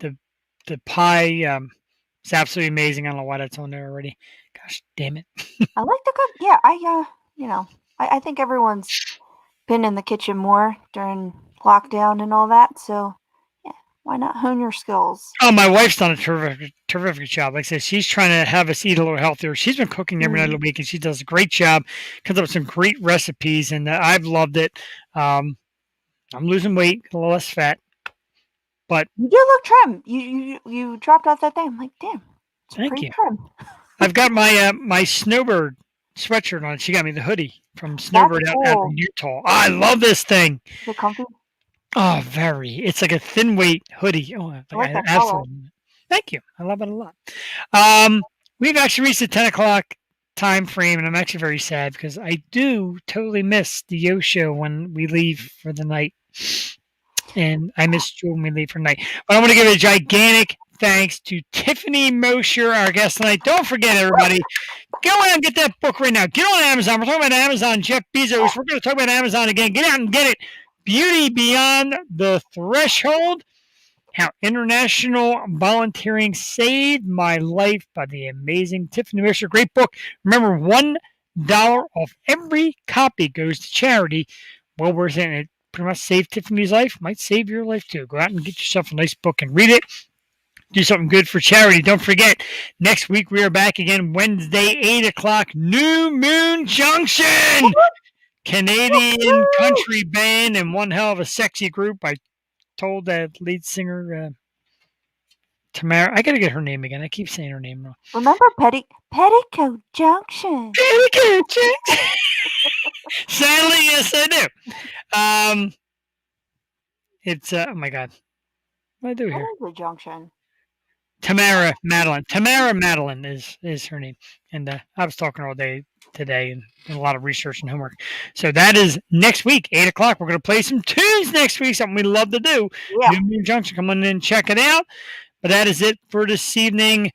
pie. It's absolutely amazing. I don't know why that's on there already. Gosh, damn it. I like the cook. Yeah, I think everyone's been in the kitchen more during lockdown and all that. So, yeah, why not hone your skills? Oh, my wife's done a terrific job. Like I said, she's trying to have us eat a little healthier. She's been cooking every night of the week, and she does a great job. Comes up with some great recipes, and I've loved it. I'm losing weight, a little less fat. But you do look trim. You dropped off that thing. I'm like, damn. Thank you. Trim. I've got my Snowbird sweatshirt on. She got me the hoodie from Snowbird out in Utah. I love this thing. Is it comfy? Oh, very. It's like a thin weight hoodie. Oh, I absolutely. Thank you. I love it a lot. We've actually reached the 10 o'clock time frame, and I'm actually very sad because I do totally miss the Yo Show when we leave for the night. And I miss Jewel when we leave for the night. But I want to give a gigantic thanks to Tiffany Mosher, our guest tonight. Don't forget, everybody, go out and get that book right now. Get on Amazon. We're talking about Amazon, Jeff Bezos. We're going to talk about Amazon again. Get out and get it. Beauty Beyond the Threshold. How International Volunteering Saved My Life by the amazing Tiffany Mosher. Great book. Remember, $1 off every copy goes to charity. Well worth it. And it pretty much saved Tiffany's life. Might save your life, too. Go out and get yourself a nice book and read it. Do something good for charity. Don't forget, next week we are back again Wednesday, 8 o'clock, New Moon Junction. Canadian country band and one hell of a sexy group. I told that lead singer, Tamara. I got to get her name again. I keep saying her name wrong. Remember Petticoat Junction? Petticoat Junction. Sadly, yes, I do. It's, oh my God. What do I do here? What is the junction? Tamara Madeline is her name. And I was talking all day today and a lot of research and homework. So that is next week, 8 o'clock. We're going to play some tunes next week, something we love to do. Yeah. New Moon Junction, come on in and check it out. But that is it for this evening.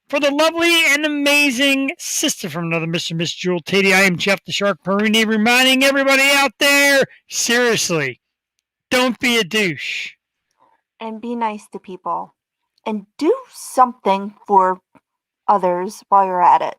For the lovely and amazing sister from another Mr. and Miss Jewel Tady, I am Jeff the Shark Perini, reminding everybody out there, seriously, don't be a douche. And be nice to people. And do something for others while you're at it.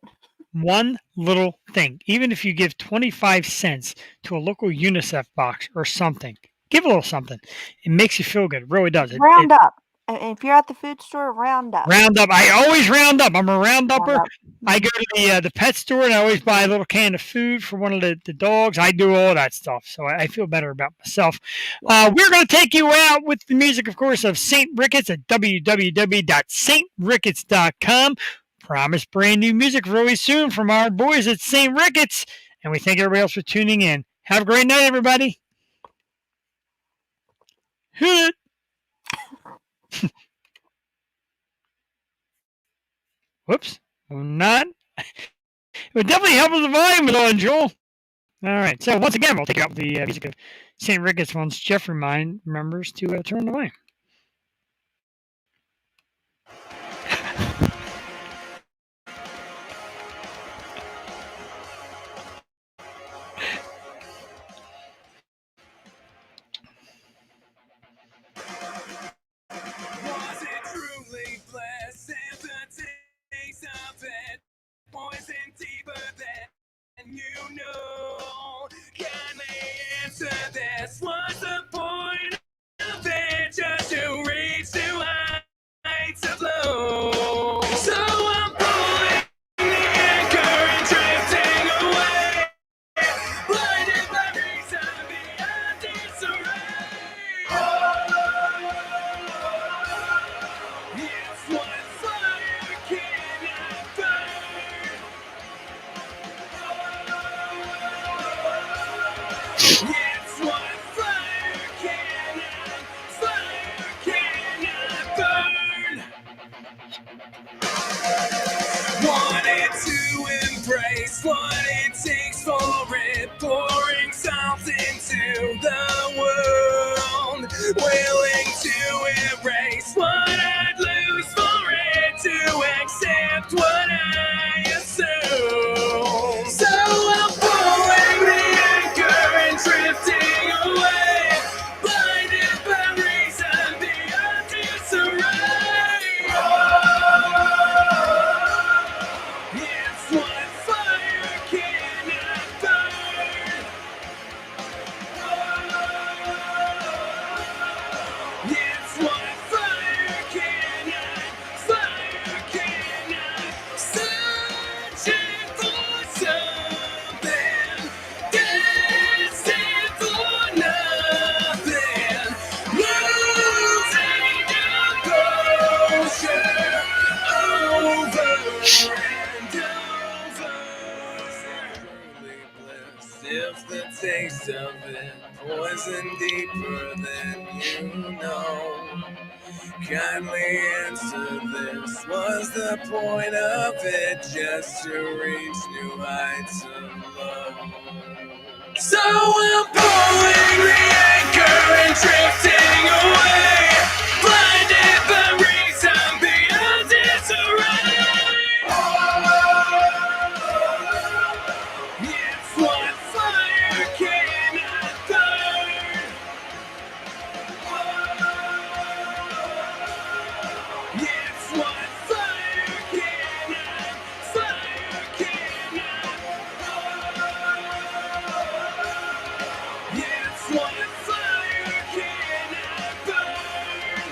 One little thing, even if you give 25 cents to a local UNICEF box or something, give a little something. It makes you feel good. It really does. Round up. If you're at the food store, round up. Round up. I always round up. I'm a round upper. Round up. I go to the pet store and I always buy a little can of food for one of the dogs. I do all that stuff, so I feel better about myself. We're going to take you out with the music, of course, of St. Ricketts at www.stricketts.com. Promise brand new music really soon from our boys at St. Ricketts, and we thank everybody else for tuning in. Have a great night, everybody. Hit it. Whoops. Not. It would definitely help with the volume at all, Joel. All right. So once again, we'll take out the music of St. Ricketts once Jeff remembers to turn the volume. Was it truly pleasant? The taste of it poison deeper than you know. Can they answer this? What's the point of it? Just to reach new heights of low. So I'm pulling the anchor and drifting away. Blinded by reason beyond disarray. It's what fire cannot burn. It's what fire cannot burn. Wanted to embrace what it takes for it, pouring salt into the world, willing to erase what I'd lose for it, to accept what I assume. So I'm pulling the anchor and drifting away, blinded by reason beyond disarray. It's what fire cannot burn. It's what fire cannot searching for something, destined for nothing, losing composure over and over. Truly bliss if the taste of it poison deeper than you know. Kindly answer this. Was the point of it just to reach new heights of love? So I'm pulling the anchor and drifting away, blinded by reason beyond disarray. It's what fire cannot burn. It's what fire cannot It's what fire cannot burn.